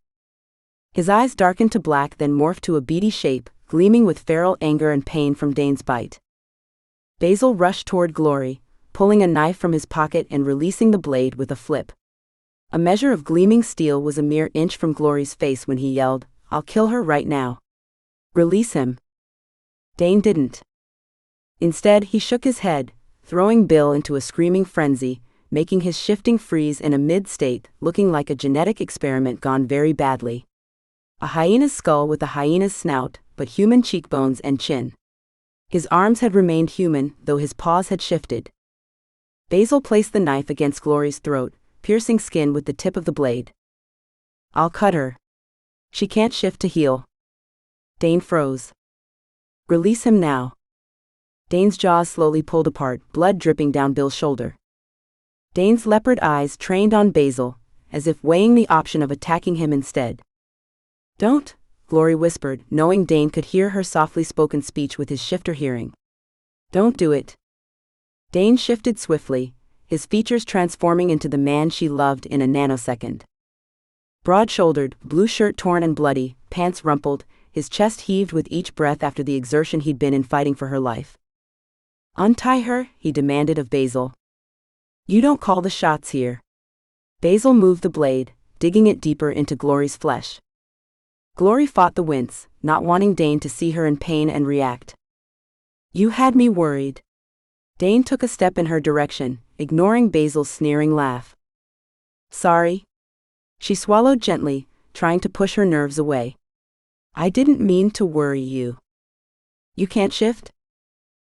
His eyes darkened to black, then morphed to a beady shape, gleaming with feral anger and pain from Dane's bite. Basil rushed toward Glory, pulling a knife from his pocket and releasing the blade with a flip. A measure of gleaming steel was a mere inch from Glory's face when he yelled, "I'll kill her right now. Release him." Dane didn't. Instead, he shook his head, throwing Bill into a screaming frenzy, making his shifting freeze in a mid-state, looking like a genetic experiment gone very badly. A hyena's skull with a hyena's snout, but human cheekbones and chin. His arms had remained human, though his paws had shifted. Basil placed the knife against Glory's throat, piercing skin with the tip of the blade. I'll cut her. She can't shift to heal. Dane froze. Release him now. Dane's jaws slowly pulled apart, blood dripping down Bill's shoulder. Dane's leopard eyes trained on Basil, as if weighing the option of attacking him instead. Don't, Glory whispered, knowing Dane could hear her softly spoken speech with his shifter hearing. Don't do it. Dane shifted swiftly, his features transforming into the man she loved in a nanosecond. Broad-shouldered, blue shirt torn and bloody, pants rumpled, his chest heaved with each breath after the exertion he'd been in fighting for her life. Untie her, he demanded of Basil. You don't call the shots here. Basil moved the blade, digging it deeper into Glory's flesh. Glory fought the wince, not wanting Dane to see her in pain and react. You had me worried. Dane took a step in her direction, ignoring Basil's sneering laugh. Sorry. She swallowed gently, trying to push her nerves away. I didn't mean to worry you. You can't shift?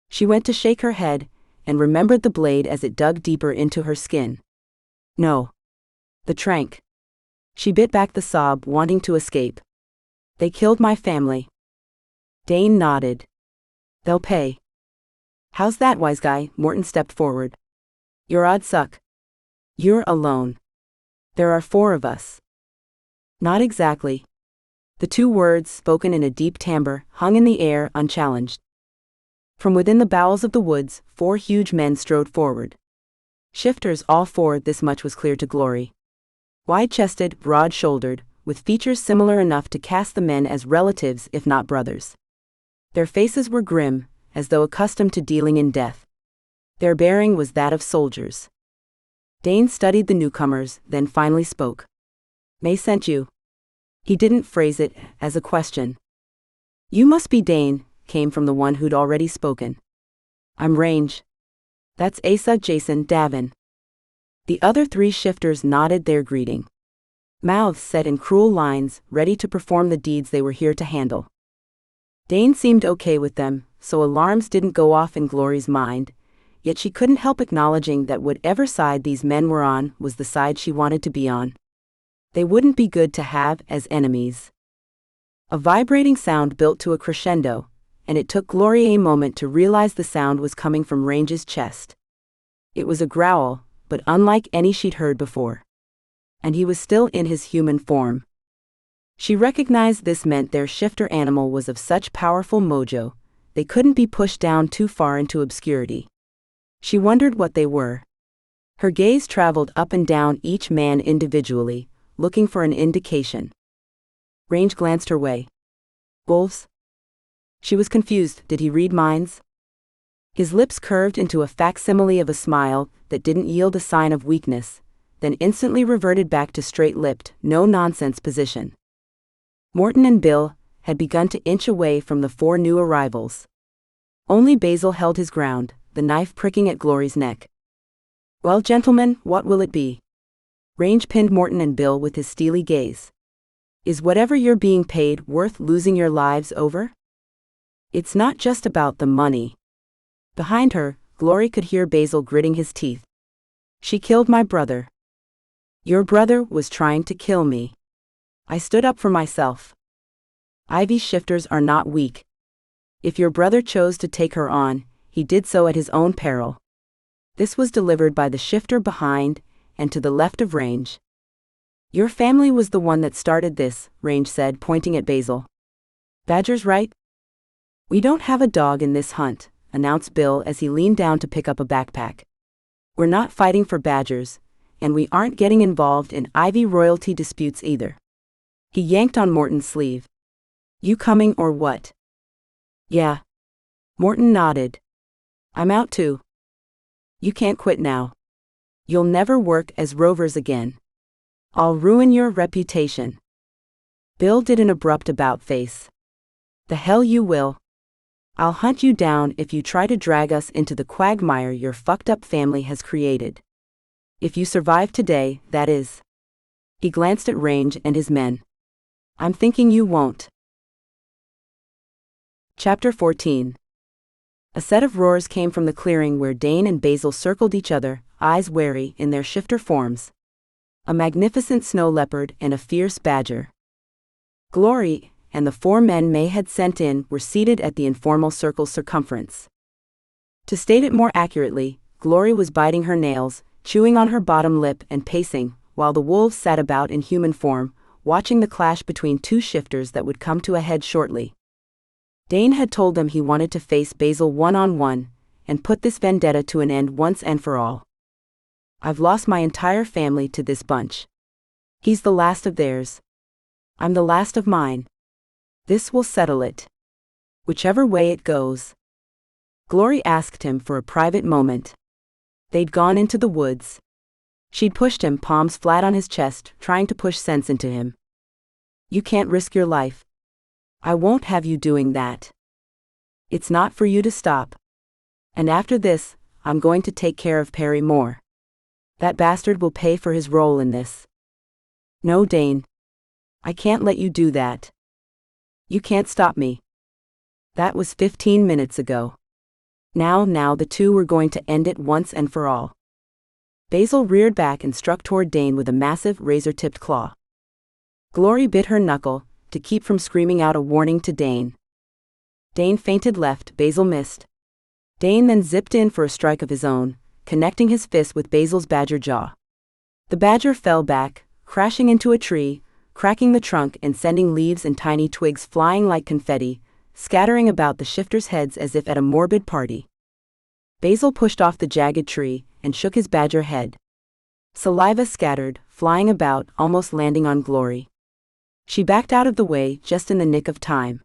She went to shake her head, and remembered the blade as it dug deeper into her skin. No. The trank. She bit back the sob, wanting to escape. They killed my family. Dane nodded. They'll pay. How's that, wise guy? Morton stepped forward. Your odds suck. You're alone. There are 4 of us. Not exactly. The 2 words, spoken in a deep timbre, hung in the air, unchallenged. From within the bowels of the woods, 4 huge men strode forward. Shifters, all 4, this much was clear to Glory. Wide-chested, broad-shouldered, with features similar enough to cast the men as relatives if not brothers. Their faces were grim, as though accustomed to dealing in death. Their bearing was that of soldiers. Dane studied the newcomers, then finally spoke. May sent you. He didn't phrase it as a question. You must be Dane, came from the one who'd already spoken. I'm Range. That's Asa Jason Davin. The other 3 shifters nodded their greeting. Mouths set in cruel lines, ready to perform the deeds they were here to handle. Dane seemed okay with them, so alarms didn't go off in Glory's mind, yet she couldn't help acknowledging that whatever side these men were on was the side she wanted to be on. They wouldn't be good to have as enemies. A vibrating sound built to a crescendo, and it took Glory a moment to realize the sound was coming from Range's chest. It was a growl, but unlike any she'd heard before. And he was still in his human form. She recognized this meant their shifter animal was of such powerful mojo, they couldn't be pushed down too far into obscurity. She wondered what they were. Her gaze traveled up and down each man individually, looking for an indication. Range glanced her way. Wolves? She was confused. Did he read minds? His lips curved into a facsimile of a smile that didn't yield a sign of weakness, then instantly reverted back to straight-lipped, no-nonsense position. Morton and Bill had begun to inch away from the 4 new arrivals. Only Basil held his ground, the knife pricking at Glory's neck. Well, gentlemen, what will it be? Range pinned Morton and Bill with his steely gaze. Is whatever you're being paid worth losing your lives over? It's not just about the money. Behind her, Glory could hear Basil gritting his teeth. She killed my brother. Your brother was trying to kill me. I stood up for myself. Ivy's shifters are not weak. If your brother chose to take her on, he did so at his own peril. This was delivered by the shifter behind, and to the left of Range. Your family was the one that started this, Range said, pointing at Basil. Badger's right? We don't have a dog in this hunt, announced Bill as he leaned down to pick up a backpack. We're not fighting for badgers, and we aren't getting involved in Ivy royalty disputes either. He yanked on Morton's sleeve. You coming or what? Yeah. Morton nodded. I'm out too. You can't quit now. You'll never work as rovers again. I'll ruin your reputation. Bill did an abrupt about-face. The hell you will. I'll hunt you down if you try to drag us into the quagmire your fucked-up family has created. If you survive today, that is. He glanced at Range and his men. I'm thinking you won't. Chapter 14. A set of roars came from the clearing where Dane and Basil circled each other, eyes wary in their shifter forms. a magnificent snow leopard and a fierce badger. Glory and the 4 men May had sent in were seated at the informal circle's circumference. To state it more accurately, Glory was biting her nails, chewing on her bottom lip and pacing, while the wolves sat about in human form, watching the clash between 2 shifters that would come to a head shortly. Dane had told them he wanted to face Basil one-on-one, and put this vendetta to an end once and for all. I've lost my entire family to this bunch. He's the last of theirs. I'm the last of mine. This will settle it. Whichever way it goes. Glory asked him for a private moment. They'd gone into the woods. She'd pushed him, palms flat on his chest, trying to push sense into him. You can't risk your life. I won't have you doing that. It's not for you to stop. And after this, I'm going to take care of Perry Moore. That bastard will pay for his role in this. No, Dane. I can't let you do that. You can't stop me. That was 15 minutes ago. Now the two were going to end it once and for all. Basil reared back and struck toward Dane with a massive razor-tipped claw. Glory bit her knuckle, to keep from screaming out a warning to Dane. Dane feinted left, Basil missed. Dane then zipped in for a strike of his own, connecting his fist with Basil's badger jaw. The badger fell back, crashing into a tree, cracking the trunk and sending leaves and tiny twigs flying like confetti, scattering about the shifters' heads as if at a morbid party. Basil pushed off the jagged tree and shook his badger head. Saliva scattered, flying about, almost landing on Glory. She backed out of the way just in the nick of time.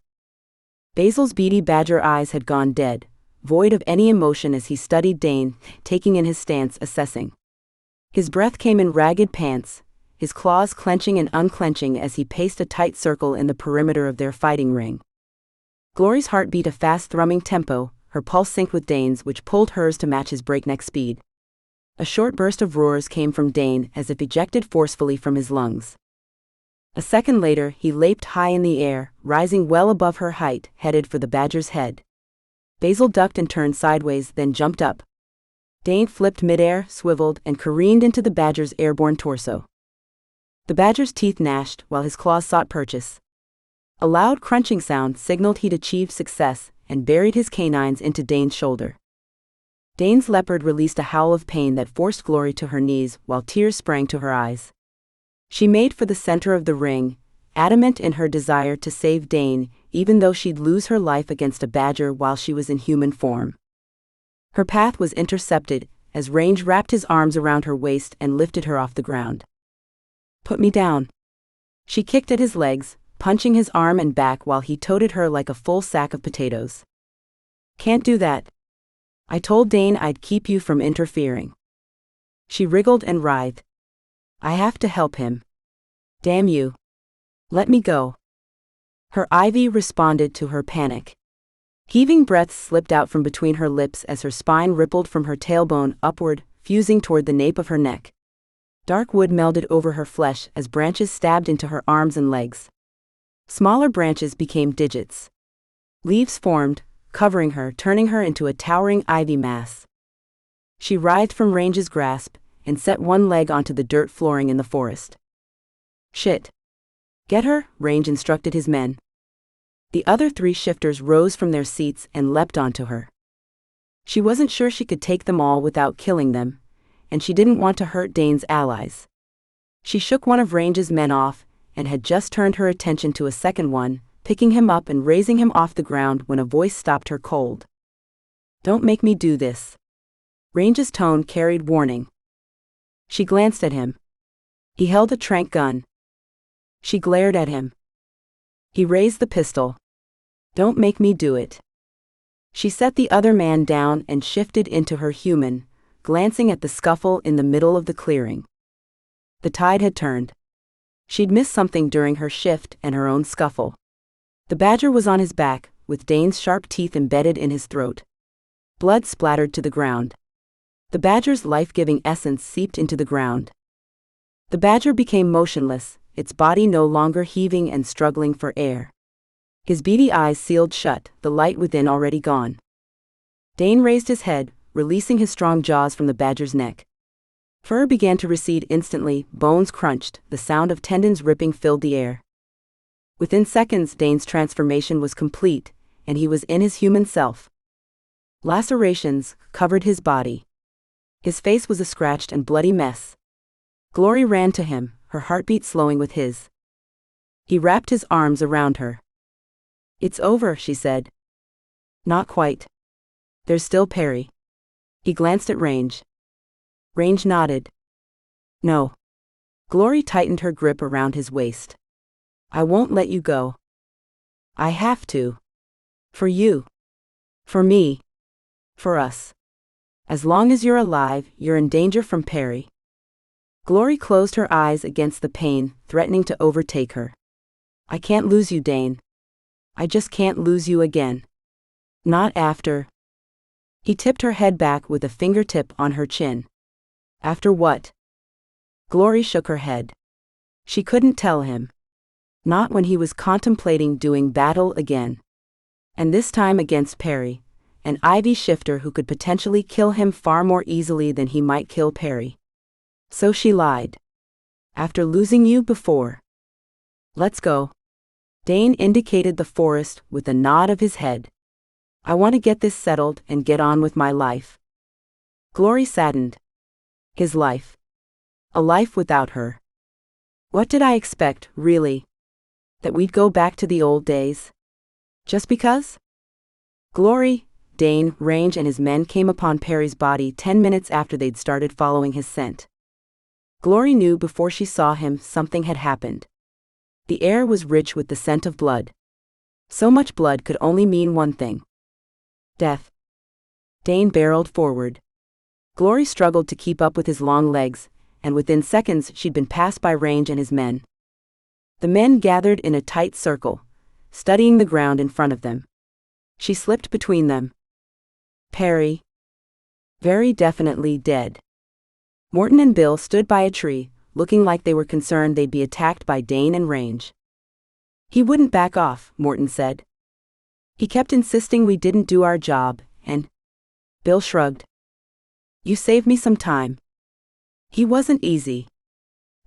Basil's beady badger eyes had gone dead, void of any emotion as he studied Dane, taking in his stance, assessing. His breath came in ragged pants, his claws clenching and unclenching as he paced a tight circle in the perimeter of their fighting ring. Glory's heart beat a fast thrumming tempo, her pulse synced with Dane's, which pulled hers to match his breakneck speed. A short burst of roars came from Dane as if ejected forcefully from his lungs. A second later, he leaped high in the air, rising well above her height, headed for the badger's head. Basil ducked and turned sideways, then jumped up. Dane flipped midair, swiveled, and careened into the badger's airborne torso. The badger's teeth gnashed while his claws sought purchase. A loud crunching sound signaled he'd achieved success and buried his canines into Dane's shoulder. Dane's leopard released a howl of pain that forced Glory to her knees while tears sprang to her eyes. She made for the center of the ring, adamant in her desire to save Dane, even though she'd lose her life against a badger while she was in human form. Her path was intercepted as Range wrapped his arms around her waist and lifted her off the ground. Put me down. She kicked at his legs, punching his arm and back while he toted her like a full sack of potatoes. Can't do that. I told Dane I'd keep you from interfering. She wriggled and writhed. I have to help him. Damn you. Let me go. Her ivy responded to her panic. Heaving breaths slipped out from between her lips as her spine rippled from her tailbone upward, fusing toward the nape of her neck. Dark wood melded over her flesh as branches stabbed into her arms and legs. Smaller branches became digits. Leaves formed, covering her, turning her into a towering ivy mass. She writhed from Range's grasp and set one leg onto the dirt flooring in the forest. Shit. Get her, Range instructed his men. The other 3 shifters rose from their seats and leapt onto her. She wasn't sure she could take them all without killing them, and she didn't want to hurt Dane's allies. She shook one of Range's men off, and had just turned her attention to a second one, picking him up and raising him off the ground when a voice stopped her cold. Don't make me do this. Range's tone carried warning. She glanced at him. He held a tranq gun. She glared at him. He raised the pistol. Don't make me do it. She set the other man down and shifted into her human, glancing at the scuffle in the middle of the clearing. The tide had turned. She'd missed something during her shift and her own scuffle. The badger was on his back, with Dane's sharp teeth embedded in his throat. Blood splattered to the ground. The badger's life-giving essence seeped into the ground. The badger became motionless, its body no longer heaving and struggling for air. His beady eyes sealed shut, the light within already gone. Dane raised his head, releasing his strong jaws from the badger's neck. Fur began to recede instantly, bones crunched, the sound of tendons ripping filled the air. Within seconds, Dane's transformation was complete, and he was in his human self. Lacerations covered his body. His face was a scratched and bloody mess. Glory ran to him, her heartbeat slowing with his. He wrapped his arms around her. "It's over," she said. "Not quite. There's still Perry." He glanced at Range. Range nodded. "No." Glory tightened her grip around his waist. "I won't let you go. I have to. For you. For me. For us. As long as you're alive, you're in danger from Perry." Glory closed her eyes against the pain, threatening to overtake her. "I can't lose you, Dane. I just can't lose you again. Not after." He tipped her head back with a fingertip on her chin. "After what?" Glory shook her head. She couldn't tell him. Not when he was contemplating doing battle again. And this time against Perry, an Ivy shifter who could potentially kill him far more easily than he might kill Perry. So she lied. "After losing you before. Let's go." Dane indicated the forest with a nod of his head. "I want to get this settled and get on with my life." Glory saddened. His life. A life without her. What did I expect, really? That we'd go back to the old days? Just because? Glory, Dane, Range and his men came upon Perry's body 10 minutes after they'd started following his scent. Glory knew before she saw him something had happened. The air was rich with the scent of blood. So much blood could only mean one thing. Death. Dane barreled forward. Glory struggled to keep up with his long legs, and within seconds she'd been passed by Range and his men. The men gathered in a tight circle, studying the ground in front of them. She slipped between them. Perry. Very definitely dead. Morton and Bill stood by a tree, looking like they were concerned they'd be attacked by Dane and Range. "He wouldn't back off," Morton said. "He kept insisting we didn't do our job, and..." Bill shrugged. "You saved me some time." "He wasn't easy."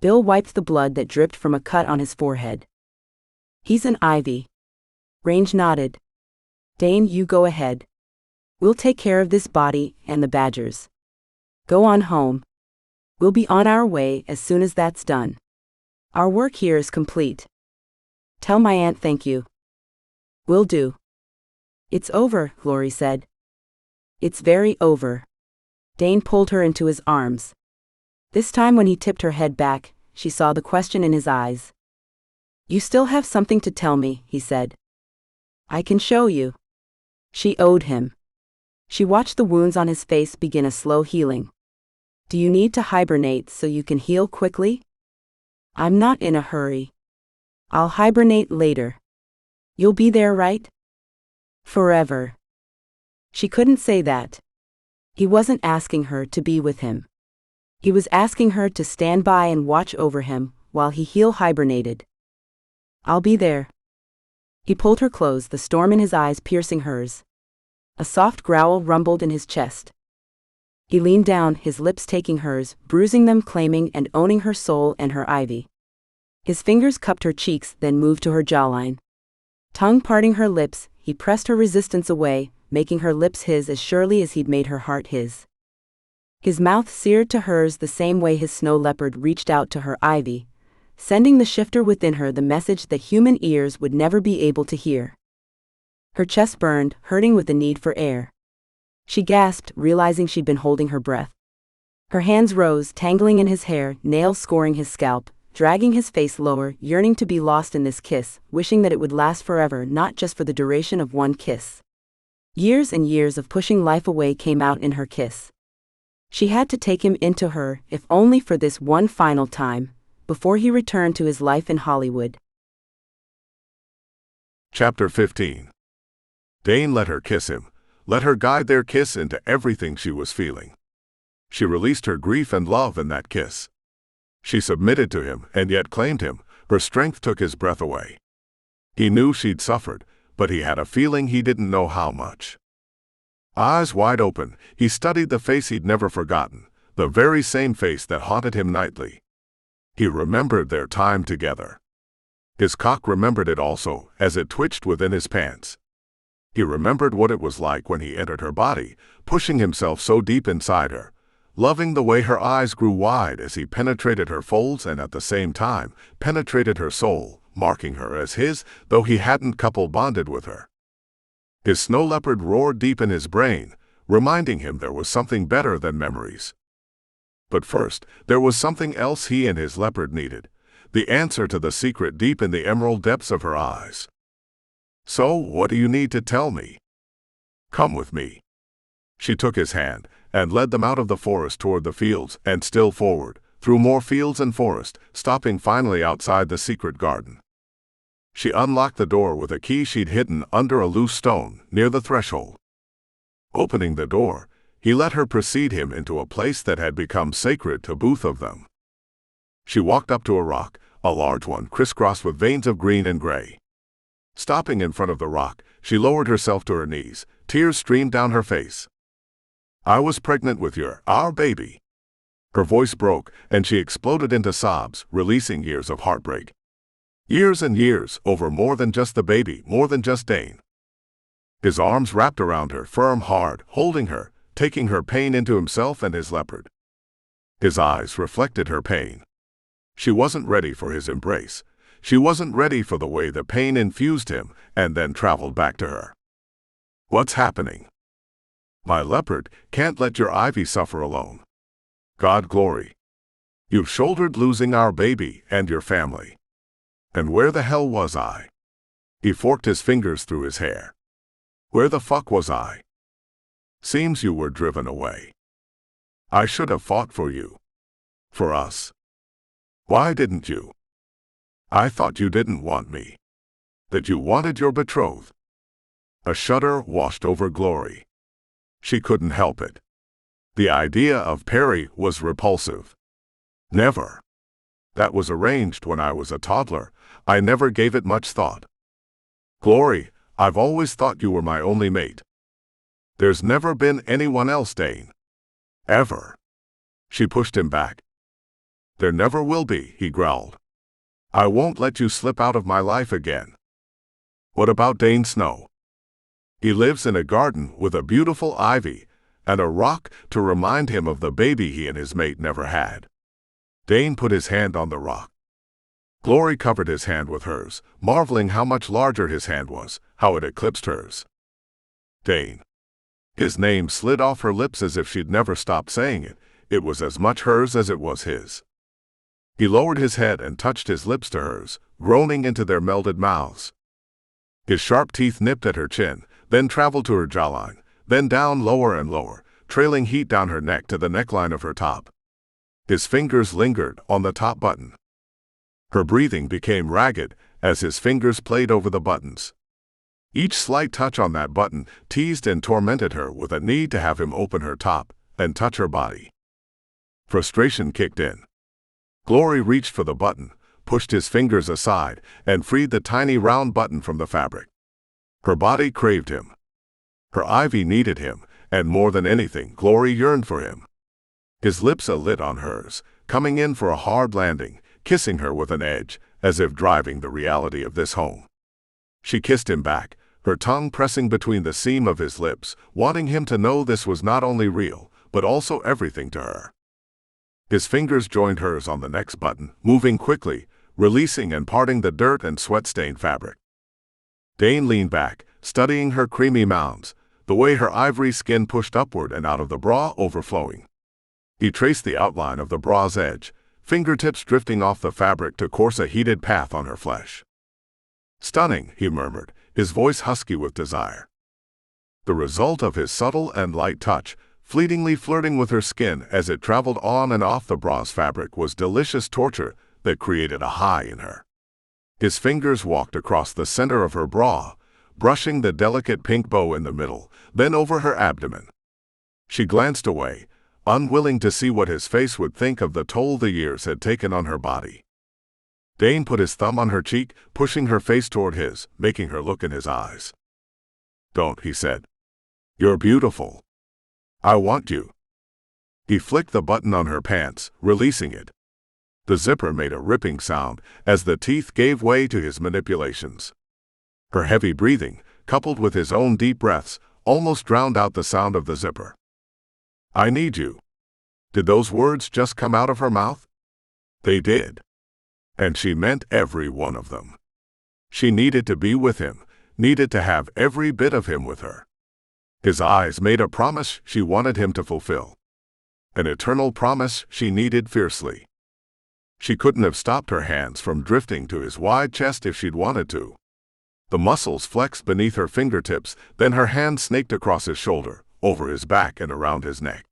Bill wiped the blood that dripped from a cut on his forehead. "He's an Ivy." Range nodded. "Dane, you go ahead. We'll take care of this body and the badgers. Go on home. We'll be on our way as soon as that's done. Our work here is complete. Tell my aunt thank you." "Will do." "It's over," Glory said. "It's very over." Dane pulled her into his arms. This time when he tipped her head back, she saw the question in his eyes. "You still have something to tell me," he said. "I can show you." She owed him. She watched the wounds on his face begin a slow healing. "Do you need to hibernate so you can heal quickly?" "I'm not in a hurry. I'll hibernate later." "You'll be there, right?" "Forever." She couldn't say that. He wasn't asking her to be with him. He was asking her to stand by and watch over him while he hibernated. "I'll be there." He pulled her close, the storm in his eyes piercing hers. A soft growl rumbled in his chest. He leaned down, his lips taking hers, bruising them, claiming and owning her soul and her Ivy. His fingers cupped her cheeks, then moved to her jawline. Tongue parting her lips, he pressed her resistance away, making her lips his as surely as he'd made her heart his. His mouth seared to hers the same way his snow leopard reached out to her Ivy, sending the shifter within her the message that human ears would never be able to hear. Her chest burned, hurting with the need for air. She gasped, realizing she'd been holding her breath. Her hands rose, tangling in his hair, nails scoring his scalp, dragging his face lower, yearning to be lost in this kiss, wishing that it would last forever, not just for the duration of one kiss. Years and years of pushing life away came out in her kiss. She had to take him into her, if only for this one final time, before he returned to his life in Hollywood. Chapter 15. Dane let her kiss him, let her guide their kiss into everything she was feeling. She released her grief and love in that kiss. She submitted to him and yet claimed him. Her strength took his breath away. He knew she'd suffered, but he had a feeling he didn't know how much. Eyes wide open, he studied the face he'd never forgotten, the very same face that haunted him nightly. He remembered their time together. His cock remembered it also, as it twitched within his pants. He remembered what it was like when he entered her body, pushing himself so deep inside her, loving the way her eyes grew wide as he penetrated her folds and at the same time penetrated her soul, marking her as his, though he hadn't couple bonded with her. His snow leopard roared deep in his brain, reminding him there was something better than memories. But first, there was something else he and his leopard needed, the answer to the secret deep in the emerald depths of her eyes. "So, what do you need to tell me? Come with me." She took his hand and led them out of the forest toward the fields and still forward, through more fields and forest, stopping finally outside the secret garden. She unlocked the door with a key she'd hidden under a loose stone near the threshold. Opening the door, he let her precede him into a place that had become sacred to both of them. She walked up to a rock, a large one crisscrossed with veins of green and gray. Stopping in front of the rock, she lowered herself to her knees. Tears streamed down her face. "I was pregnant with our baby." Her voice broke, and she exploded into sobs, releasing years of heartbreak. Years and years, over more than just the baby, more than just Dane. His arms wrapped around her, firm, hard, holding her, taking her pain into himself and his leopard. His eyes reflected her pain. She wasn't ready for his embrace. She wasn't ready for the way the pain infused him and then traveled back to her. "What's happening? My leopard can't let your ivy suffer alone. God glory. You've shouldered losing our baby and your family. And where the hell was I?" He forked his fingers through his hair. "Where the fuck was I? Seems you were driven away. I should have fought for you. For us. Why didn't you? I thought you didn't want me. That you wanted your betrothed." A shudder washed over Glory. She couldn't help it. The idea of Perry was repulsive. "Never. That was arranged when I was a toddler. I never gave it much thought. Glory, I've always thought you were my only mate. There's never been anyone else, Dane. Ever." She pushed him back. "There never will be," he growled. "I won't let you slip out of my life again." "What about Dane Snow? He lives in a garden with a beautiful ivy and a rock to remind him of the baby he and his mate never had." Dane put his hand on the rock. Glory covered his hand with hers, marveling how much larger his hand was, how it eclipsed hers. Dane. His name slid off her lips as if she'd never stopped saying it. It was as much hers as it was his. He lowered his head and touched his lips to hers, groaning into their melded mouths. His sharp teeth nipped at her chin, then traveled to her jawline, then down lower and lower, trailing heat down her neck to the neckline of her top. His fingers lingered on the top button. Her breathing became ragged as his fingers played over the buttons. Each slight touch on that button teased and tormented her with a need to have him open her top and touch her body. Frustration kicked in. Glory reached for the button, pushed his fingers aside, and freed the tiny round button from the fabric. Her body craved him. Her ivy needed him, and more than anything, Glory yearned for him. His lips alit on hers, coming in for a hard landing, kissing her with an edge, as if driving the reality of this home. She kissed him back, her tongue pressing between the seam of his lips, wanting him to know this was not only real, but also everything to her. His fingers joined hers on the next button, moving quickly, releasing and parting the dirt and sweat-stained fabric. Dane leaned back, studying her creamy mounds, the way her ivory skin pushed upward and out of the bra overflowing. He traced the outline of the bra's edge, fingertips drifting off the fabric to course a heated path on her flesh. "Stunning," he murmured, his voice husky with desire. The result of his subtle and light touch, fleetingly flirting with her skin as it traveled on and off the bra's fabric, was delicious torture that created a high in her. His fingers walked across the center of her bra, brushing the delicate pink bow in the middle, then over her abdomen. She glanced away, unwilling to see what his face would think of the toll the years had taken on her body. Dane put his thumb on her cheek, pushing her face toward his, making her look in his eyes. "Don't," he said. "You're beautiful. I want you." He flicked the button on her pants, releasing it. The zipper made a ripping sound as the teeth gave way to his manipulations. Her heavy breathing, coupled with his own deep breaths, almost drowned out the sound of the zipper. "I need you." Did those words just come out of her mouth? They did. And she meant every one of them. She needed to be with him, needed to have every bit of him with her. His eyes made a promise she wanted him to fulfill. An eternal promise she needed fiercely. She couldn't have stopped her hands from drifting to his wide chest if she'd wanted to. The muscles flexed beneath her fingertips, then her hand snaked across his shoulder, over his back and around his neck.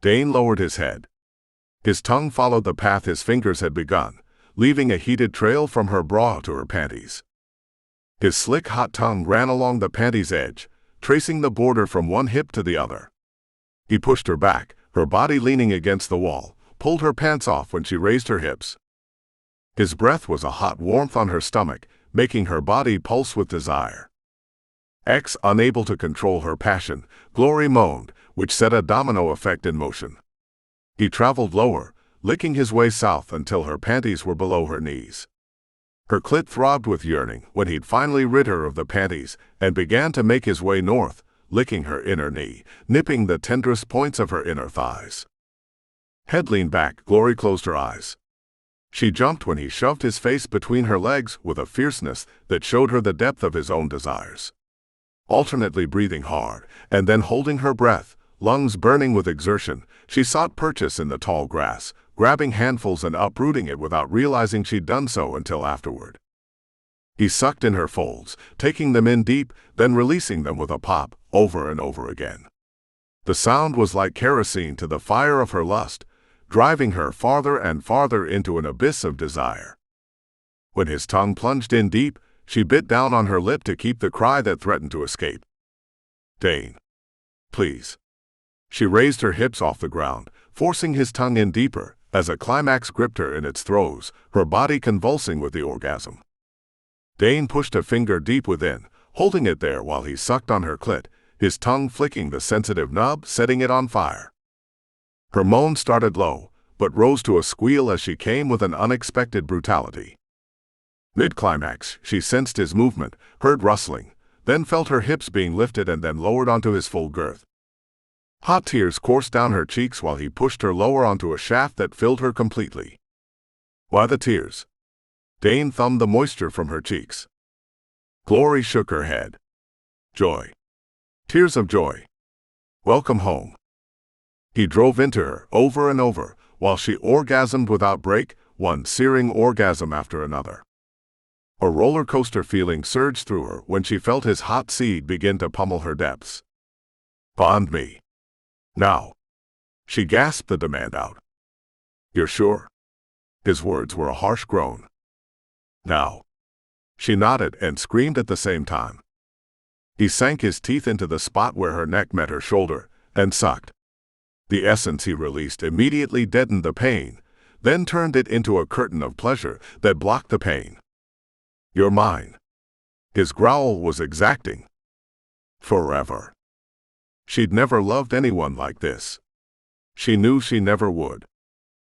Dane lowered his head. His tongue followed the path his fingers had begun, leaving a heated trail from her bra to her panties. His slick, hot tongue ran along the panties' edge, tracing the border from one hip to the other. He pushed her back, her body leaning against the wall, pulled her pants off when she raised her hips. His breath was a hot warmth on her stomach, making her body pulse with desire. Unable to control her passion, Glory moaned, which set a domino effect in motion. He traveled lower, licking his way south until her panties were below her knees. Her clit throbbed with yearning when he'd finally rid her of the panties and began to make his way north, licking her inner knee, nipping the tenderest points of her inner thighs. Head leaned back, Glory closed her eyes. She jumped when he shoved his face between her legs with a fierceness that showed her the depth of his own desires. Alternately breathing hard and then holding her breath, lungs burning with exertion, she sought purchase in the tall grass, grabbing handfuls and uprooting it without realizing she'd done so until afterward. He sucked in her folds, taking them in deep, then releasing them with a pop, over and over again. The sound was like kerosene to the fire of her lust, driving her farther and farther into an abyss of desire. When his tongue plunged in deep, she bit down on her lip to keep the cry that threatened to escape. "Dane. Please." She raised her hips off the ground, forcing his tongue in deeper, as a climax gripped her in its throes, her body convulsing with the orgasm. Dane pushed a finger deep within, holding it there while he sucked on her clit, his tongue flicking the sensitive nub, setting it on fire. Her moan started low, but rose to a squeal as she came with an unexpected brutality. Mid-climax, she sensed his movement, heard rustling, then felt her hips being lifted and then lowered onto his full girth. Hot tears coursed down her cheeks while he pushed her lower onto a shaft that filled her completely. Why the tears? Dane thumbed the moisture from her cheeks. Glory shook her head. Joy. Tears of joy. Welcome home. He drove into her, over and over, while she orgasmed without break, one searing orgasm after another. A roller coaster feeling surged through her when she felt his hot seed begin to pummel her depths. Bond me. Now. She gasped the demand out. You're sure? His words were a harsh groan. Now. She nodded and screamed at the same time. He sank his teeth into the spot where her neck met her shoulder, and sucked. The essence he released immediately deadened the pain, then turned it into a curtain of pleasure that blocked the pain. You're mine. His growl was exacting. Forever. She'd never loved anyone like this. She knew she never would.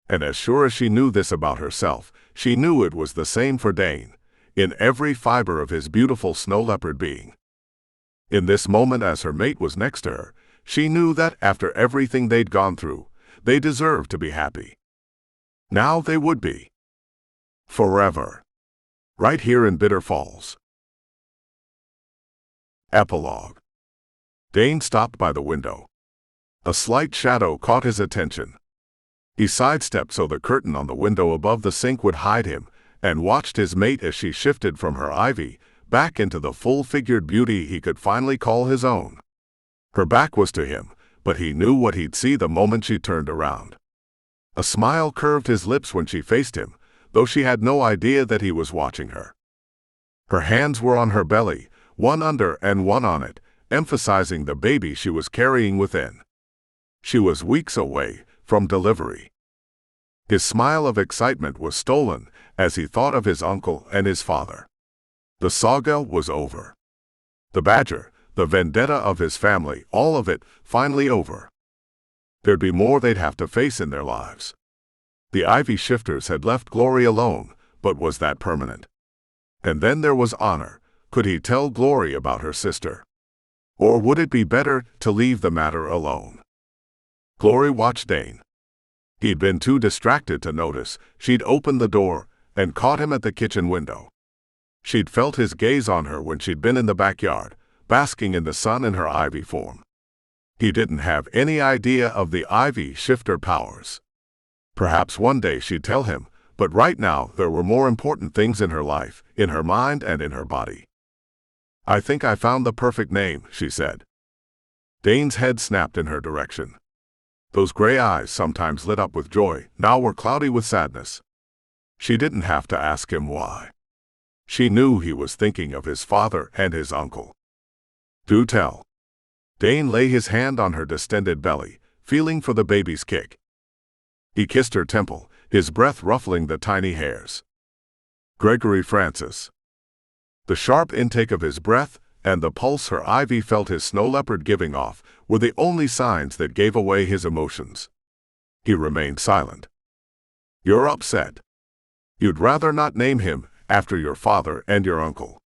And as sure as she knew this about herself, she knew it was the same for Dane, in every fiber of his beautiful snow leopard being. In this moment, as her mate was next to her, she knew that after everything they'd gone through, they deserved to be happy. Now they would be. Forever. Right here in Bitter Falls. Epilogue. Dane stopped by the window. A slight shadow caught his attention. He sidestepped so the curtain on the window above the sink would hide him, and watched his mate as she shifted from her ivy back into the full-figured beauty he could finally call his own. Her back was to him, but he knew what he'd see the moment she turned around. A smile curved his lips when she faced him, though she had no idea that he was watching her. Her hands were on her belly, one under and one on it, emphasizing the baby she was carrying within. She was weeks away from delivery. His smile of excitement was stolen as he thought of his uncle and his father. The saga was over. The badger, the vendetta of his family, all of it, finally over. There'd be more they'd have to face in their lives. The Ivy shifters had left Glory alone, but was that permanent? And then there was Honor. Could he tell Glory about her sister? Or would it be better to leave the matter alone? Glory watched Dane. He'd been too distracted to notice. She'd opened the door and caught him at the kitchen window. She'd felt his gaze on her when she'd been in the backyard, basking in the sun in her Ivy form. He didn't have any idea of the Ivy shifter powers. Perhaps one day she'd tell him, but right now there were more important things in her life, in her mind and in her body. "I think I found the perfect name," she said. Dane's head snapped in her direction. Those gray eyes, sometimes lit up with joy, now were cloudy with sadness. She didn't have to ask him why. She knew he was thinking of his father and his uncle. "Do tell." Dane lay his hand on her distended belly, feeling for the baby's kick. He kissed her temple, his breath ruffling the tiny hairs. Gregory Francis. The sharp intake of his breath and the pulse her Ivy felt his snow leopard giving off were the only signs that gave away his emotions. He remained silent. "You're upset. You'd rather not name him after your father and your uncle."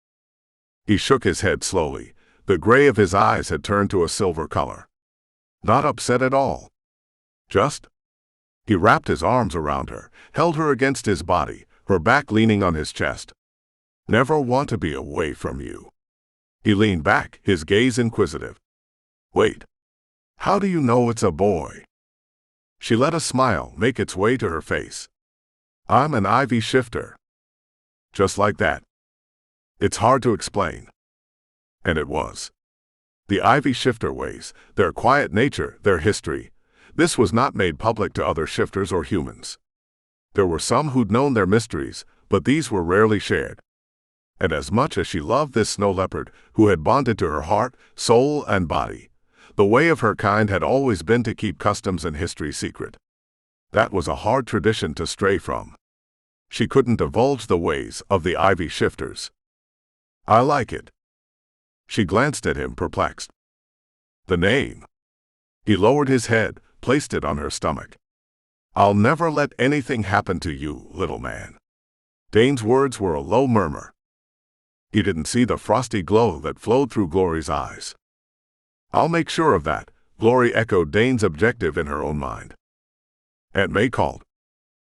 He shook his head slowly. The gray of his eyes had turned to a silver color. "Not upset at all. Just—" He wrapped his arms around her, held her against his body, her back leaning on his chest. "Never want to be away from you." He leaned back, his gaze inquisitive. "Wait. How do you know it's a boy?" She let a smile make its way to her face. "I'm an Ivy shifter." Just like that. It's hard to explain. And it was. The Ivy shifter ways, their quiet nature, their history. This was not made public to other shifters or humans. There were some who'd known their mysteries, but these were rarely shared. And as much as she loved this snow leopard, who had bonded to her heart, soul, and body, the way of her kind had always been to keep customs and history secret. That was a hard tradition to stray from. She couldn't divulge the ways of the Ivy shifters. "I like it." She glanced at him, perplexed. "The name." He lowered his head, placed it on her stomach. "I'll never let anything happen to you, little man." Dane's words were a low murmur. He didn't see the frosty glow that flowed through Glory's eyes. "I'll make sure of that," Glory echoed Dane's objective in her own mind. Aunt May called.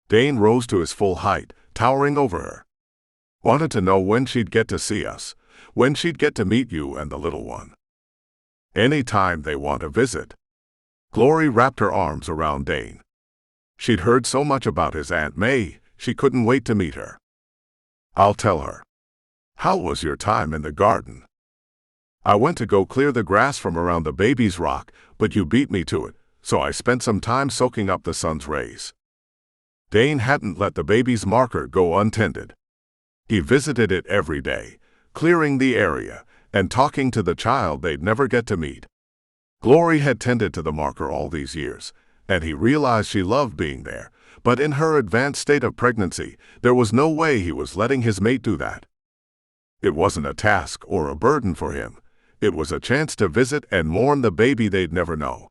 Dane rose to his full height, towering over her. "Wanted to know when she'd get to see us, when she'd get to meet you and the little one." "Any time they want to visit." Glory wrapped her arms around Dane. She'd heard so much about his Aunt May, she couldn't wait to meet her. "I'll tell her." "How was your time in the garden?" "I went to go clear the grass from around the baby's rock, but you beat me to it, so I spent some time soaking up the sun's rays." Dane hadn't let the baby's marker go untended. He visited it every day, clearing the area and talking to the child they'd never get to meet. Glory had tended to the marker all these years, and he realized she loved being there, but in her advanced state of pregnancy, there was no way he was letting his mate do that. It wasn't a task or a burden for him. It was a chance to visit and mourn the baby they'd never know.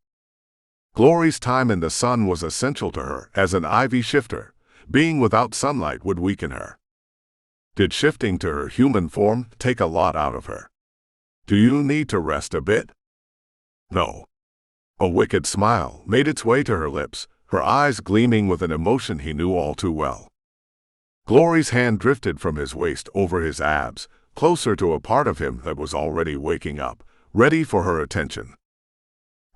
Glory's time in the sun was essential to her as an Ivy shifter. Being without sunlight would weaken her. Did shifting to her human form take a lot out of her? "Do you need to rest a bit?" "No." A wicked smile made its way to her lips, her eyes gleaming with an emotion he knew all too well. Glory's hand drifted from his waist over his abs, closer to a part of him that was already waking up, ready for her attention.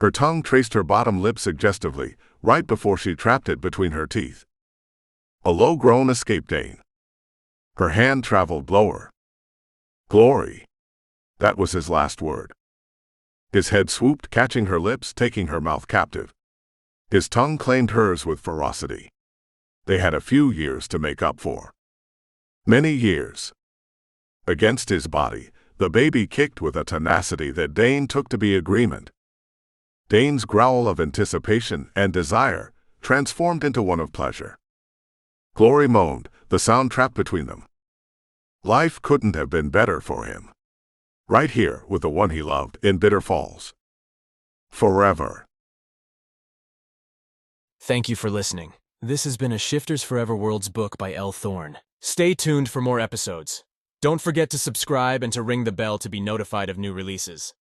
Her tongue traced her bottom lip suggestively, right before she trapped it between her teeth. A low groan escaped Dane. Her hand traveled lower. "Glory." That was his last word. His head swooped, catching her lips, taking her mouth captive. His tongue claimed hers with ferocity. They had a few years to make up for. Many years. Against his body, the baby kicked with a tenacity that Dane took to be agreement. Dane's growl of anticipation and desire transformed into one of pleasure. Glory moaned, the sound trapped between them. Life couldn't have been better for him. Right here with the one he loved in Bitter Falls. Forever. Thank you for listening. This has been a Shifters Forever Worlds book by Elle Thorne. Stay tuned for more episodes. Don't forget to subscribe and to ring the bell to be notified of new releases.